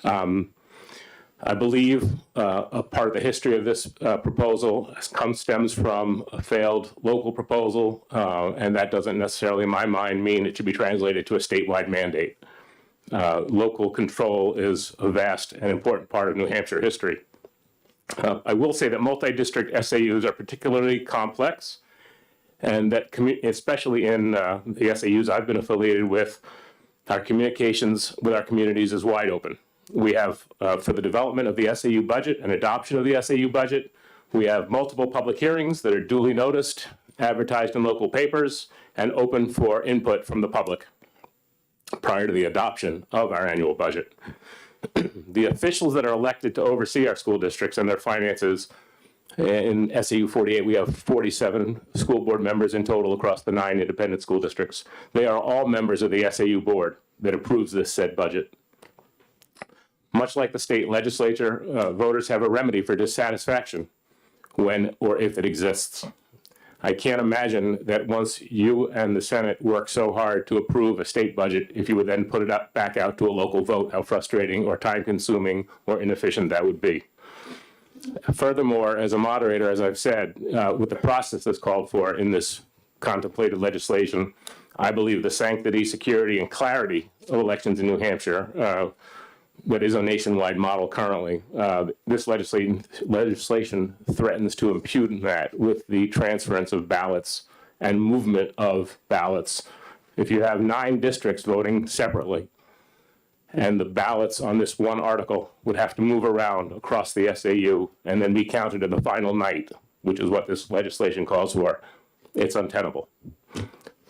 I believe a part of the history of this proposal stems from a failed local proposal, and that doesn't necessarily, in my mind, mean it should be translated to a statewide mandate. Local control is a vast and important part of New Hampshire history. I will say that multi-district SAUs are particularly complex, and that especially in the SAUs I've been affiliated with, our communications with our communities is wide open. We have, for the development of the SAU budget and adoption of the SAU budget, we have multiple public hearings that are duly noticed, advertised in local papers, and open for input from the public prior to the adoption of our annual budget. The officials that are elected to oversee our school districts and their finances, in SAU 48, we have 47 school board members in total across the 9 independent school districts. They are all members of the SAU board that approves this said budget. Much like the state legislature, voters have a remedy for dissatisfaction when or if it exists. I can't imagine that once you and the Senate work so hard to approve a state budget, if you would then put it back out to a local vote, how frustrating or time-consuming or inefficient that would be. Furthermore, as a moderator, as I've said, with the process that's called for in this contemplated legislation, I believe the sanctity, security, and clarity of elections in New Hampshire, what is a nationwide model currently, this legislation threatens to impugn that with the transference of ballots and movement of ballots. If you have 9 districts voting separately, and the ballots on this one article would have to move around across the SAU and then be counted in the final night, which is what this legislation calls for, it's untenable.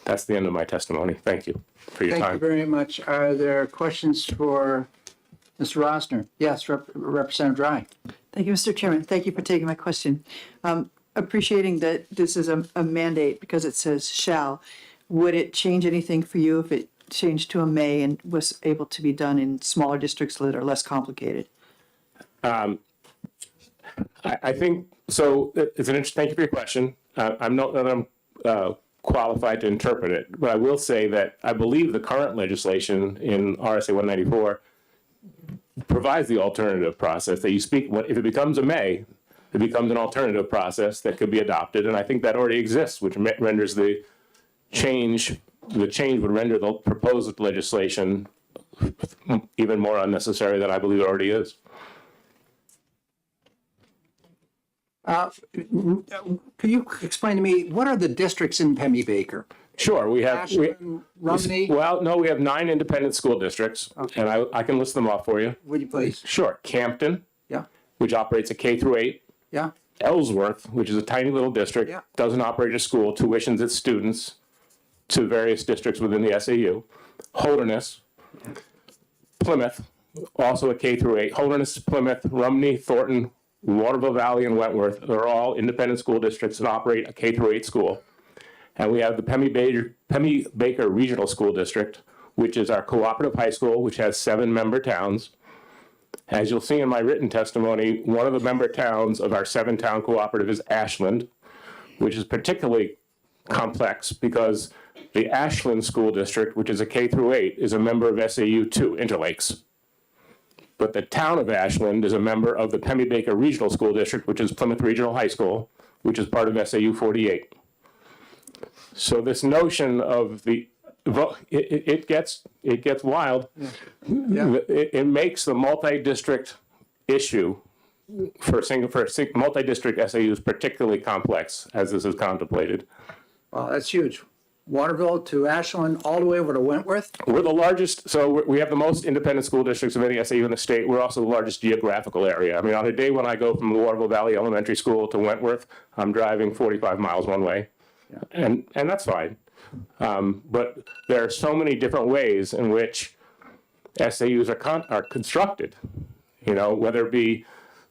That's the end of my testimony. Thank you for your time. Thank you very much. Are there questions for Mr. Rosner? Yes, Representative Dry. Thank you, Mr. Chairman. Thank you for taking my question. Appreciating that this is a mandate because it says shall, would it change anything for you if it changed to a may and was able to be done in smaller districts that are less complicated? I think, so it's an interesting, thank you for your question. I'm not that I'm qualified to interpret it, but I will say that I believe the current legislation in RSA 194 provides the alternative process that you speak, if it becomes a may, it becomes an alternative process that could be adopted, and I think that already exists, which renders the change would render the proposed legislation even more unnecessary than I believe it already is. Could you explain to me, what are the districts in Pemmy-Baker? Sure, we have, Ashland, Rumney? well, no, we have 9 independent school districts, and I can list them off for you. Would you please? Sure, Campton, Yeah, which operates a K through 8. yeah, Ellsworth, which is a tiny little district, Yeah. doesn't operate a school, tuitions its students to various districts within the SAU. Holderness, Plymouth, also a K through 8. Holderness, Plymouth, Rumney, Thornton, Waterville Valley, and Wentworth, they're all independent school districts that operate a K through 8 school. And we have the Pemmy-Baker Regional School District, which is our cooperative high school, which has 7 member towns. As you'll see in my written testimony, one of the member towns of our 7-town cooperative is Ashland, which is particularly complex because the Ashland School District, which is a K through 8, is a member of SAU 2, Interlakes. But the town of Ashland is a member of the Pemmy-Baker Regional School District, which is Plymouth Regional High School, which is part of SAU 48. So this notion of the it gets wild. Yeah. It makes the multi-district issue for multi-district SAUs particularly complex as this is contemplated. well, that's huge. Waterville to Ashland, all the way over to Wentworth? We're the largest, so we have the most independent school districts of any SAU in the state. We're also the largest geographical area. I mean, on a day when I go from the Waterville Valley Elementary School to Wentworth, I'm driving 45 miles one way. And that's fine. But there are so many different ways in which SAUs are constructed. You know, whether it be,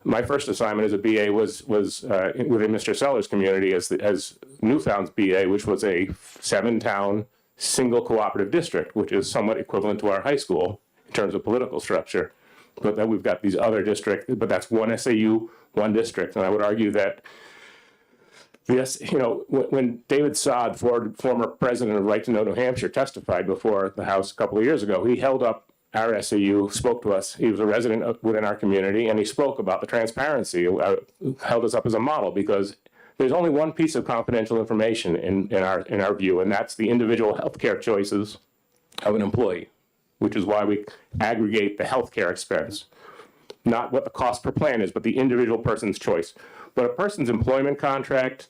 my first assignment as a BA was within Mr. Sellers' community as Newfound's BA, which was a 7-town single cooperative district, which is somewhat equivalent to our high school in terms of political structure. But then we've got these other districts, but that's one SAU, one district. And I would argue that yes, you know, when David Sod, former president of Right to Know New Hampshire, testified before the House a couple of years ago, he held up our SAU, spoke to us. He was a resident within our community, and he spoke about the transparency, held us up as a model, because there's only one piece of confidential information in our view, and that's the individual healthcare choices of an employee, which is why we aggregate the healthcare expense, not what the cost per plan is, but the individual person's choice. But a person's employment contract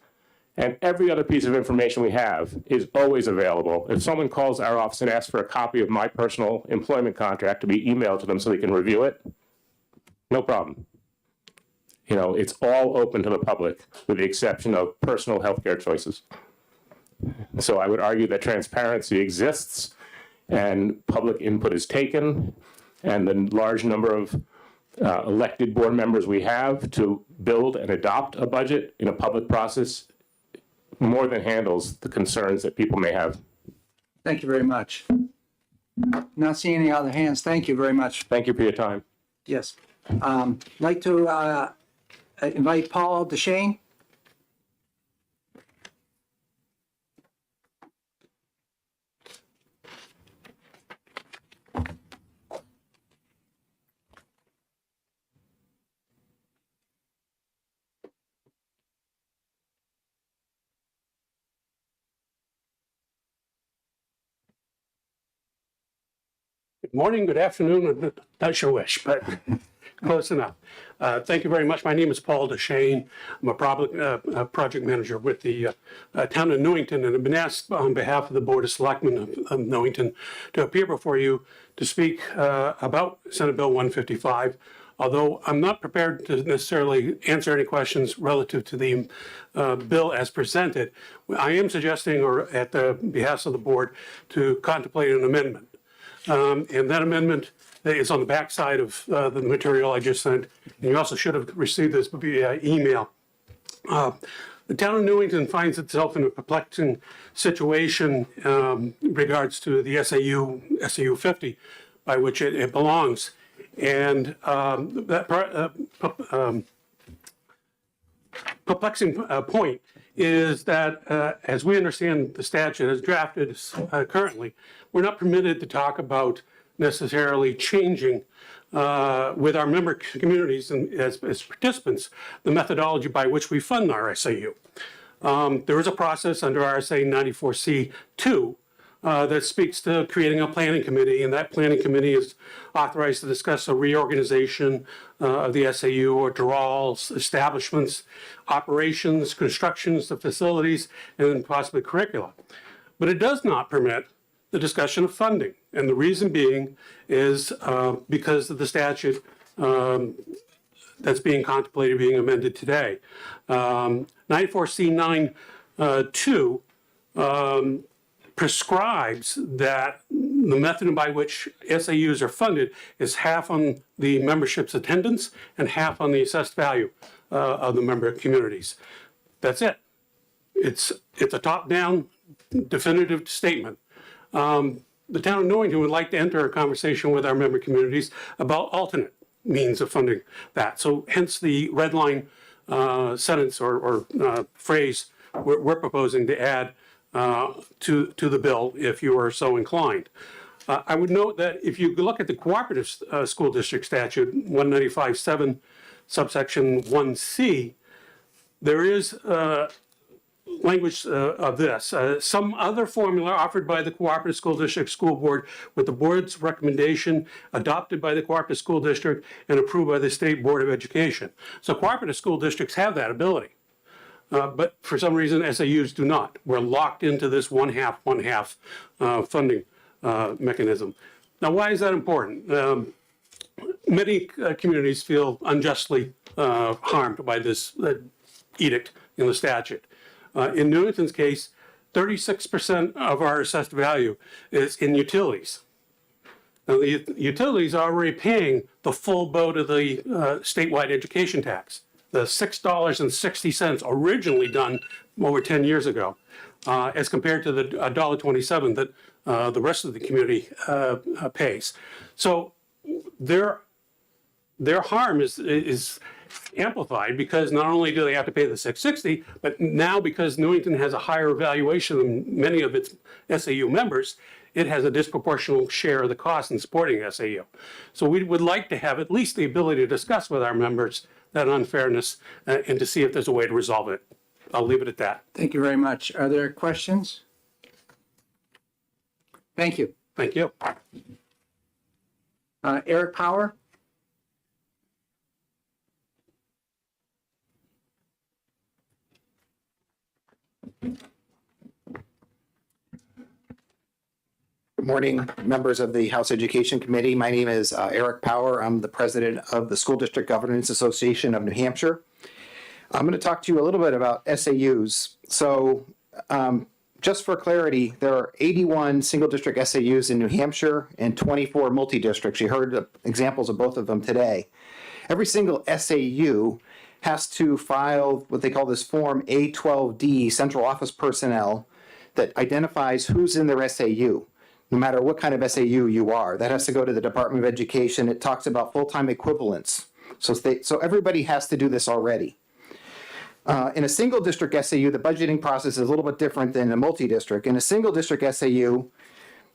and every other piece of information we have is always available. If someone calls our office and asks for a copy of my personal employment contract to be emailed to them so they can review it, no problem. You know, it's all open to the public with the exception of personal healthcare choices. So I would argue that transparency exists and public input is taken, and the large number of elected board members we have to build and adopt a budget in a public process more than handles the concerns that people may have. Thank you very much. Not seeing any other hands. Thank you very much. Thank you for your time. Yes. Like to invite Paul DeShane. Good morning, good afternoon, that's your wish, but close enough. Thank you very much. My name is Paul DeShane. I'm a project manager with the town of Newington, and I've been asked on behalf of the Board of Selectmen of Newington to appear before you to speak about Senate Bill 155. Although I'm not prepared to necessarily answer any questions relative to the bill as presented, I am suggesting, or at the behest of the board, to contemplate an amendment. And that amendment is on the back side of the material I just sent. And you also should have received this via email. The town of Newington finds itself in a perplexing situation in regards to the SAU 50, by which it belongs. And perplexing point is that, as we understand the statute as drafted currently, we're not permitted to talk about necessarily changing with our member communities and as participants, the methodology by which we fund our SAU. There is a process under RSA 94C2 that speaks to creating a planning committee, and that planning committee is authorized to discuss a reorganization of the SAU or withdrawals, establishments, operations, constructions of facilities, and possibly curricula. But it does not permit the discussion of funding. And the reason being is because of the statute that's being contemplated being amended today. 94C9(2) prescribes that the method by which SAUs are funded is half on the membership's attendance and half on the assessed value of the member communities. That's it. It's a top-down definitive statement. The town of Newington would like to enter a conversation with our member communities about alternate means of funding that. So hence the red line sentence or phrase we're proposing to add to the bill if you are so inclined. I would note that if you look at the cooperative school district statute 195.7 subsection 1C, there is language of this. Some other formula offered by the cooperative school district school board with the board's recommendation adopted by the cooperative school district and approved by the state board of education. So cooperative school districts have that ability. But for some reason, SAUs do not. We're locked into this one half funding mechanism. Now, why is that important? Many communities feel unjustly harmed by this edict in the statute. In Newington's case, 36% of our assessed value is in utilities. Now, the utilities are already paying the full boat of the statewide education tax. The $6.60 originally done over 10 years ago, as compared to the $1.27 that the rest of the community pays. So their harm is amplified because not only do they have to pay the $6.60, but now because Newington has a higher valuation than many of its SAU members, it has a disproportionate share of the cost in supporting SAU. So we would like to have at least the ability to discuss with our members that unfairness and to see if there's a way to resolve it. I'll leave it at that. Thank you very much. Are there questions? Thank you. Thank you. Eric Power? Good morning, members of the House Education Committee. My name is Eric Power. I'm the president of the School District Governance Association of New Hampshire. I'm going to talk to you a little bit about SAUs. So just for clarity, there are 81 single district SAUs in New Hampshire and 24 multi-districts. You heard examples of both of them today. Every single SAU has to file what they call this Form A12D, Central Office Personnel, that identifies who's in their SAU. No matter what kind of SAU you are. That has to go to the Department of Education. It talks about full-time equivalents. So everybody has to do this already. In a single district SAU, the budgeting process is a little bit different than a multi-district. In a single district SAU,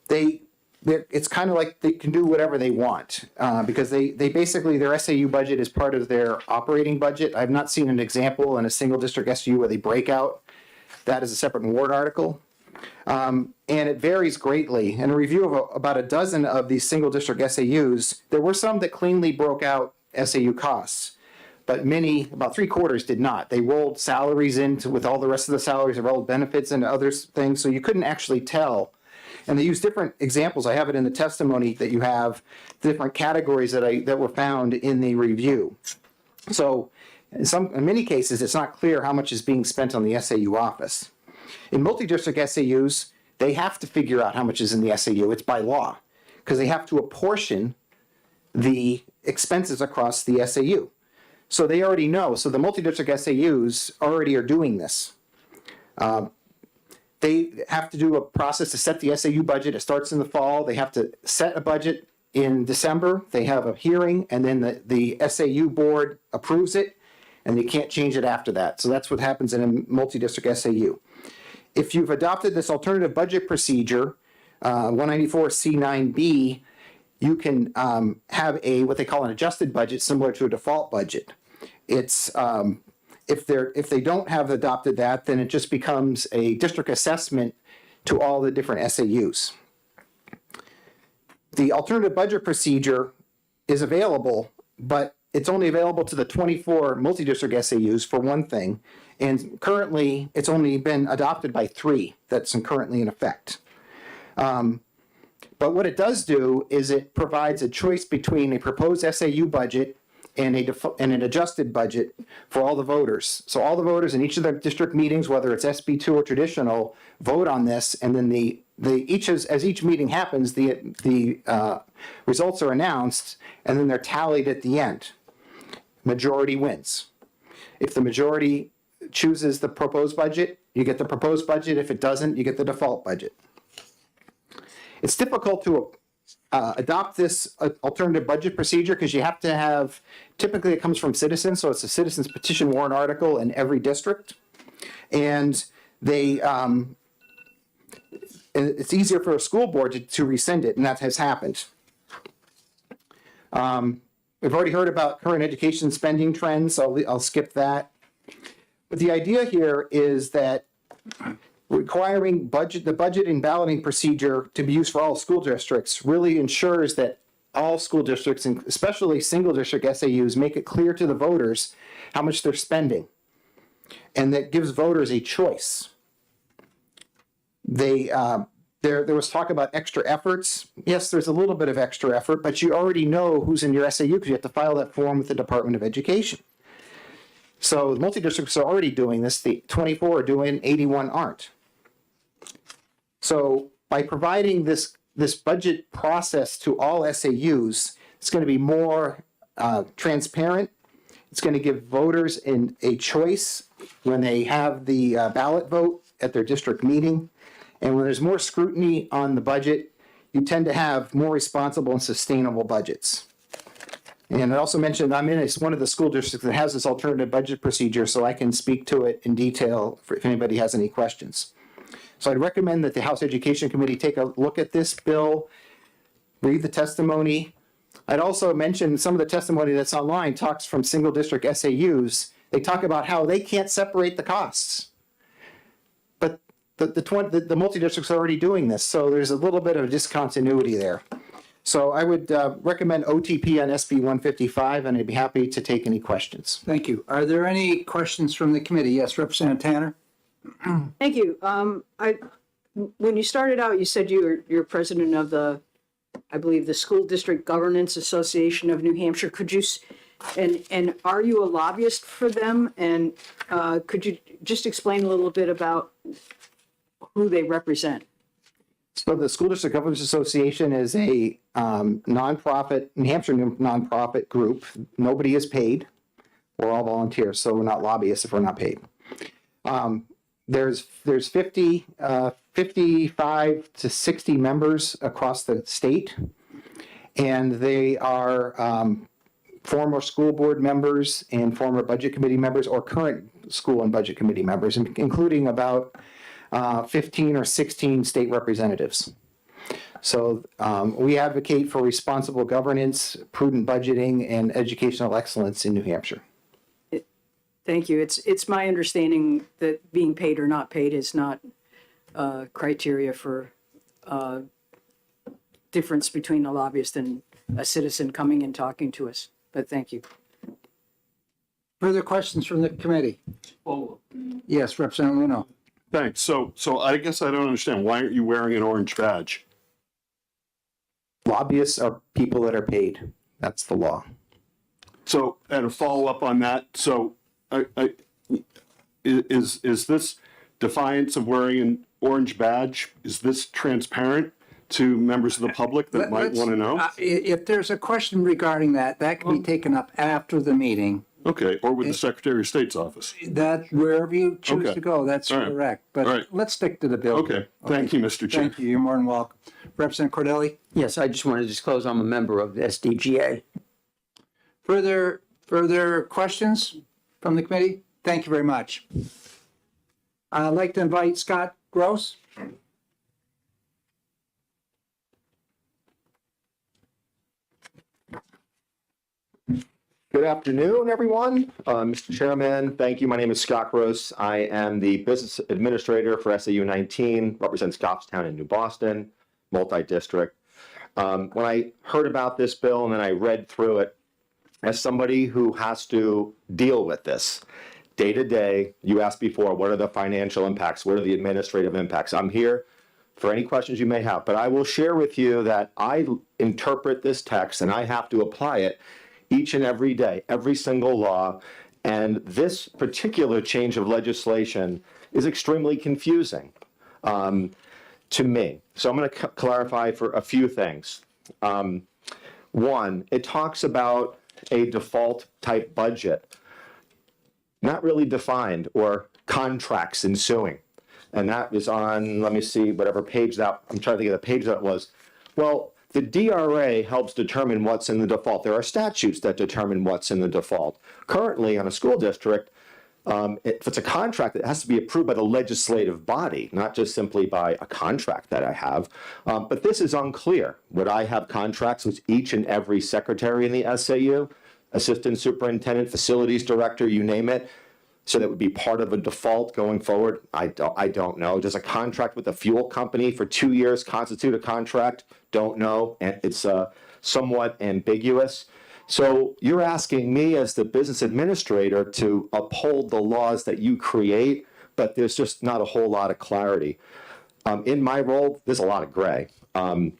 it's kind of like they can do whatever they want because they basically, their SAU budget is part of their operating budget. I've not seen an example in a single district SAU where they break out that as a separate warrant article. And it varies greatly. In a review of about a dozen of these single district SAUs, there were some that cleanly broke out SAU costs, but many, about 3/4 did not. They rolled salaries with all the rest of the salaries, they rolled benefits into other things, so you couldn't actually tell. And they use different examples. I have it in the testimony that you have, different categories that were found in the review. So in many cases, it's not clear how much is being spent on the SAU office. In multi-district SAUs, they have to figure out how much is in the SAU. It's by law, because they have to apportion the expenses across the SAU. So they already know. So the multi-district SAUs already are doing this. They have to do a process to set the SAU budget. It starts in the fall. They have to set a budget in December. They have a hearing, and then the SAU board approves it. and you can't change it after that. So that's what happens in a multi-district SAU. If you've adopted this alternative budget procedure, 194C9B, you can have what they call an adjusted budget, similar to a default budget. It's if they don't have adopted that, then it just becomes a district assessment to all the different SAUs. The alternative budget procedure is available, but it's only available to the 24 multi-district SAUs for one thing, and currently it's only been adopted by 3 that's currently in effect. But what it does do is it provides a choice between a proposed SAU budget and an adjusted budget for all the voters. So all the voters in each of the district meetings, whether it's SB2 or traditional, vote on this, and then as each meeting happens, the results are announced, and then they're tallied at the end. Majority wins. If the majority chooses the proposed budget, you get the proposed budget. If it doesn't, you get the default budget. It's difficult to adopt this alternative budget procedure because you have to have, typically it comes from citizens, so it's a citizens petition warrant article in every district. And it's easier for a school board to rescind it, and that has happened. We've already heard about current education spending trends, so I'll skip that. But the idea here is that requiring the budget and balloting procedure to be used for all school districts really ensures that all school districts, and especially single district SAUs, make it clear to the voters how much they're spending. And that gives voters a choice. There was talk about extra efforts. Yes, there's a little bit of extra effort, but you already know who's in your SAU because you have to file that form with the Department of Education. So the multi-districts are already doing this. The 24 are doing, 81 aren't. So by providing this budget process to all SAUs, it's going to be more transparent. It's going to give voters a choice when they have the ballot vote at their district meeting. And when there's more scrutiny on the budget, you tend to have more responsible and sustainable budgets. And I also mentioned I'm in one of the school districts that has this alternative budget procedure, so I can speak to it in detail if anybody has any questions. So I'd recommend that the House Education Committee take a look at this bill, read the testimony. I'd also mention some of the testimony that's online talks from single district SAUs. They talk about how they can't separate the costs. But the multi-districts are already doing this, so there's a little bit of discontinuity there. So I would recommend OTP on SB 155, and I'd be happy to take any questions. Thank you. Are there any questions from the committee? Yes, Representative Tanner? Thank you. When you started out, you said you're president of I believe the School District Governance Association of New Hampshire. Could you, and are you a lobbyist for them? And could you just explain a little bit about who they represent? So the School District Governance Association is a nonprofit, New Hampshire nonprofit group. Nobody is paid. We're all volunteers, so we're not lobbyists if we're not paid. There's 55 to 60 members across the state, and they are former school board members and former budget committee members or current school and budget committee members, including about 15 or 16 state representatives. So we advocate for responsible governance, prudent budgeting, and educational excellence in New Hampshire. Thank you. It's my understanding that being paid or not paid is not criteria for difference between a lobbyist and a citizen coming and talking to us. But thank you. Further questions from the committee? Yes, Representative Leno. Thanks. So I guess I don't understand. Why aren't you wearing an orange badge? Lobbyists are people that are paid. That's the law. So, and a follow-up on that. So, is this defiance of wearing an orange badge, is this transparent to members of the public that might want to know? If there's a question regarding that can be taken up after the meeting. Okay, or with the Secretary of State's office. That, wherever you choose Okay. to go, that's All right. correct. But All right. let's stick to the bill. Okay, thank you, Mr. Chair. Thank you. You're more than welcome. Representative Cordelli? Yes, I just want to disclose I'm a member of the SDGA. Further questions? from the committee? Thank you very much. I'd like to invite Scott Gross. Good afternoon, everyone. Mr. Chairman, thank you. My name is Scott Gross. I am the business administrator for SAU 19, represents Goffstown and New Boston, multi-district. When I heard about this bill and then I read through it, as somebody who has to deal with this day to day, you asked before, what are the financial impacts? What are the administrative impacts? I'm here for any questions you may have, but I will share with you that I interpret this text and I have to apply it each and every day, every single law. And this particular change of legislation is extremely confusing to me. So I'm going to clarify for a few things. One, it talks about a default type budget, not really defined, or contracts ensuing. And that is on, let me see, whatever page that, I'm trying to think of the page that was. Well, the DRA helps determine what's in the default. There are statutes that determine what's in the default. Currently, on a school district, if it's a contract, it has to be approved by the legislative body, not just simply by a contract that I have. But this is unclear. Would I have contracts with each and every secretary in the SAU, assistant superintendent, facilities director, you name it? So that would be part of a default going forward? I don't know. Does a contract with a fuel company for 2 years constitute a contract? Don't know. And it's somewhat ambiguous. So you're asking me as the business administrator to uphold the laws that you create, but there's just not a whole lot of clarity. In my role, there's a lot of gray. In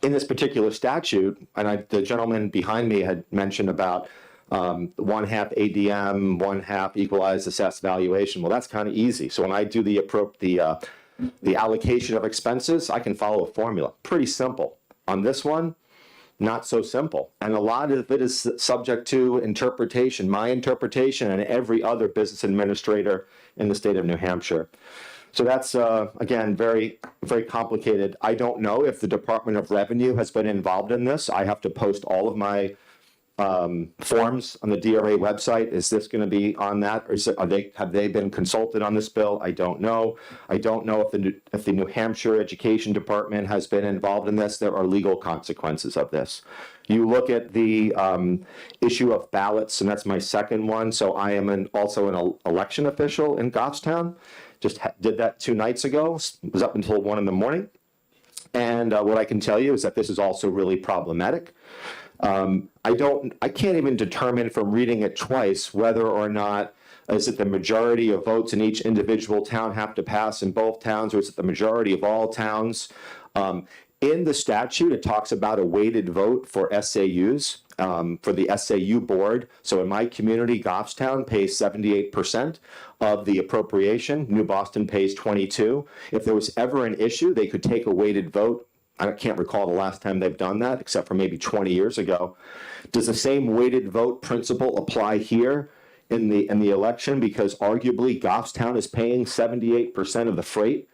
this particular statute, and the gentleman behind me had mentioned about 1/2 ADM, 1/2 equalized assessed valuation. Well, that's kind of easy. So when I do the allocation of expenses, I can follow a formula. Pretty simple. On this one, not so simple. And a lot of it is subject to interpretation, my interpretation and every other business administrator in the state of New Hampshire. So that's, again, very, very complicated. I don't know if the Department of Revenue has been involved in this. I have to post all of my forms on the DRA website. Is this going to be on that, or have they been consulted on this bill? I don't know. I don't know if the New Hampshire Education Department has been involved in this. There are legal consequences of this. You look at the issue of ballots, and that's my second one. So I am also an election official in Goffstown. Just did that 2 nights ago. Was up until 1 in the morning. And what I can tell you is that this is also really problematic. I can't even determine from reading it twice whether or not is it the majority of votes in each individual town have to pass in both towns, or is it the majority of all towns? In the statute, it talks about a weighted vote for SAUs, for the SAU board. So in my community, Goffstown pays 78% of the appropriation. New Boston pays 22%. If there was ever an issue, they could take a weighted vote. I can't recall the last time they've done that, except for maybe 20 years ago. Does the same weighted vote principle apply here in the election? Because arguably Goffstown is paying 78% of the freight,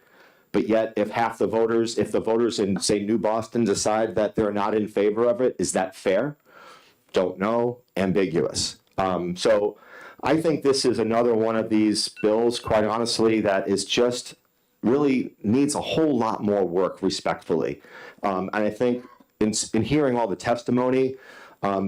but yet if the voters in, say, New Boston decide that they're not in favor of it, is that fair? Don't know. Ambiguous. So I think this is another one of these bills, quite honestly, that is just really needs a whole lot more work, respectfully. And I think in hearing all the testimony,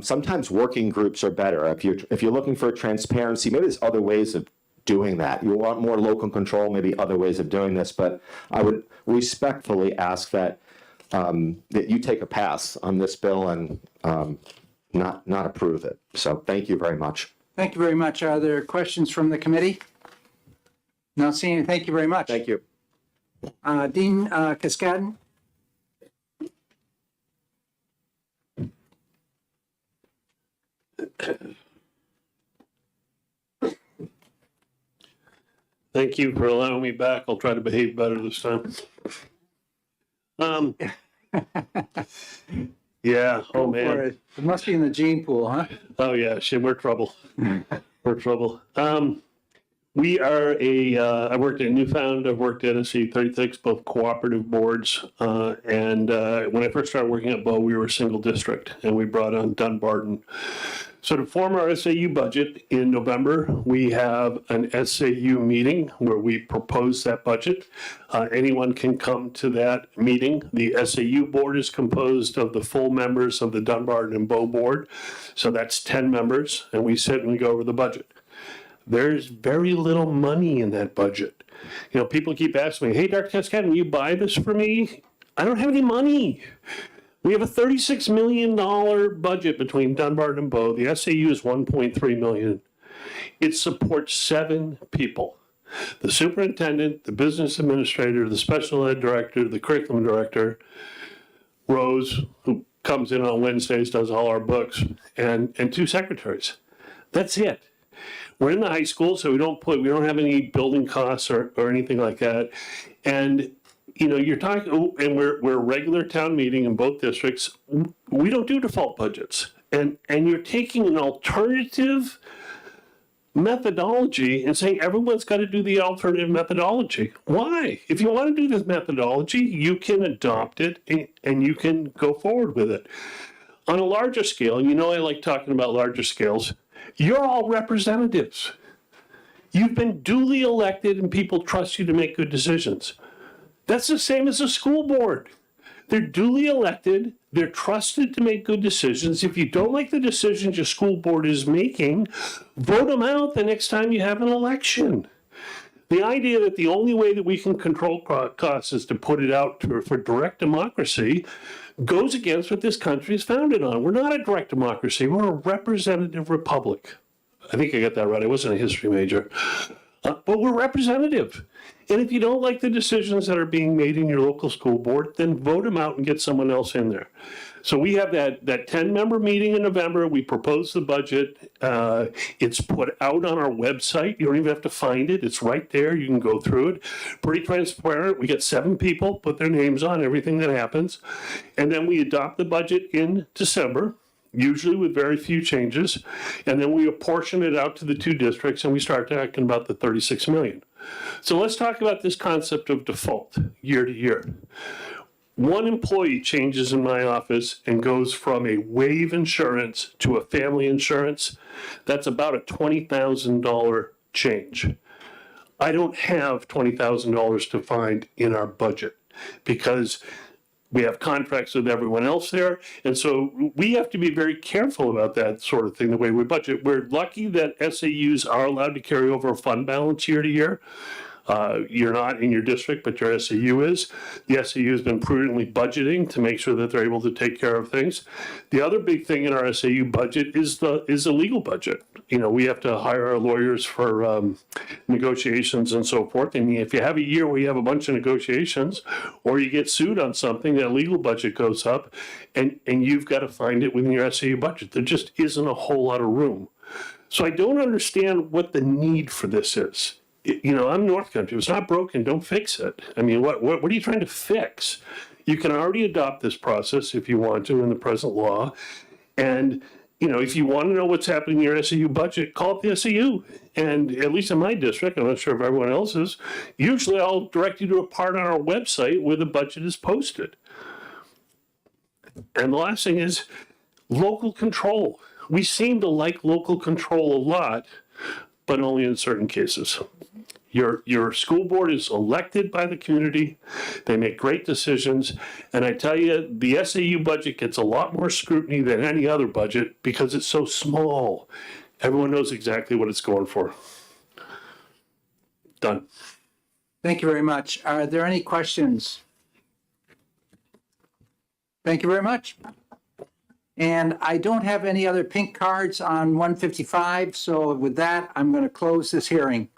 sometimes working groups are better. If you're looking for transparency, maybe there's other ways of doing that. You want more local control, maybe other ways of doing this, but I would respectfully ask that that you take a pass on this bill and not approve it. So thank you very much. Thank you very much. Are there questions from the committee? Not seeing any. Thank you very much. Thank you. Dean Cascadden? Thank you for allowing me back. I'll try to behave better this time. Yeah. Oh, man. It must be in the gene pool, huh? Oh, yeah. Shit, we're trouble. We're trouble. We are I worked at Newfound, I've worked at SAU 36, both cooperative boards. And when I first started working at Bow, we were a single district and we brought on Dunbarton. So to form our SAU budget in November, we have an SAU meeting where we propose that budget. Anyone can come to that meeting. The SAU board is composed of the full members of the Dunbarton and Bow board. So that's 10 members, and we sit and we go over the budget. There's very little money in that budget. You know, people keep asking me, hey, Dr. Cascade, will you buy this for me? I don't have any money. We have a $36 million budget between Dunbarton and Bow. The SAU is $1.3 million. It supports 7 people. The superintendent, the business administrator, the special ed director, the curriculum director, Rose, who comes in on Wednesdays, does all our books, and 2 secretaries. That's it. We're in the high school, so we don't have any building costs or anything like that. And you know, you're talking, and we're a regular town meeting in both districts. We don't do default budgets, and you're taking an alternative methodology and saying everyone's got to do the alternative methodology. Why? If you want to do this methodology, you can adopt it and you can go forward with it. On a larger scale, and you know I like talking about larger scales, you're all representatives. You've been duly elected and people trust you to make good decisions. That's the same as a school board. They're duly elected. They're trusted to make good decisions. If you don't like the decisions your school board is making, vote them out the next time you have an election. The idea that the only way that we can control costs is to put it out for direct democracy goes against what this country is founded on. We're not a direct democracy. We're a representative republic. I think I got that right. I wasn't a history major. But we're representative. And if you don't like the decisions that are being made in your local school board, then vote them out and get someone else in there. So we have that 10-member meeting in November. We propose the budget. It's put out on our website. You don't even have to find it. It's right there. You can go through it. Pretty transparent. We get 7 people, put their names on everything that happens. And then we adopt the budget in December, usually with very few changes. And then we apportion it out to the 2 districts and we start talking about the $36 million. So let's talk about this concept of default year to year. One employee changes in my office and goes from a wave insurance to a family insurance. That's about a $20,000 change. I don't have $20,000 to find in our budget because we have contracts with everyone else there. And so we have to be very careful about that sort of thing, the way we budget. We're lucky that SAUs are allowed to carry over a fund balance year to year. You're not in your district, but your SAU is. The SAU has been prudently budgeting to make sure that they're able to take care of things. The other big thing in our SAU budget is the legal budget. You know, we have to hire our lawyers for negotiations and so forth. And if you have a year where you have a bunch of negotiations or you get sued on something, that legal budget goes up and you've got to find it within your SAU budget. There just isn't a whole lot of room. So I don't understand what the need for this is. You know, I'm North Country. If it's not broken, don't fix it. I mean, what are you trying to fix? You can already adopt this process if you want to in the present law. And, you know, if you want to know what's happening in your SAU budget, call up the SAU. And at least in my district, I'm not sure if everyone else's, usually I'll direct you to a part on our website where the budget is posted. And the last thing is local control. We seem to like local control a lot, but only in certain cases. Your school board is elected by the community. They make great decisions. And I tell you, the SAU budget gets a lot more scrutiny than any other budget because it's so small. Everyone knows exactly what it's going for. Done. Thank you very much. Are there any questions? Thank you very much. And I don't have any other pink cards on 155, so with that, I'm going to close this hearing.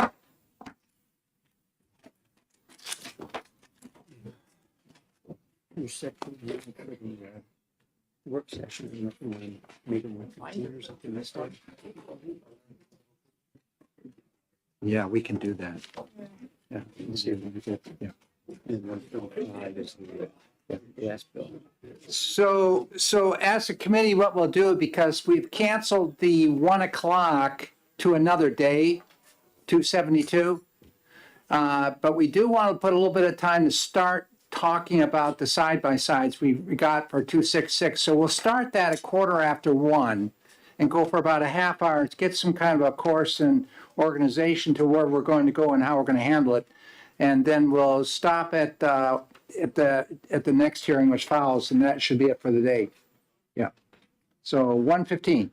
Work session meeting with teachers at this time. Yeah, we can do that. Yeah. Let's see if we can get, yeah. Yes, Bill. So as a committee, what we'll do, because we've canceled the 1 o'clock to another day, 272. But we do want to put a little bit of time to start talking about the side-by-sides we got for 266. So we'll start that at 1:15, and go for about a half hour to get some kind of a course and organization to where we're going to go and how we're going to handle it. And then we'll stop at the next hearing which follows, and that should be it for the day. Yeah. So 1:15.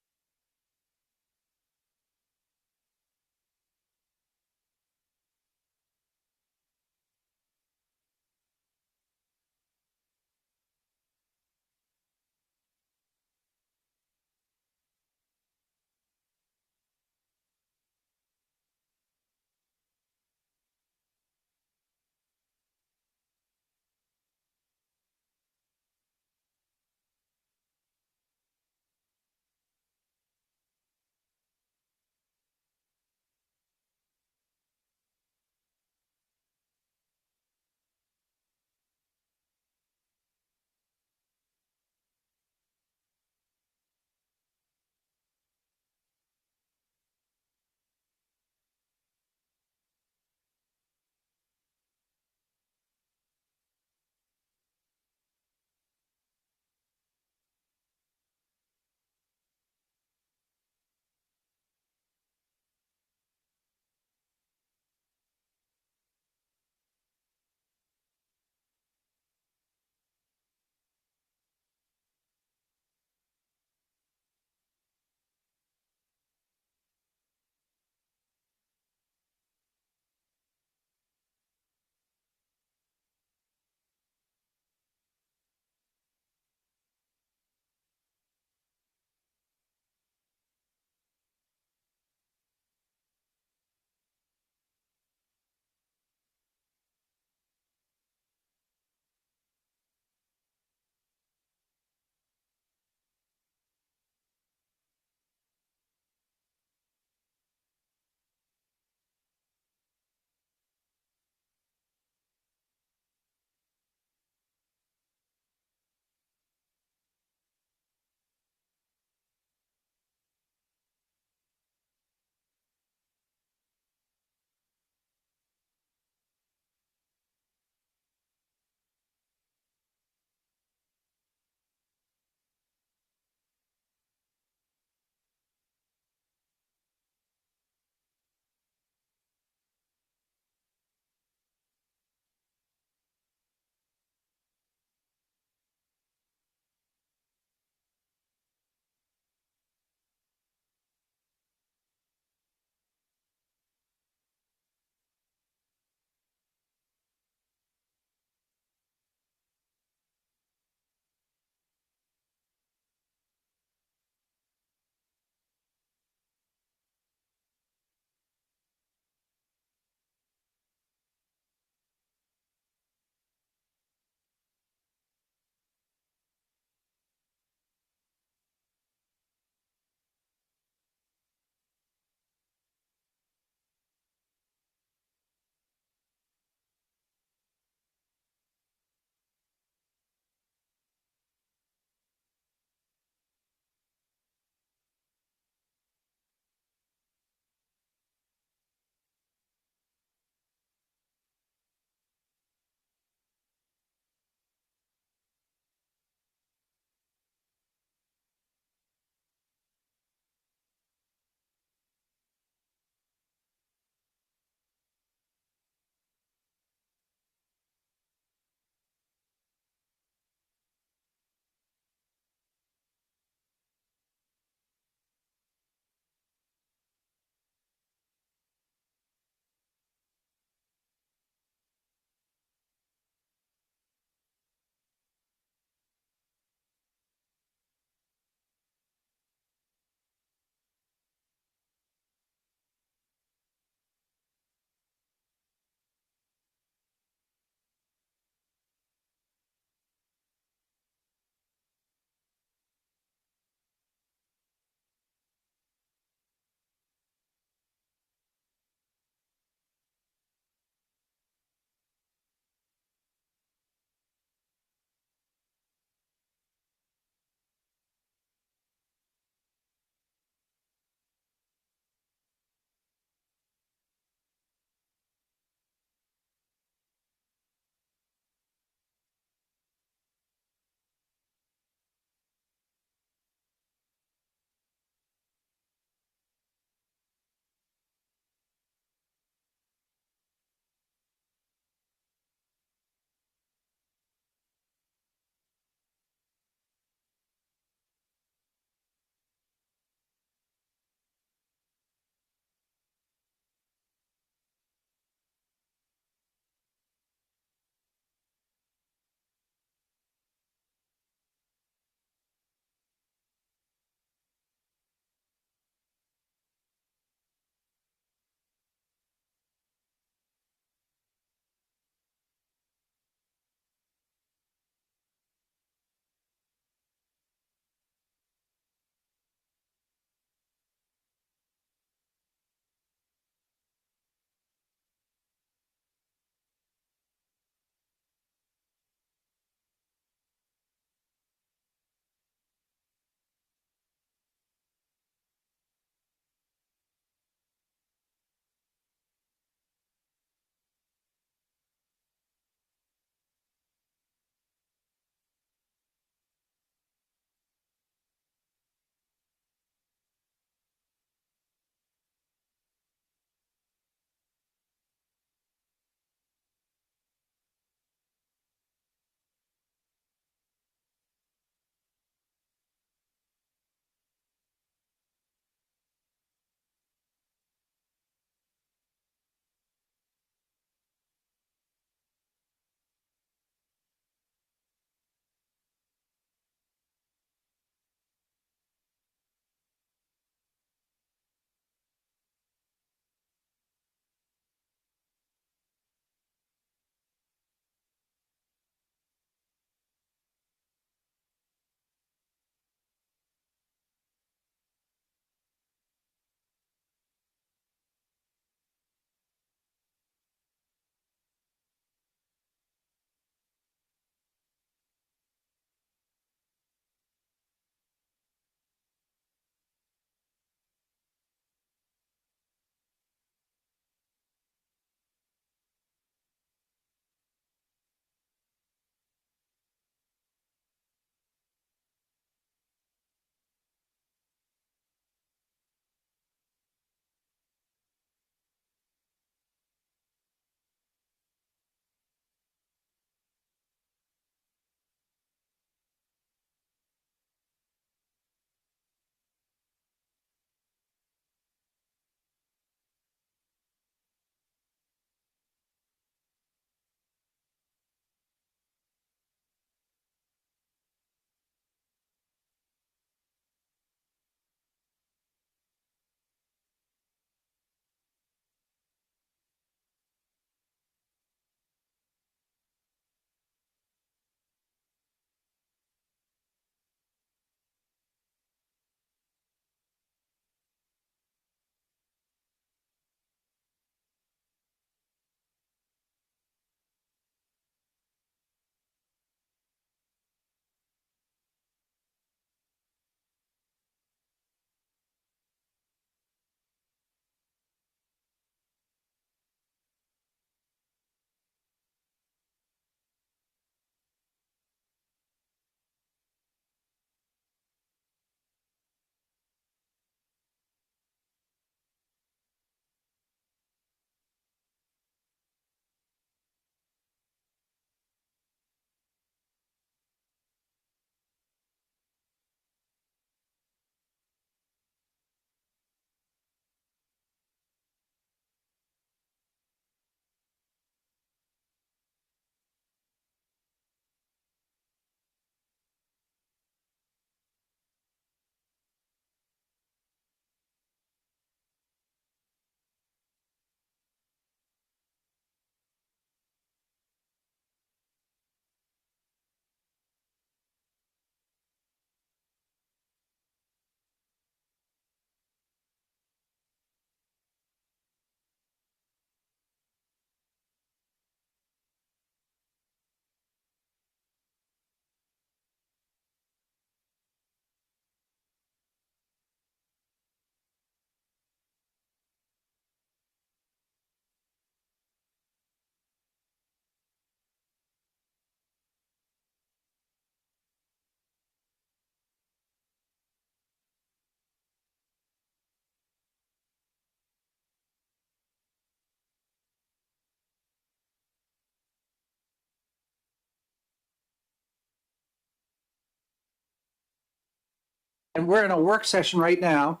And we're in a work session right now.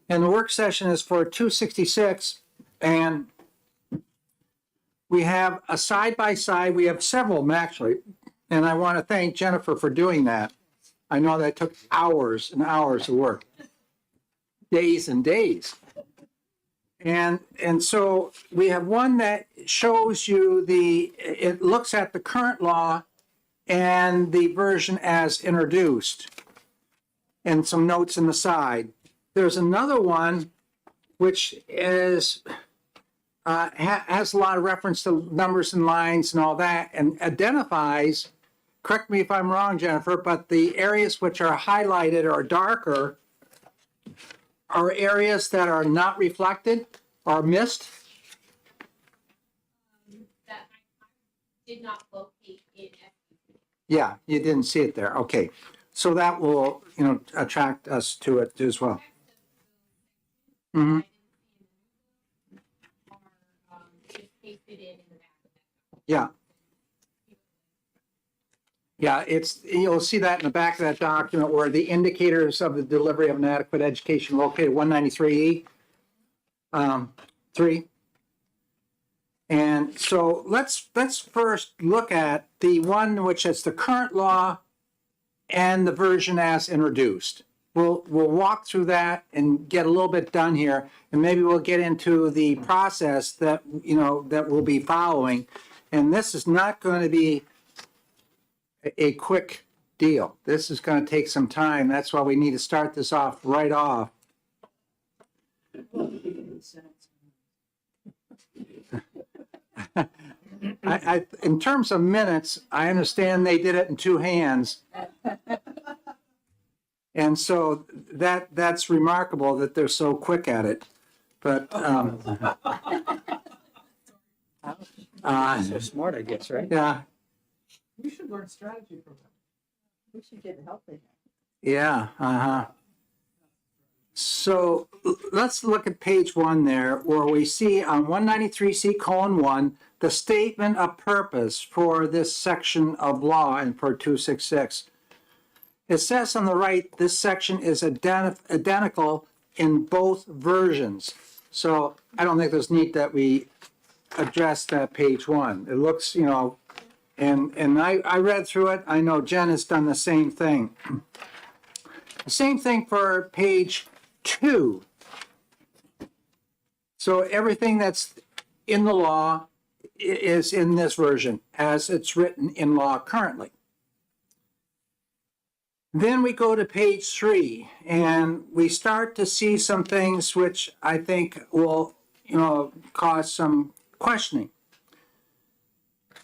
And the work session is for 266. And we have a side-by-side, we have several of them actually. And I want to thank Jennifer for doing that. I know that took hours and hours of work, days and days. And so we have one that shows you it looks at the current law and the version as introduced, and some notes in the side. There's another one which is has a lot of reference to numbers and lines and all that, and identifies, correct me if I'm wrong, Jennifer, but the areas which are highlighted or darker are areas that are not reflected or missed. That I did not locate in. Yeah, you didn't see it there. Okay. So that will, attract us to it as well. Mm-hmm. Yeah. Yeah, you'll see that in the back of that document where the indicators of the delivery of an adequate education located 193E. 3. And so let's first look at the one which is the current law and the version as introduced. We'll walk through that and get a little bit done here, and maybe we'll get into the process that that we'll be following. And this is not going to be a quick deal. This is going to take some time. That's why we need to start this off right off. In terms of minutes, I understand they did it in 2 hands. And so that's remarkable that they're so quick at it. But So smart, I guess, right? yeah, We should learn strategy from them. We should get healthy. yeah. So let's look at page 1 there, where we see on 193C:1, the statement of purpose for this section of law and for 266. It says on the right, this section is identical in both versions. So I don't think there's need that we address that page 1. It looks, and I read through it. I know Jen has done the same thing. The same thing for page 2. So everything that's in the law is in this version as it's written in law currently. Then we go to page 3 and we start to see some things which I think will, cause some questioning.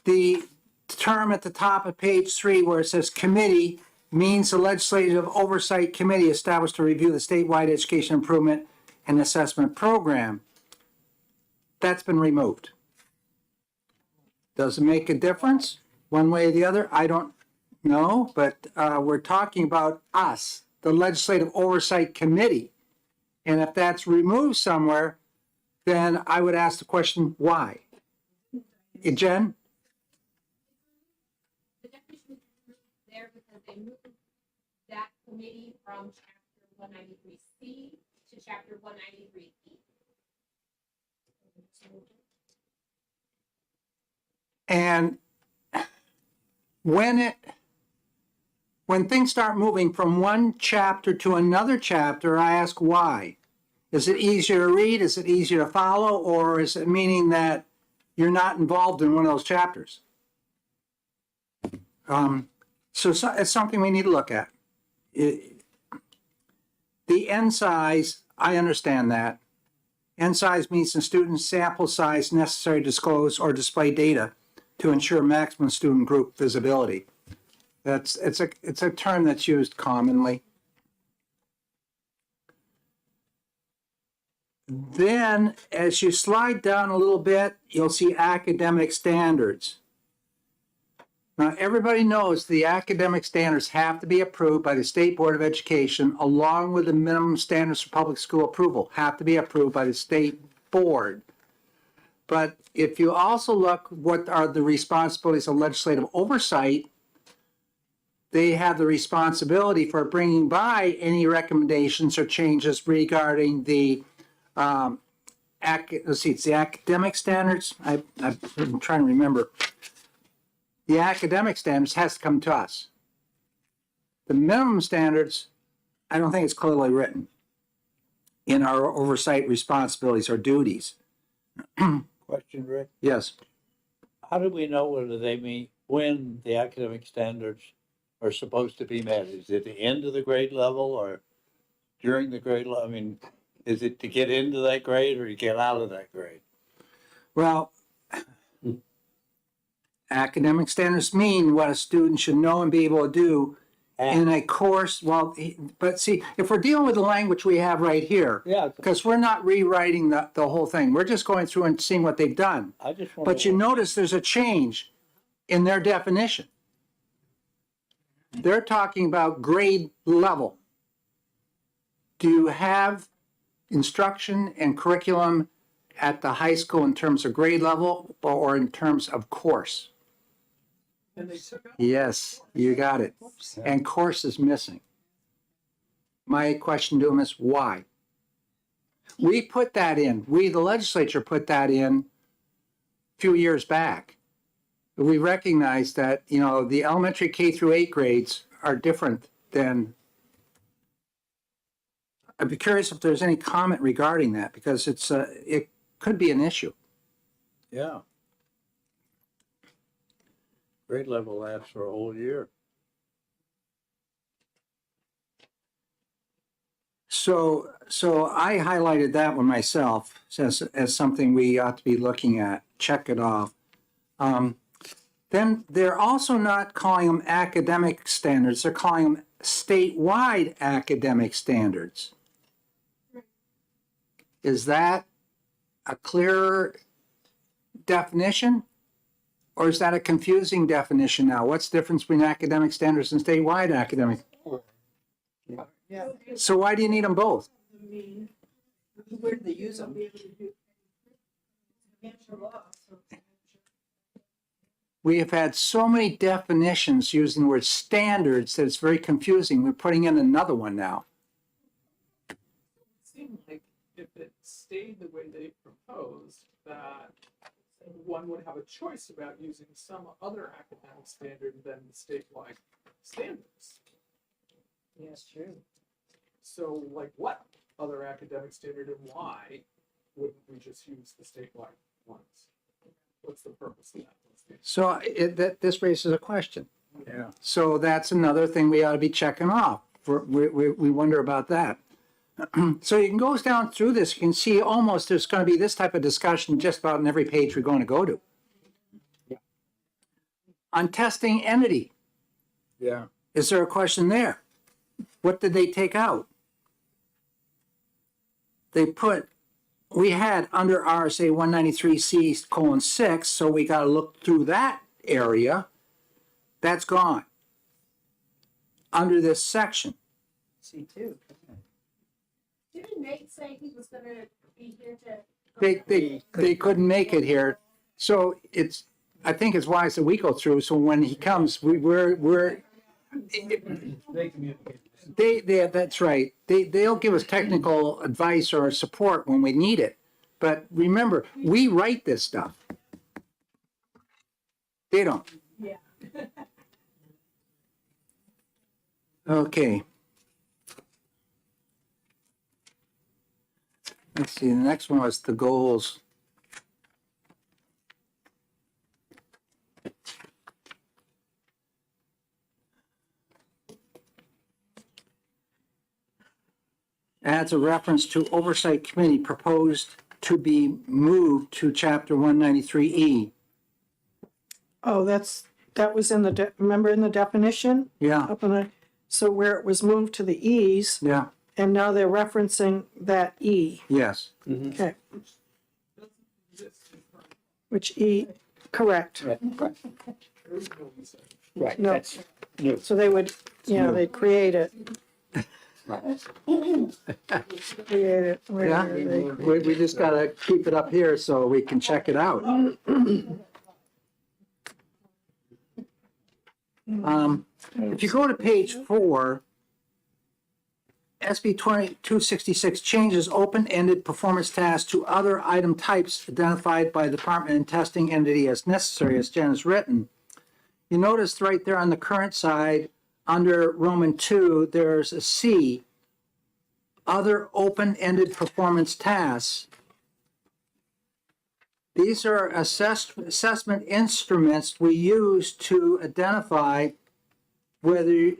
The term at the top of page 3 where it says committee means the legislative oversight committee established to review the statewide education improvement and assessment program. That's been removed. Does it make a difference one way or the other? I don't know, but we're talking about us, the legislative oversight committee. And if that's removed somewhere, then I would ask the question, why? Jen? The definition is there because they moved that committee from chapter 193C to chapter 193E. And when things start moving from one chapter to another chapter, I ask why. Is it easier to read? Is it easier to follow? Or is it meaning that you're not involved in one of those chapters? So it's something we need to look at. The N size, I understand that. N size means the student sample size necessary to disclose or display data to ensure maximum student group visibility. It's a term that's used commonly. Then, as you slide down a little bit, you'll see academic standards. Now, everybody knows the academic standards have to be approved by the State Board of Education, along with the minimum standards for public school approval, have to be approved by the state board. But if you also look what are the responsibilities of legislative oversight, they have the responsibility for bringing by any recommendations or changes regarding the, let's see, it's the academic standards. I'm trying to remember. The academic standards has to come to us. The minimum standards, I don't think it's clearly written in our oversight responsibilities or duties. Question, Rick? Yes. How do we know whether they mean when the academic standards are supposed to be met? Is it the end of the grade level or during the grade level? I mean, is it to get into that grade or to get out of that grade? Well, academic standards mean what a student should know and be able to do in a course. Well, but see, if we're dealing with the language we have right here, Yeah. because we're not rewriting the whole thing, we're just going through and seeing what they've done. I just want But you notice there's a change in their definition. They're talking about grade level. Do you have instruction and curriculum at the high school in terms of grade level or in terms of course? Yes, you got it. And course is missing. My question to them is why? We put that in. We, the legislature, put that in a few years back. We recognize that, you know, the elementary K through 8 grades are different than. I'd be curious if there's any comment regarding that because it could be an issue. Yeah. Grade level lasts for a whole year. So I highlighted that one myself as something we ought to be looking at, check it off. Then they're also not calling them academic standards, they're calling them statewide academic standards. Is that a clearer definition? Or is that a confusing definition now? What's the difference between academic standards and statewide academic? So why do you need them both? Where do they use them? We have had so many definitions using the word standards that it's very confusing. We're putting in another one now. It seemed like if it stayed the way they proposed, that one would have a choice about using some other academic standard than the statewide standards. Yes, true. So, like, what other academic standard and why wouldn't we just use the statewide ones? What's the purpose of that? So this raises a question. Yeah. So that's another thing we ought to be checking off. We wonder about that. So you can go down through this, you can see almost there's going to be this type of discussion just about in every page we're going to go to. Yeah. On testing entity. Yeah. Is there a question there? What did they take out? They put, we had under RSA 193C:6, so we got to look through that area. That's gone. Under this section. C2. Didn't Nate say he was gonna be here to? They couldn't make it here. So I think it's wise that we go through, so when he comes, that's right. They'll give us technical advice or support when we need it. But remember, we write this stuff. They don't. Yeah. Okay. Let's see, the next one was the goals. Adds a reference to Oversight Committee proposed to be moved to Chapter 193E. Oh, that was in the, remember in the definition? Yeah. Up in the, so where it was moved to the E's. Yeah. And now they're referencing that E. Yes. Okay. Which E, correct. Right. No. That's new. So they would, they'd create it. Create it. Where Yeah, we just gotta keep it up here so we can check it out. If you go to page 4, SB 2266 changes open-ended performance tasks to other item types identified by the department and testing entity as necessary, as Jen has written. You notice right there on the current side, under Roman 2, there's a C, other open-ended performance tasks. These are assessment instruments we use to identify whether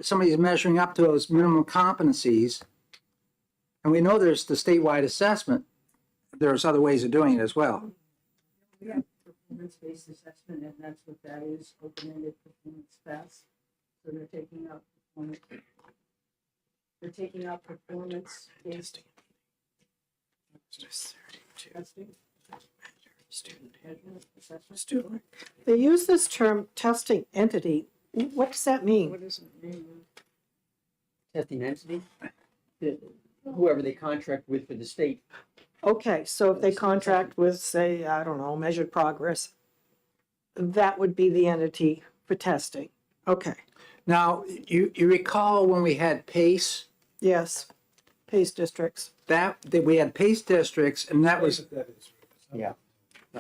somebody's measuring up to those minimum competencies. And we know there's the statewide assessment. There's other ways of doing it as well. We have performance-based assessment, and that's what that is, open-ended performance tests. So they're taking out performance-based testing. Student measurement assessment. They use this term testing entity. What does that mean? What does it mean? Testing entity, whoever they contract with for the state. Okay, so if they contract with, say, I don't know, Measured Progress, that would be the entity for testing. Okay, Now, you recall when we had PACE, yes, PACE districts. that we had PACE districts, and that was, Yeah.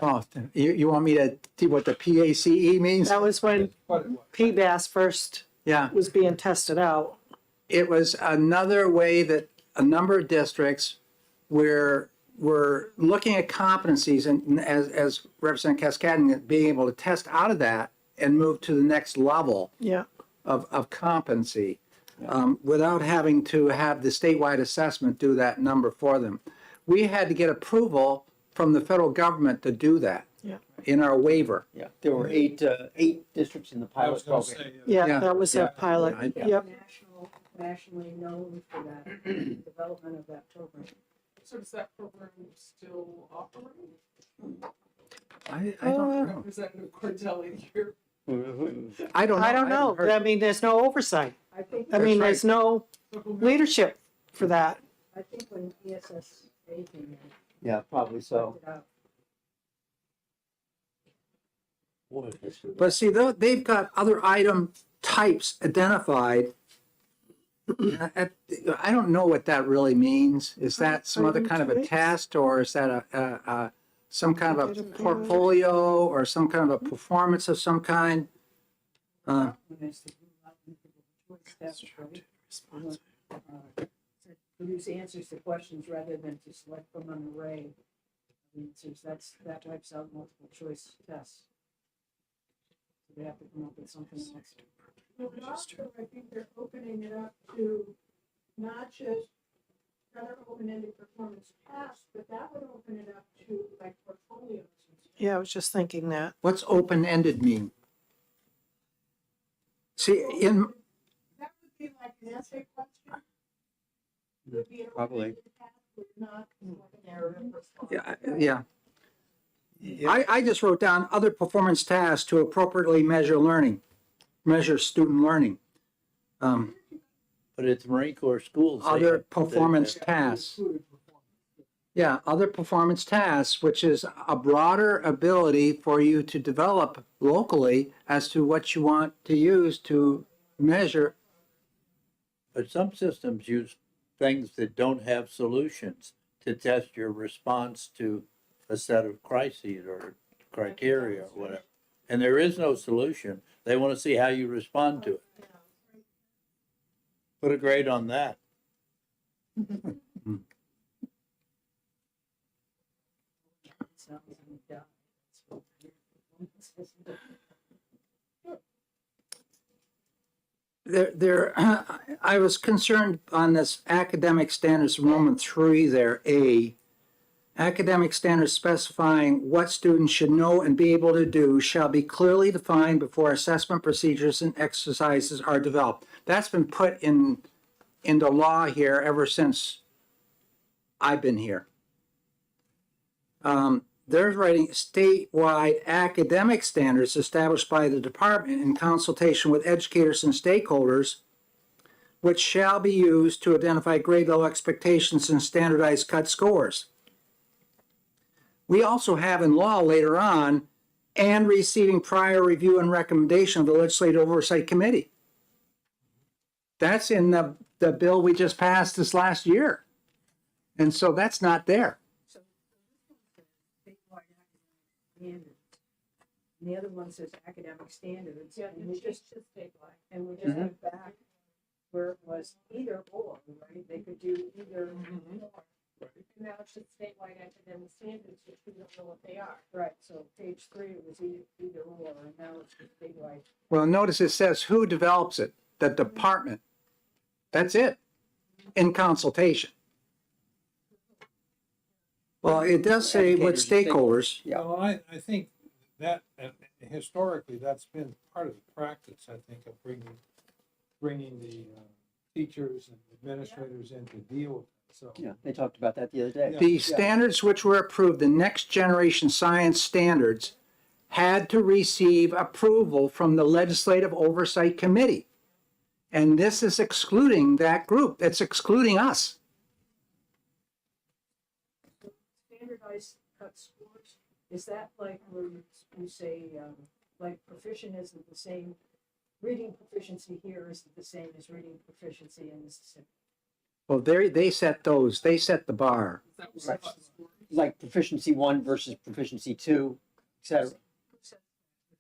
oh, you want me to see what the PACE means? That was when PBAS first Yeah. was being tested out. It was another way that a number of districts were looking at competencies and as Representative Cascading, being able to test out of that and move to the next level Yeah. of competency without having to have the statewide assessment do that number for them. We had to get approval from the federal government to do that Yeah. in our waiver. Yeah, there were eight districts in the pilot program. Yeah, Yeah. that was a pilot. Yeah. Yep. Nationally known for that development of that program. So does that program still operate? I don't know. Representative Cordelli here. I don't know. I don't know. haven't heard- I mean, there's no oversight. I think, I mean, That's there's no leadership for that. I think when ESSA came in, Yeah, probably so. it out. But see, they've got other item types identified. I don't know what that really means. Is that some other kind of a test, or is that some kind of a portfolio, or some kind of a performance of some kind? When it's the choice test, right? We want, to produce answers to questions rather than to select from an array of answers. That wipes out multiple choice tests. So they have to come up with something else. Well, but also, I think they're opening it up to not just other open-ended performance tasks, but that would open it up to like portfolios and stuff. Yeah, I was just thinking that. What's open-ended mean? See, in, That would be like an essay question. Would be an Probably. open-ended task, would not be like a narrative response. yeah. I just wrote down other performance tasks to appropriately measure student learning. But it's Marine Corps schools. they Other have- performance tasks. Yeah, other performance tasks, which is a broader ability for you to develop locally as to what you want to use to measure. But some systems use things that don't have solutions to test your response to a set of crises or criteria or whatever. And there is no solution. They want to see how you respond to it. Put a grade on that. I was concerned on this academic standards, Roman 3 there, A. Academic standards specifying what students should know and be able to do shall be clearly defined before assessment procedures and exercises are developed. That's been put into law here ever since I've been here. They're writing statewide academic standards established by the department in consultation with educators and stakeholders, which shall be used to identify grade level expectations and standardized cut scores. We also have in law later on and receiving prior review and recommendation of the Legislative Oversight Committee. That's in the bill we just passed this last year. And so that's not there. And the other one says academic standards. Yeah, And we it's just, just statewide. and we just went back where it was either or, right? They could do either or. And now it's just statewide academic standards, which we don't know what they are. Right, so page 3, it was either or, and now it's just statewide. Well, notice it says who develops it, the department. That's it, in consultation. Well, it does say with stakeholders. Well, I think that historically, that's been part of the practice, I think, of bringing the teachers and administrators in to deal with it, so. Yeah, they talked about that the other day. The standards which were approved, the next generation science standards, had to receive approval from the Legislative Oversight Committee. And this is excluding that group. It's excluding us. Standardized cut scores, is that like where you say, like proficient isn't the same, reading proficiency here isn't the same as reading proficiency in Mississippi? Well, they set those, they set the bar. Right. Like proficiency 1 versus proficiency 2, et cetera.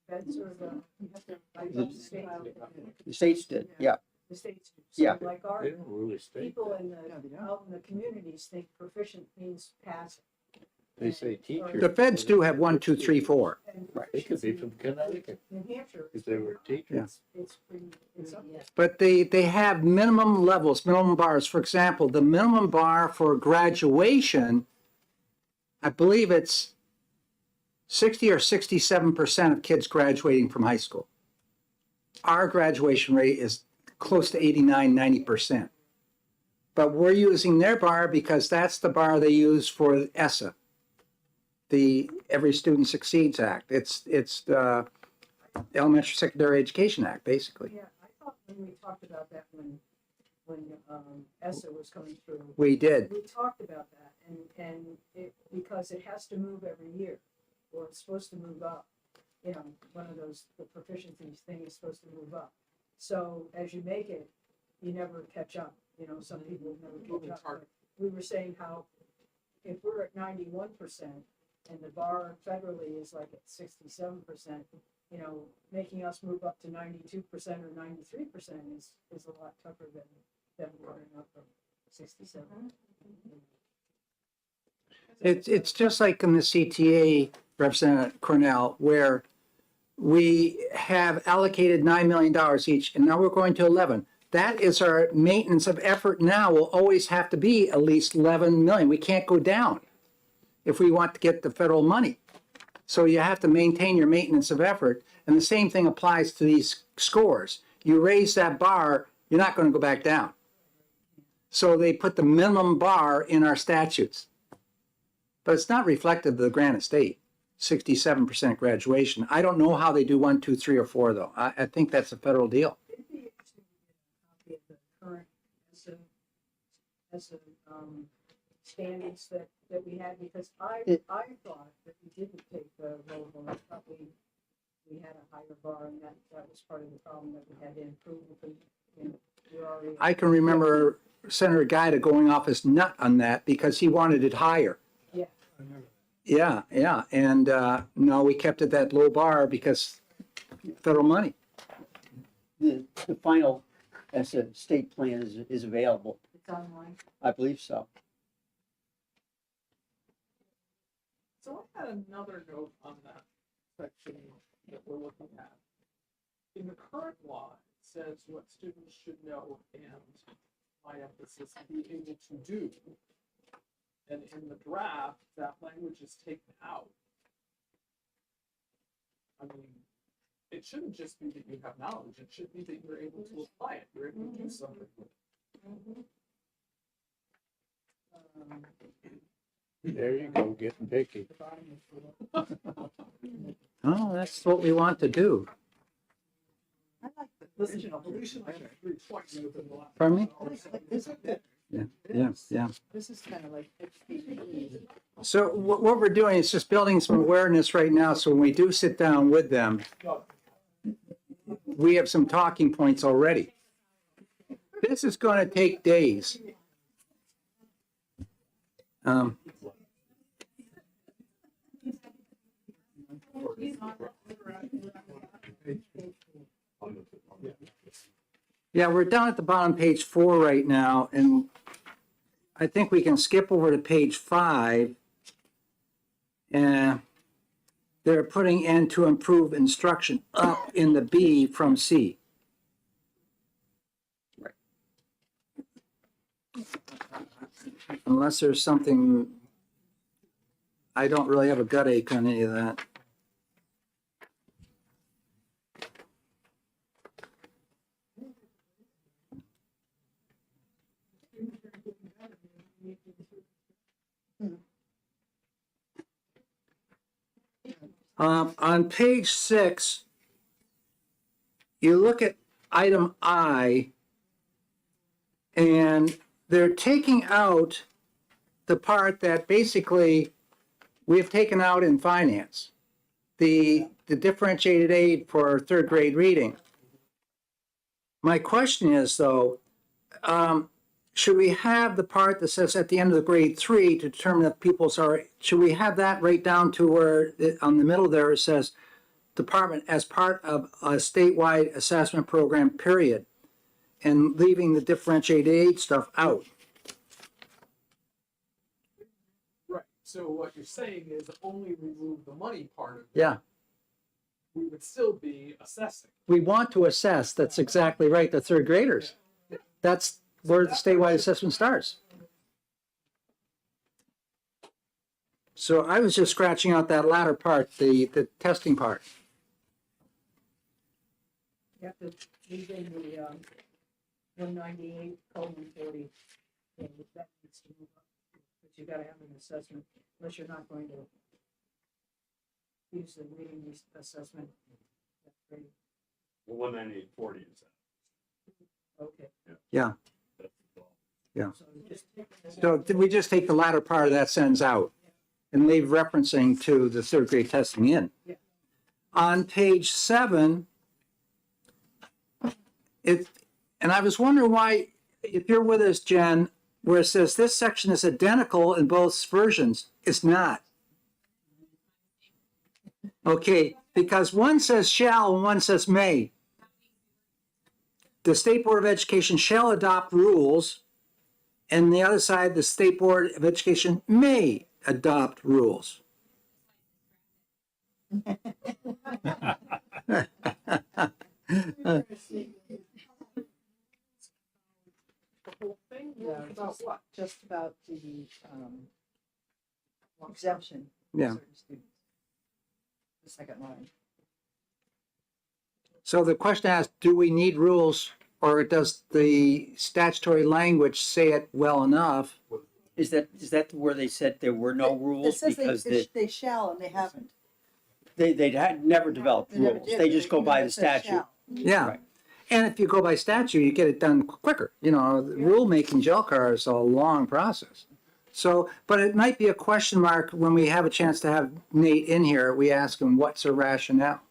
Feds or The states did, yeah. The states do. Yeah. So like our They don't really state. people out in the communities think proficient means passing. They say teachers. The feds do have 1, 2, 3, 4. Right. They could be from Connecticut, New Hampshire. if they were teachers. It's pretty, it's up there. But they have minimum levels, minimum bars. For example, the minimum bar for graduation, I believe it's 60 or 67% of kids graduating from high school. Our graduation rate is close to 89, 90%. But we're using their bar because that's the bar they use for ESSA, the Every Student Succeeds Act. It's the Elementary Secondary Education Act, basically. Yeah, I thought when we talked about that when ESSA was coming through. We did. We talked about that and it, because it has to move every year, or it's supposed to move up. You know, one of those, the proficiency thing is supposed to move up. So as you make it, you never catch up. You know, some people never catch up. But we were saying how if we're at 91% and the bar federally is like at 67%, you know, making us move up to 92% or 93% is a lot tougher than going up from 67. It's just like in the CTA, Representative Cornell, where we have allocated $9 million each, and now we're going to 11. That is our maintenance of effort now will always have to be at least 11 million. We can't go down if we want to get the federal money. So you have to maintain your maintenance of effort, and the same thing applies to these scores. You raise that bar, you're not going to go back down. So they put the minimum bar in our statutes. But it's not reflective of the Granite State, 67% graduation. I don't know how they do 1, 2, 3, or 4, though. I think that's a federal deal. It'd be interesting to get a copy of the current ESSA standards that we had, because I thought that we didn't take the low bar. I thought we had a higher bar, and that was part of the problem that we had to improve because, you know, we're already. I can remember Senator Guida going off his nut on that because he wanted it higher. Yeah. Yeah. And no, we kept it that low bar because federal money. The final ESSA state plan is available. It's online. I believe so. So I had another note on that section that we're looking at. In the current law, it says what students should know and, my emphasis, be able to do. And in the draft, that language is taken out. I mean, it shouldn't just be that you have knowledge, it should be that you're able to apply it, you're able to do something with it. There you go, getting picky. Oh, that's what we want to do. Listen, deletion of 3 twice within the last. Pardon me? Isn't it? Yeah. This is kind of like HPP. So what we're doing is just building some awareness right now, so when we do sit down with them, we have some talking points already. This is going to take days. Yeah, we're down at the bottom, page 4 right now, and I think we can skip over to page 5. And they're putting "and to improve instruction" up in the B from C. Unless there's something, I don't really have a gut ache on any of that. On page 6, you look at item I, and they're taking out the part that basically we have taken out in finance, the differentiated aid for third grade reading. My question is, though, should we have the part that says at the end of the grade 3 to determine if pupils are, should we have that right down to where on the middle there it says department as part of a statewide assessment program, period, and leaving the differentiated aid stuff out? Right, so what you're saying is only remove the money part of it. Yeah, We would still be assessing. we want to assess, that's exactly right, the third graders. That's where the statewide assessment starts. So I was just scratching out that latter part, the testing part. You have to leave in the 198:40. That needs to move up. But you gotta have an assessment, unless you're not going to use the reading assessment. That's great. Well, 198.40 is that. Okay. Yeah. Yeah. So just take it. So did we just take the latter part of that sentence out and leave referencing to the third grade testing in? Yeah. On page 7, and I was wondering why, if you're with us, Jen, where it says this section is identical in both versions, it's not. Okay, because one says shall and one says may. The State Board of Education shall adopt rules, and the other side, the State Board of Education may adopt rules. Yeah, About what? Just about the exemption. for Yeah. certain students. The second line. So the question asks, do we need rules, or does the statutory language say it well enough? Is that where they said there were no It rules says because they shall and they haven't. they had never developed They never rules. did, They but just go you know, by it the says statute. shall. Yeah. Right. And if you go by statute, you get it done quicker. You know, rulemaking JLCAR is a long process. So, but it might be a question mark when we have a chance to have Nate in here. We ask him, what's the rationale?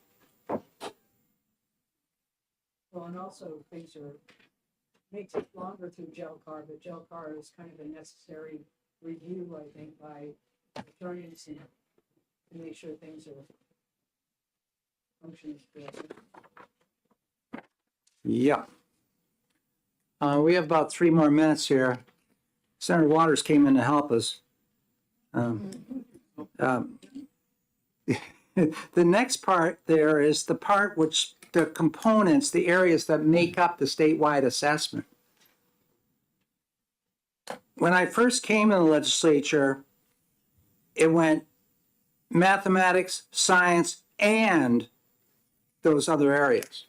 Well, and also things may take longer through GELCAR, but GELCAR is kind of a necessary review, I think, by attorneys and to make sure things are functioning correctly. Yeah. We have about 3 more minutes here. Senator Waters came in to help us. The next part there is the part which the components, the areas that make up the statewide assessment. When I first came in the legislature, it went mathematics, science, and those other areas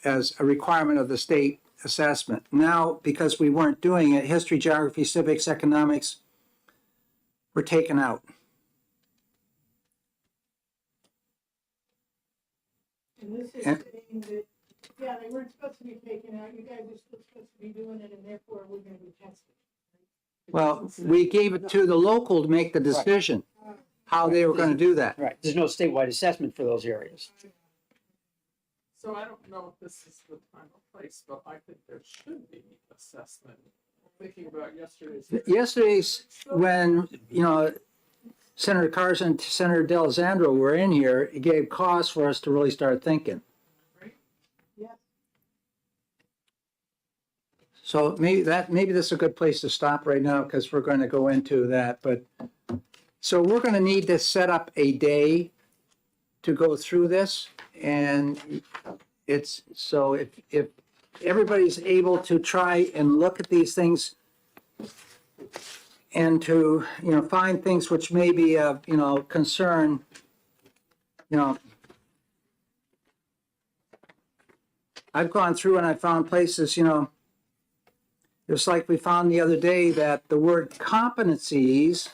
as a requirement of the state assessment. Now, because we weren't doing it, history, geography, civics, economics were taken out. And this is And- saying that, yeah, they weren't supposed to be taken out, you guys were still supposed to be doing it, and therefore we're gonna be testing. Well, we gave it to the local to make the decision. how they were gonna do that. Right, there's no statewide assessment for those areas. So I don't know if this is the time or place, but I think there should be assessment. Thinking about Yesterday's, when, you know, Senator Carson and Senator D'Alessandro were in here, it gave cause for us to really start thinking. So maybe this is a good place to stop right now, because we're going to go into that, but, so we're going to need to set up a day to go through this, and it's, so if everybody's able to try and look at these things and to, you know, find things which may be of, you know, concern, you know, I've gone through and I found places, you know, just like we found the other day that the word competencies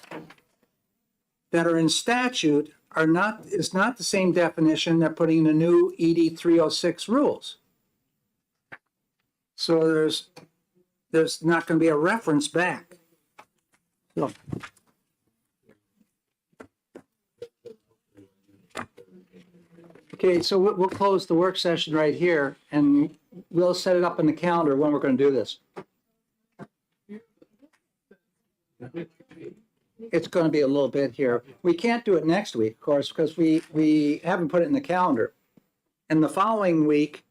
that are in statute is not the same definition they're putting in the new ED 306 rules. So there's not going to be a reference back. So. Okay, so we'll close the work session right here, and we'll set it up in the calendar when we're going to do this. It's going to be a little bit here. We can't do it next week, of course, because we haven't put it in the calendar. And the following week,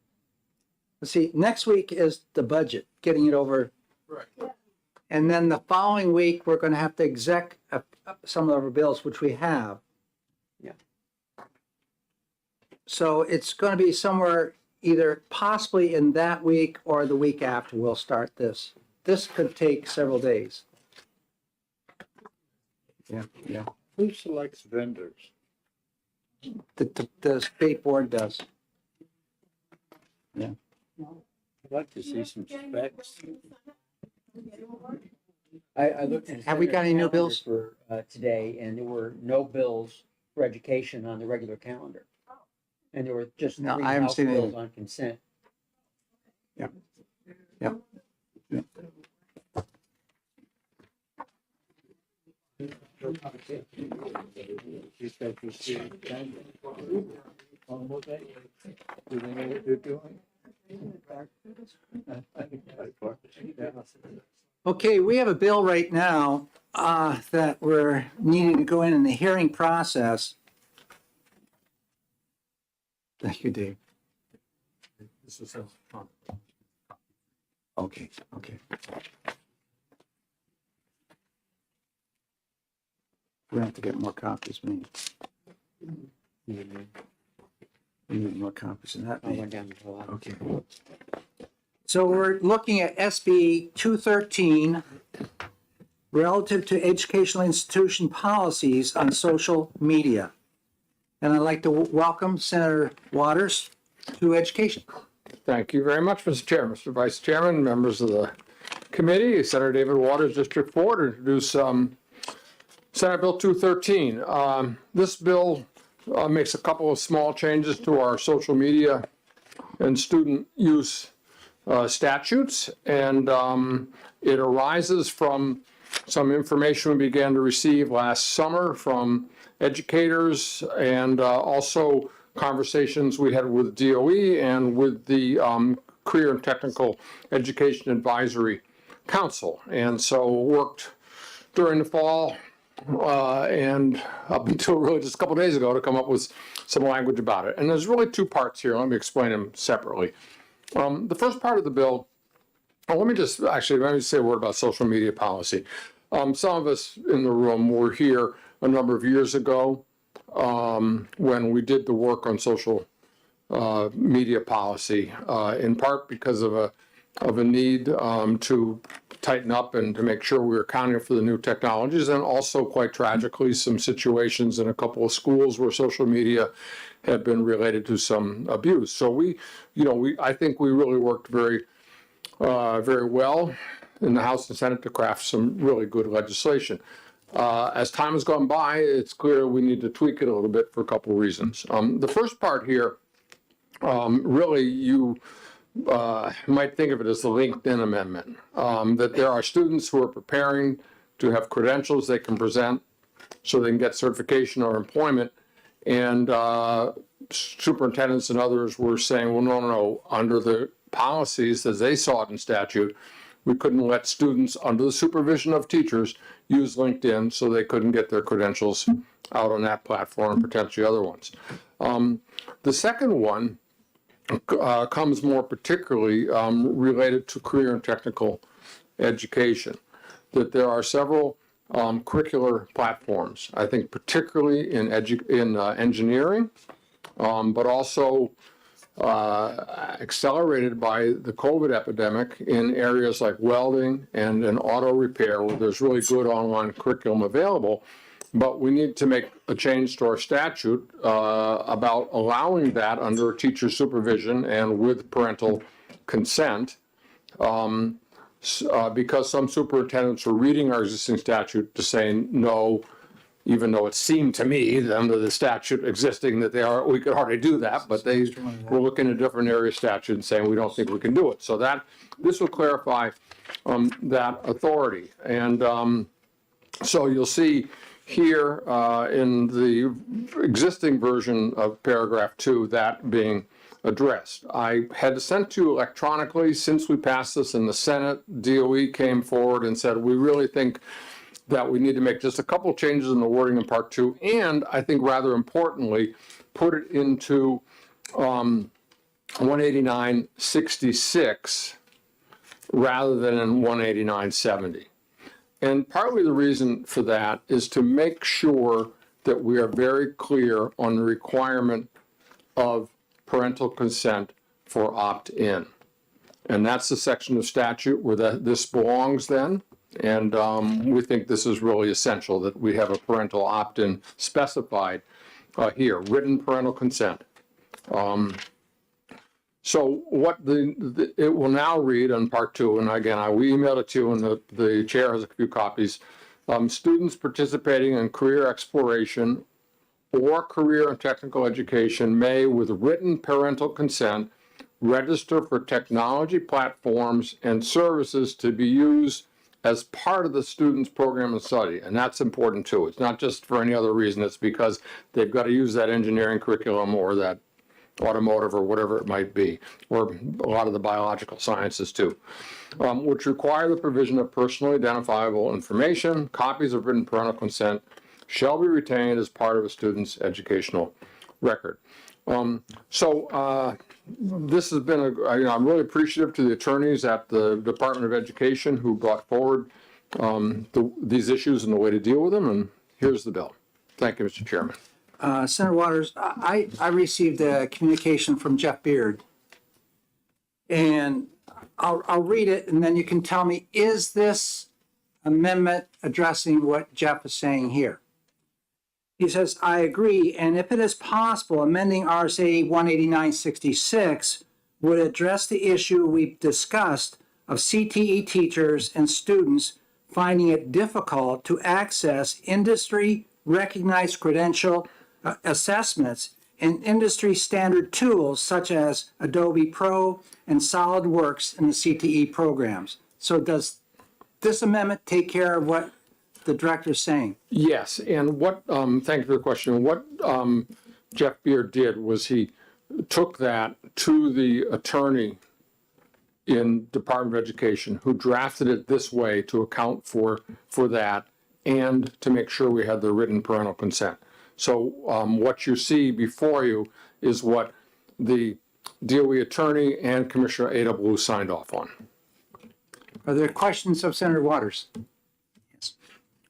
let's see, next week is the budget, getting it over. Right. And then the following week, we're going to have to exec some of our bills, which we have. Yeah. So it's going to be somewhere either possibly in that week or the week after we'll start this. This could take several days. Yeah. Who selects vendors? The state board does. Yeah. I'd like to see some specs. I looked at. Have we got any new bills? For, today, and there were no bills for education on the regular calendar. And there were just No, three I haven't House seen bills any. on consent. Yeah. Okay, we have a bill right now that we're needing to go in the hearing process. Thank you, Dave. This is Okay. We have to get more copies, we need more copies than that. I went down to a lot. Okay. So we're looking at SB 213 relative to educational institution policies on social media. And I'd like to welcome Senator Waters to education. Thank you very much, Mr. Chair, Mr. Vice Chairman, members of the committee. Senator David Waters, District 4, to introduce Senate Bill 213. This bill makes a couple of small changes to our social media and student use statutes, and it arises from some information we began to receive last summer from educators and also conversations we had with DOE and with the Career and Technical Education Advisory Council. And so worked during the fall and up until really just a couple days ago to come up with some language about it. And there's really two parts here. Let me explain them separately. The first part of the bill, let me say a word about social media policy. Some of us in the room were here a number of years ago when we did the work on social media policy, in part because of a need to tighten up and to make sure we were accounting for the new technologies, and also quite tragically some situations in a couple of schools where social media had been related to some abuse. So I think we really worked very well in the House and Senate to craft some really good legislation. As time has gone by, it's clear we need to tweak it a little bit for a couple of reasons. The first part here, really you might think of it as the LinkedIn Amendment, that there are students who are preparing to have credentials they can present so they can get certification or employment. And superintendents and others were saying, well, no, under the policies as they saw it in statute, we couldn't let students under the supervision of teachers use LinkedIn, so they couldn't get their credentials out on that platform and potentially other ones. The second one comes more particularly related to career and technical education, that there are several curricular platforms, I think particularly in engineering, but also accelerated by the COVID epidemic in areas like welding and in auto repair, where there's really good online curriculum available. But we need to make a change to our statute about allowing that under teacher supervision and with parental consent, because some superintendents are reading our existing statute to say no, even though it seemed to me that under the statute existing that we could hardly do that, but they were looking at different area statute and saying we don't think we can do it. So this will clarify that authority. And so you'll see here in the existing version of paragraph 2 that being addressed. I had sent to you electronically since we passed this in the Senate. DOE came forward and said, we really think that we need to make just a couple changes in the wording in part 2, and I think rather importantly, put it into 189.66 rather than in 189.70. And partly the reason for that is to make sure that we are very clear on the requirement of parental consent for opt-in. And that's the section of statute where this belongs then. And we think this is really essential that we have a parental opt-in specified here, written parental consent. So what it will now read on part 2, and again, we emailed it to you and the chair has a few copies. Students participating in career exploration or career and technical education may, with written parental consent, register for technology platforms and services to be used as part of the student's program of study. And that's important too. It's not just for any other reason. It's because they've got to use that engineering curriculum or that automotive or whatever it might be, or a lot of the biological sciences too, which require the provision of personally identifiable information. Copies of written parental consent shall be retained as part of a student's educational record. This has been, I'm really appreciative to the attorneys at the Department of Education who brought forward these issues and the way to deal with them, and here's the bill. Thank you, Mr. Chairman. Senator Waters, I received a communication from Jeff Beard, and I'll read it, and then you can tell me, is this amendment addressing what Jeff is saying here? He says, I agree, and if it is possible, amending RSA 189.66 would address the issue we've discussed of CTE teachers and students finding it difficult to access industry-recognized credential assessments and industry standard tools such as Adobe Pro and SolidWorks in the CTE programs. So does this amendment take care of what the director's saying? Yes, and thank you for the question. What Jeff Beard did was he took that to the attorney in Department of Education who drafted it this way to account for that and to make sure we had the written parental consent. So what you see before you is what the DOE attorney and Commissioner Ada Blue signed off on. Are there questions of Senator Waters?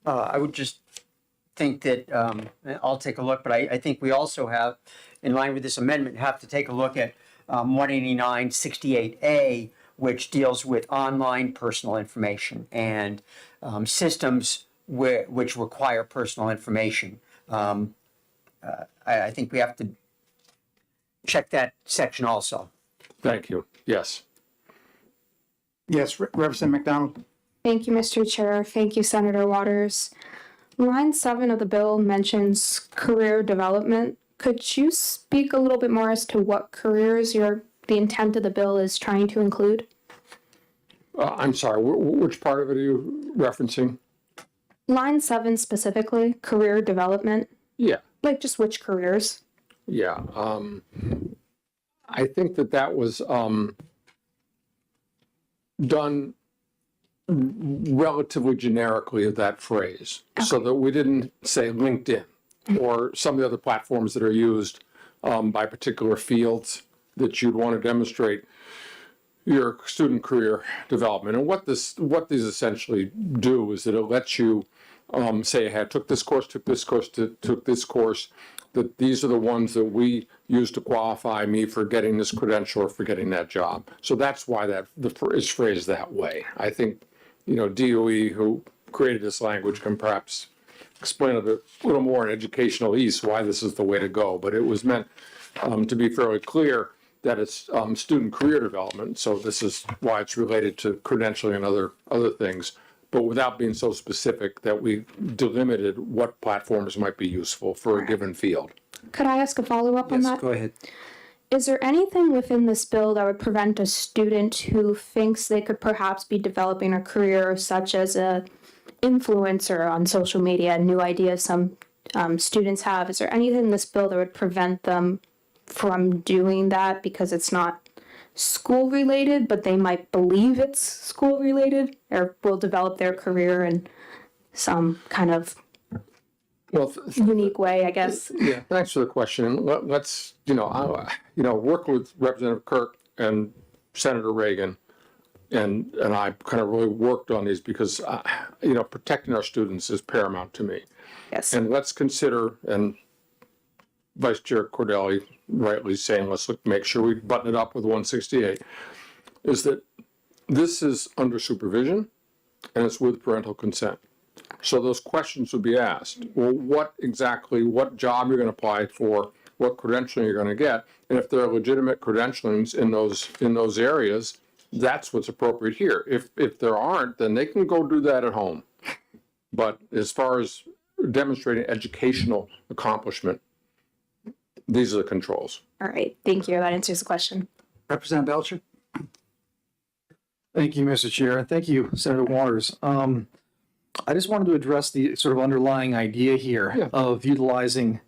I would just think that, I'll take a look, but I think we also have, in line with this amendment, have to take a look at 189.68A, which deals with online personal information and systems which require personal information. I think we have to check that section also. Thank you. Yes. Yes, Representative McDonald. Thank you, Mr. Chair. Thank you, Senator Waters. Line 7 of the bill mentions career development. Could you speak a little bit more as to what careers the intent of the bill is trying to include? I'm sorry, which part of it are you referencing? Line 7 specifically, career development, Yeah, like just which careers? yeah. I think that was done relatively generically of that phrase, so that we didn't say LinkedIn or some of the other platforms that are used by particular fields that you'd want to demonstrate your student career development. And what these essentially do is that it lets you say, hey, I took this course, took this course, took this course, that these are the ones that we use to qualify me for getting this credential or for getting that job. So that's why is phrased that way. I think, DOE, who created this language, can perhaps explain it a little more in educational ease why this is the way to go. But it was meant to be fairly clear that it's student career development. So this is why it's related to credentialing and other things, but without being so specific that we delimited what platforms might be useful for a given field. Could I ask a follow-up on that? Yes, go ahead. Is there anything within this bill that would prevent a student who thinks they could perhaps be developing a career such as a influencer on social media, new ideas some students have? Is there anything in this bill that would prevent them from doing that because it's not school related, but they might believe it's school related, or will develop their career in some kind of unique way, I guess? Yeah, thanks for the question. Let's, work with Representative Kirk and Senator Reagan, and I kind of really worked on these because, protecting our students is paramount to me. Yes. And let's consider, and Vice Chair Cordelli rightly saying, let's make sure we button it up with 168, is that this is under supervision and it's with parental consent. So those questions would be asked. Well, what job you're going to apply for, what credentialing you're going to get, and if there are legitimate credentialings in those areas, that's what's appropriate here. If there aren't, then they can go do that at home. But as far as demonstrating educational accomplishment, these are the controls. All right, thank you. That answers the question. Representative Belcher? Thank you, Mr. Chair, and thank you, Senator Waters. I just wanted to address the sort of underlying idea here of utilizing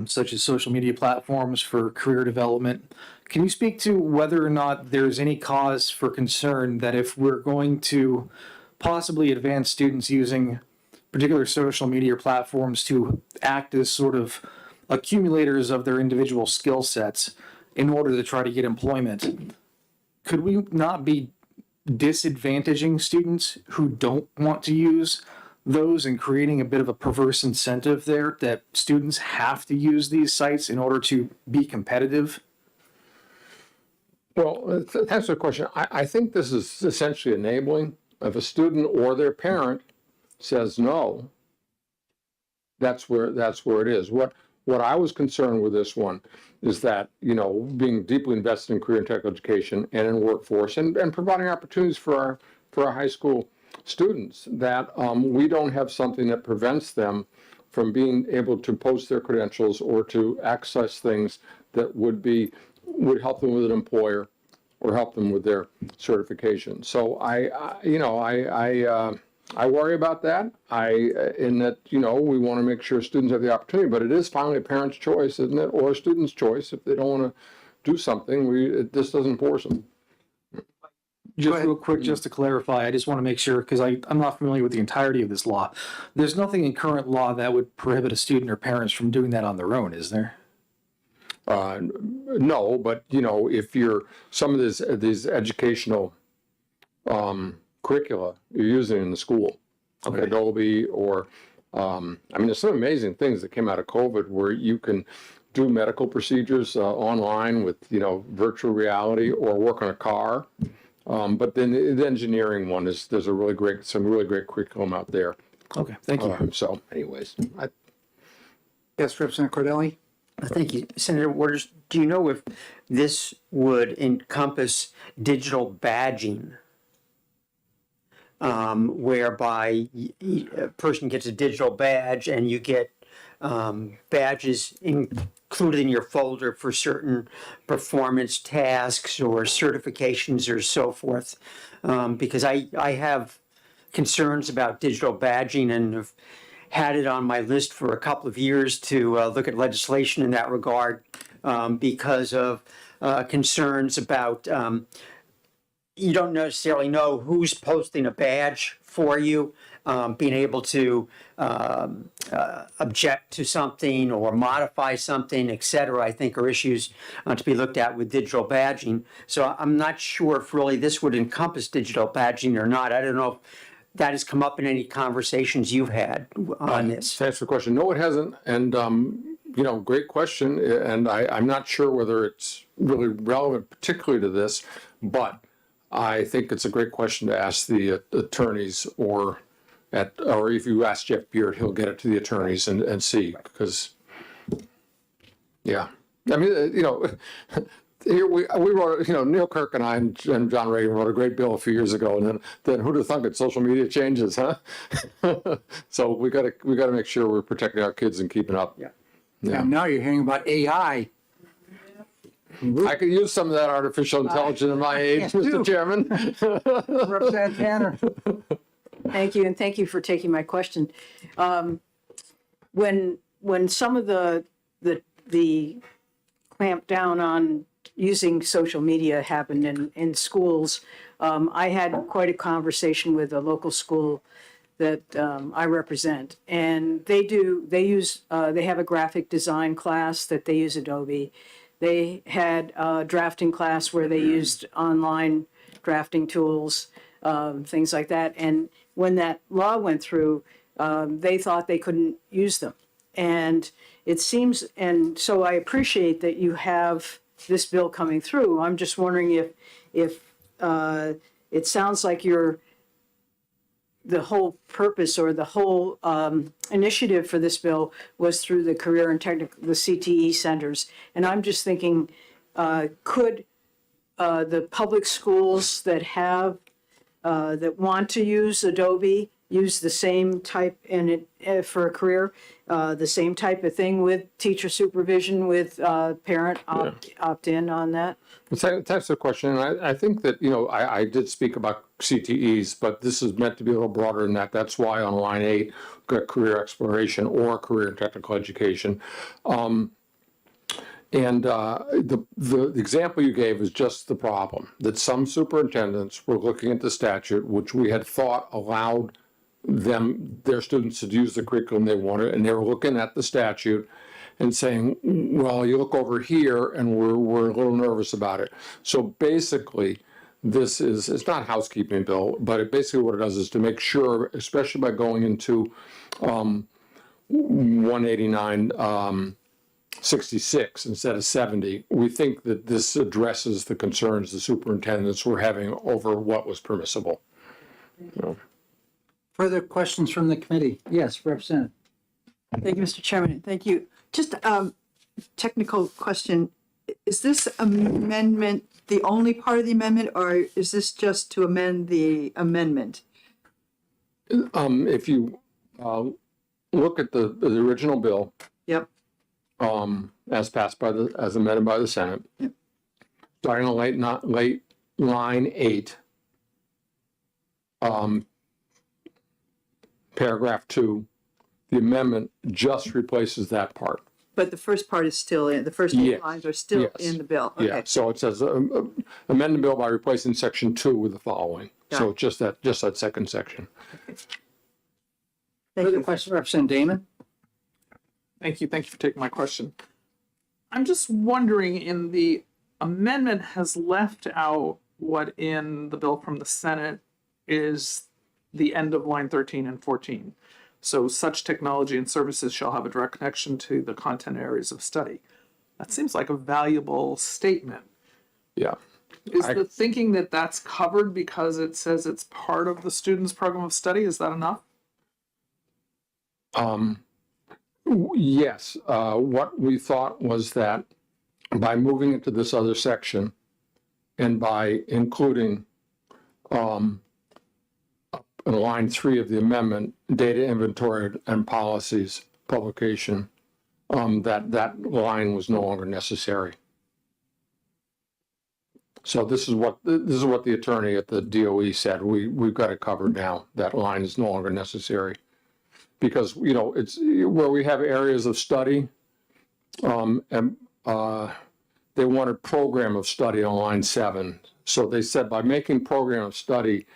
such as social media platforms for career development. Can you speak to whether or not there's any cause for concern that if we're going to possibly advance students using particular social media platforms to act as sort of accumulators of their individual skill sets in order to try to get employment, could we not be disadvantaging students who don't want to use those and creating a bit of a perverse incentive there that students have to use these sites in order to be competitive? Well, thanks for the question. I think this is essentially enabling. If a student or their parent says no, that's where it is. What I was concerned with this one is that, being deeply invested in career and technical education and in workforce and providing opportunities for our high school students, that we don't have something that prevents them from being able to post their credentials or to access things that would help them with an employer or help them with their certification. So I worry about that. In that, we want to make sure students have the opportunity, but it is finally a parent's choice, isn't it? Or a student's choice. If they don't want to do something, this doesn't force them. Just real quick, just to clarify, I just want to make sure, because I'm not familiar with the entirety of this law. There's nothing in current law that would prohibit a student or parents from doing that on their own, is there? No, but if you're some of these educational curricula you're using in the school, Adobe or there's some amazing things that came out of COVID where you can do medical procedures online with virtual reality or work on a car. But then the engineering one there's some really great curriculum out there. Okay, thank you. So, anyways, Yes, Representative Cordelli? Thank you. Senator Waters, do you know if this would encompass digital badging, whereby a person gets a digital badge and you get badges included in your folder for certain performance tasks or certifications or so forth? Because I have concerns about digital badging and have had it on my list for a couple of years to look at legislation in that regard because of concerns about you don't necessarily know who's posting a badge for you. Being able to object to something or modify something, et cetera, I think are issues to be looked at with digital badging. So I'm not sure if really this would encompass digital badging or not. I don't know if that has come up in any conversations you've had on this. To answer the question, no, it hasn't. And, great question. And I'm not sure whether it's really relevant particularly to this, but I think it's a great question to ask the attorneys or if you ask Jeff Beard, he'll get it to the attorneys and see, because, yeah. I mean, here we wrote, Neil Kirk and I and John Reagan wrote a great bill a few years ago, and then who'd have thunk it? Social media changes, huh? So we gotta make sure we're protecting our kids and keeping up. Yeah. And now you're hearing about AI. I could use some of that artificial intelligence in my age, Mr. Chairman. Representative Tanner. Thank you, and thank you for taking my question. When some of the clamp down on using social media happened in schools, I had quite a conversation with a local school that I represent, and they have a graphic design class that they use Adobe. They had a drafting class where they used online drafting tools, things like that. And when that law went through, they thought they couldn't use them. And it seems, and so I appreciate that you have this bill coming through. I'm just wondering if it sounds like the whole purpose or the whole initiative for this bill was through the career and technical, the CTE centers. And I'm just thinking, could the public schools that want to use Adobe use the same type for a career, the same type of thing with teacher supervision, with parent opt-in on that? That's the question. And I think that, I did speak about CTEs, but this is meant to be a little broader than that. That's why on line 8, we've got career exploration or career and technical education. The example you gave is just the problem, that some superintendents were looking at the statute, which we had thought allowed their students to use the curriculum they wanted, and they were looking at the statute and saying, well, you look over here, and we're a little nervous about it. So basically, it's not a housekeeping bill, but basically what it does is to make sure, especially by going into 189-66 instead of 70, we think that this addresses the concerns the superintendents were having over what was permissible. Further questions from the committee? Yes, Representative. Thank you, Mr. Chairman. Thank you. Just technical question. Is this amendment the only part of the amendment, or is this just to amend the amendment? If you look at the original bill, Yep. as amended by the Senate, Yep. starting on late line 8, paragraph 2, the amendment just replaces that part. But the first part is still in, the first 8 Yes. lines are still Yes. in the bill. Yeah, Okay. so it says amend the bill by replacing section 2 with the following. So just that second section. Further question, Representative Damon? Thank you for taking my question. I'm just wondering, in the amendment has left out what in the bill from the Senate is the end of line 13 and 14. So such technology and services shall have a direct connection to the content areas of study. That seems like a valuable statement. Yeah. Is the thinking that that's covered because it says it's part of the student's program of study? Is that enough? Yes, what we thought was that by moving into this other section and by including in line 3 of the amendment, data inventory and policies publication, that line was no longer necessary. So this is what the attorney at the DOE said. We've got it covered now. That line is no longer necessary. Because, you know, it's where we have areas of study, and they wanted program of study on line 7. So they said by making program of study,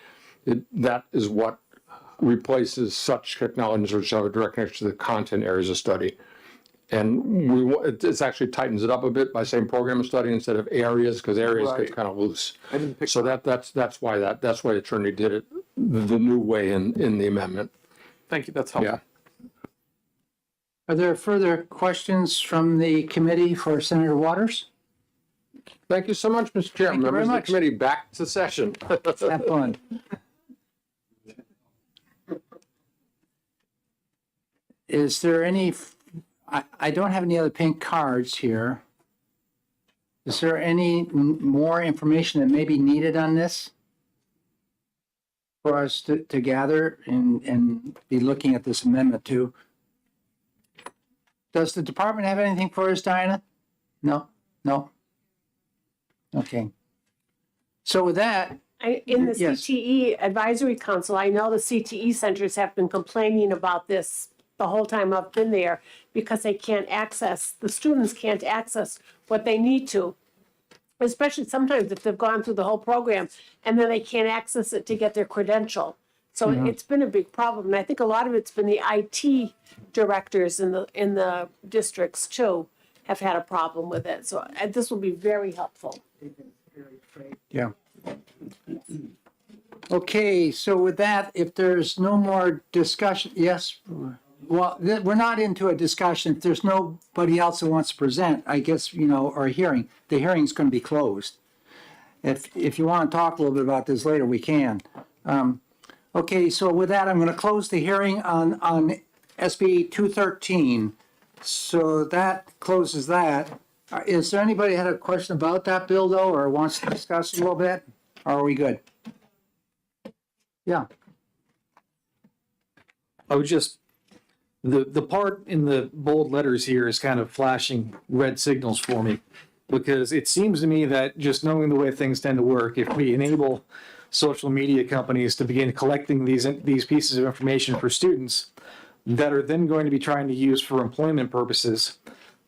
that is what replaces such technologies which have a direct connection to the content areas of study. And it actually tightens it up a bit by saying program of study instead of areas, because areas get kind of loose. So that's why the attorney did it the new way in the amendment. Thank you, that's helpful. Yeah. Are there further questions from the committee for Senator Waters? Thank you so much, Mr. Chairman. Thank you very Members of the much. committee, back to session. Have fun. Is there any, I don't have any other pink cards here. Is there any more information that may be needed on this? For us to gather and be looking at this amendment too? Does the department have anything for us, Diana? No? No? Okay. So with that, In the yes. CTE Advisory Council, I know the CTE centers have been complaining about this the whole time I've been there because they can't access, the students can't access what they need to. Especially sometimes if they've gone through the whole program and then they can't access it to get their credential. So it's been a big problem. And I think a lot of it's been the IT directors in the districts too have had a problem with it. So this will be very helpful. Yeah. Okay, so with that, if there's no more discussion, yes? Well, we're not into a discussion. If there's nobody else that wants to present, I guess, you know, or a hearing, the hearing's going to be closed. If you want to talk a little bit about this later, we can. Okay, so with that, I'm going to close the hearing on SB 213. So that closes that. Is there anybody that had a question about that bill though, or wants to discuss a little bit? Or are we good? Yeah. I would just, the part in the bold letters here is kind of flashing red signals for me. Because it seems to me that just knowing the way things tend to work, if we enable social media companies to begin collecting these pieces of information for students that are then going to be trying to use for employment purposes,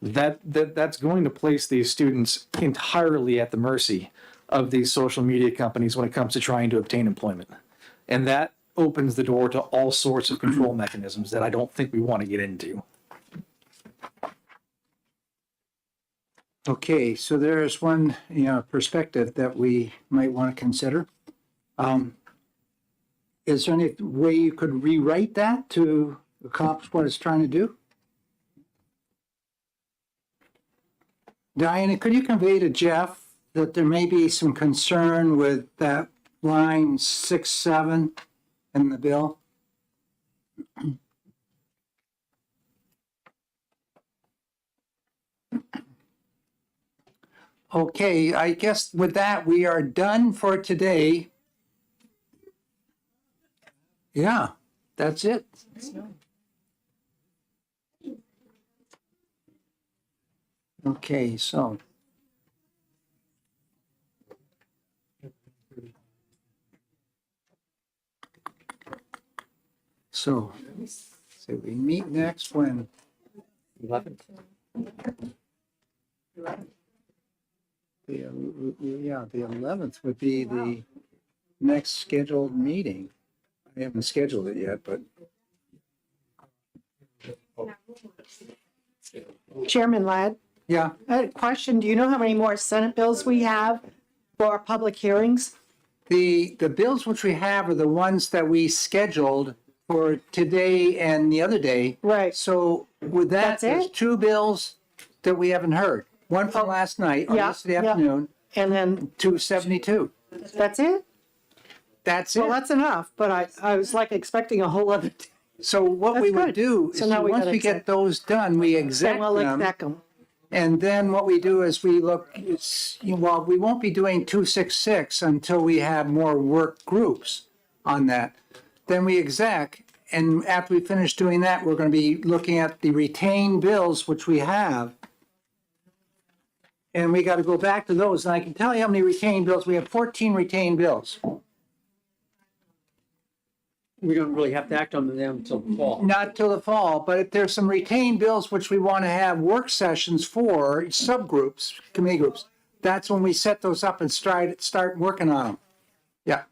that's going to place these students entirely at the mercy of these social media companies when it comes to trying to obtain employment. And that opens the door to all sorts of control mechanisms that I don't think we want to get into. Okay, so there's one, you know, perspective that we might want to consider. Is there any way you could rewrite that to accomplish what it's trying to do? Diana, could you convey to Jeff that there may be some concern with that line 6, 7 in the bill? Okay, I guess with that, we are done for today. Yeah, that's it. Okay, so. So we meet next when? 11th. Yeah, the 11th would be the next scheduled meeting. I haven't scheduled it yet, but. Chairman Ladd, Yeah, I had a question. Do you know how many more Senate bills we have for public hearings? the bills which we have are the ones that we scheduled for today and the other day. Right. So with that, That's there's it? 2 bills that we haven't heard. One from last night, or Yeah, yesterday yeah. afternoon, And then, 272. that's it? That's Well, it. that's enough, but I was like expecting a whole other. So what we That's would good. do So is, now we once gotta we get exec- those done, we Then exec we'll them. exec them. And then what we do is we look, well, we won't be doing 266 until we have more work groups on that. Then we exec, and after we finish doing that, we're going to be looking at the retained bills, which we have. And we got to go back to those. And I can tell you how many retained bills. We have 14 retained bills. We don't really have to act on them until the fall. Not till the fall, but if there's some retained bills which we want to have work sessions for, subgroups, committee groups, that's when we set those up and start working on them. Yeah.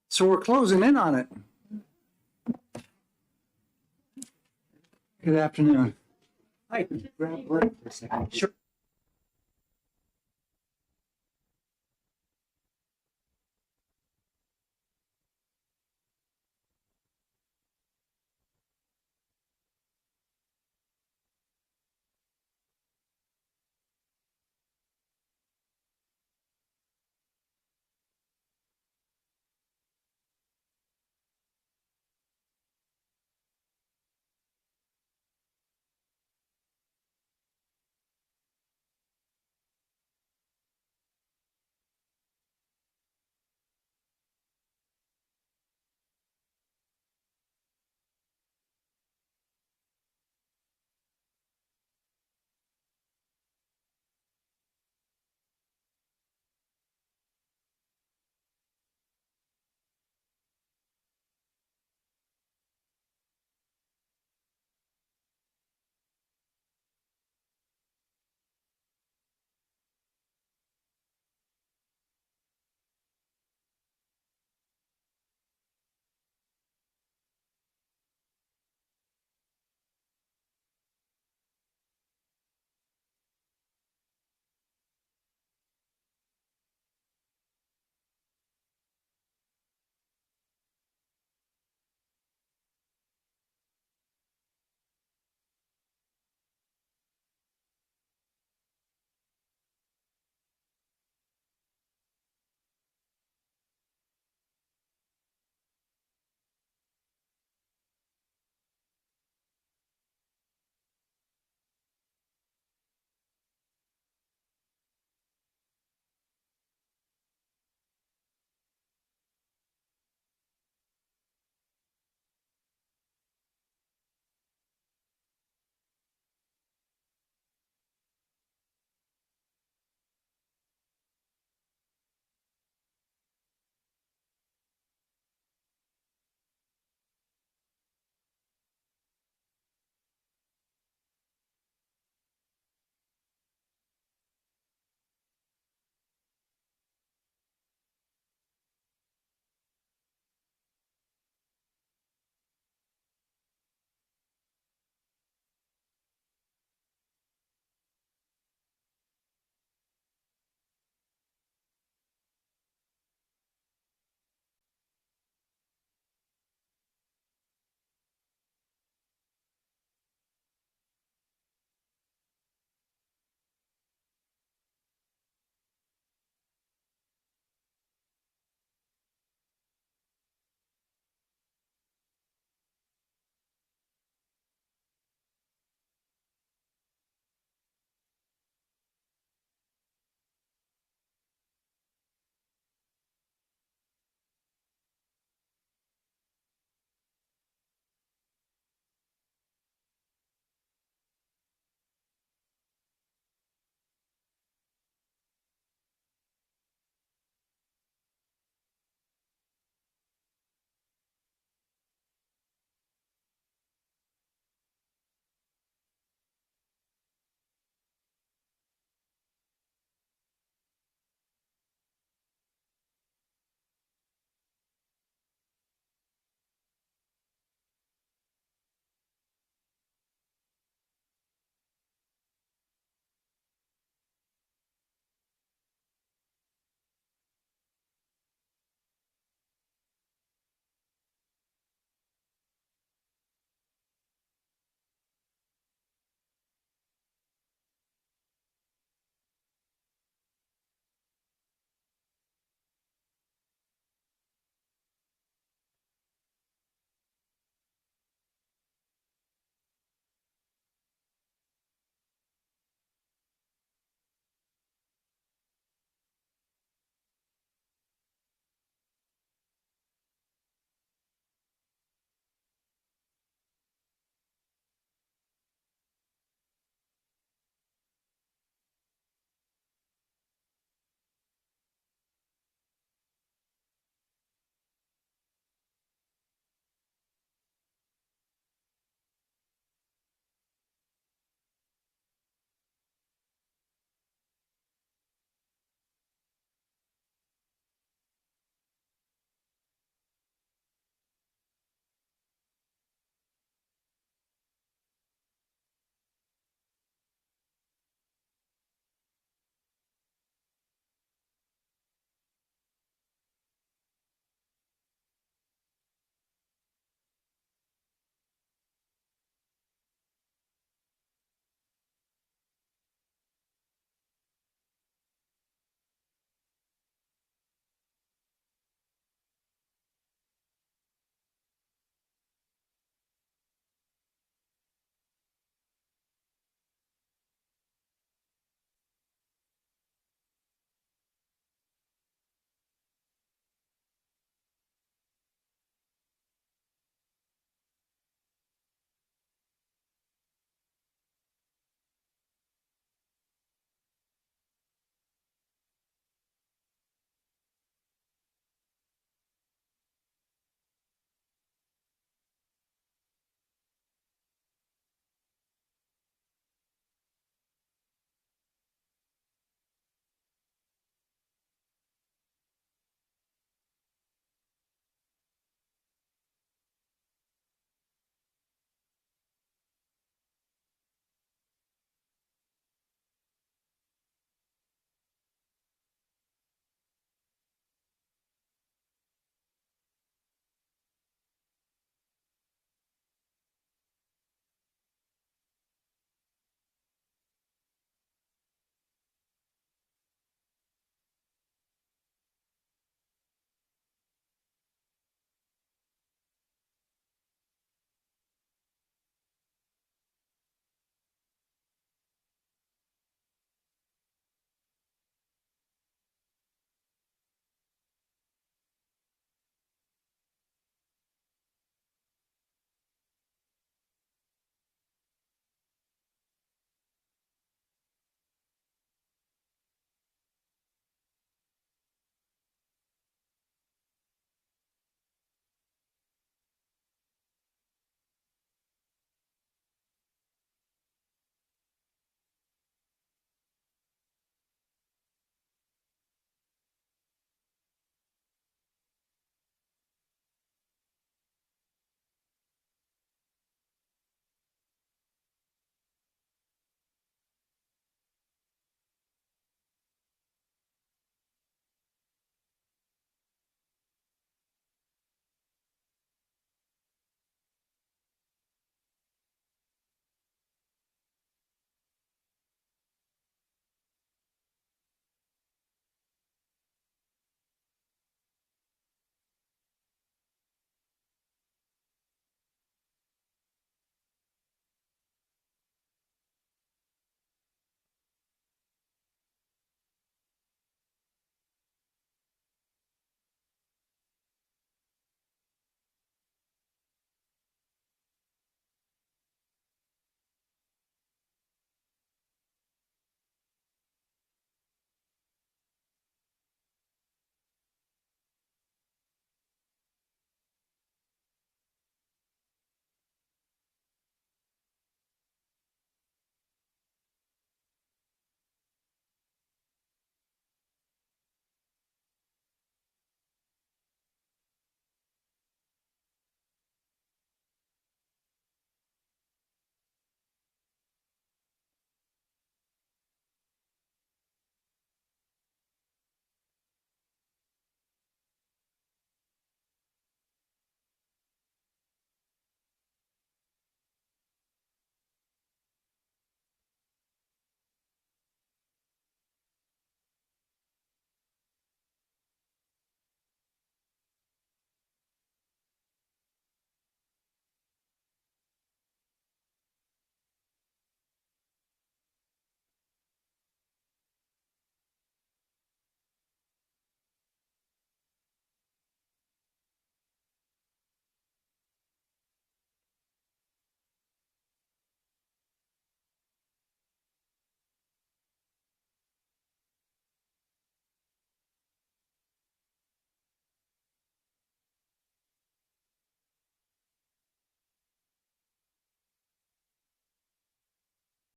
So we're closing in on it. Good afternoon. Hi, grab a break for a second. Sure.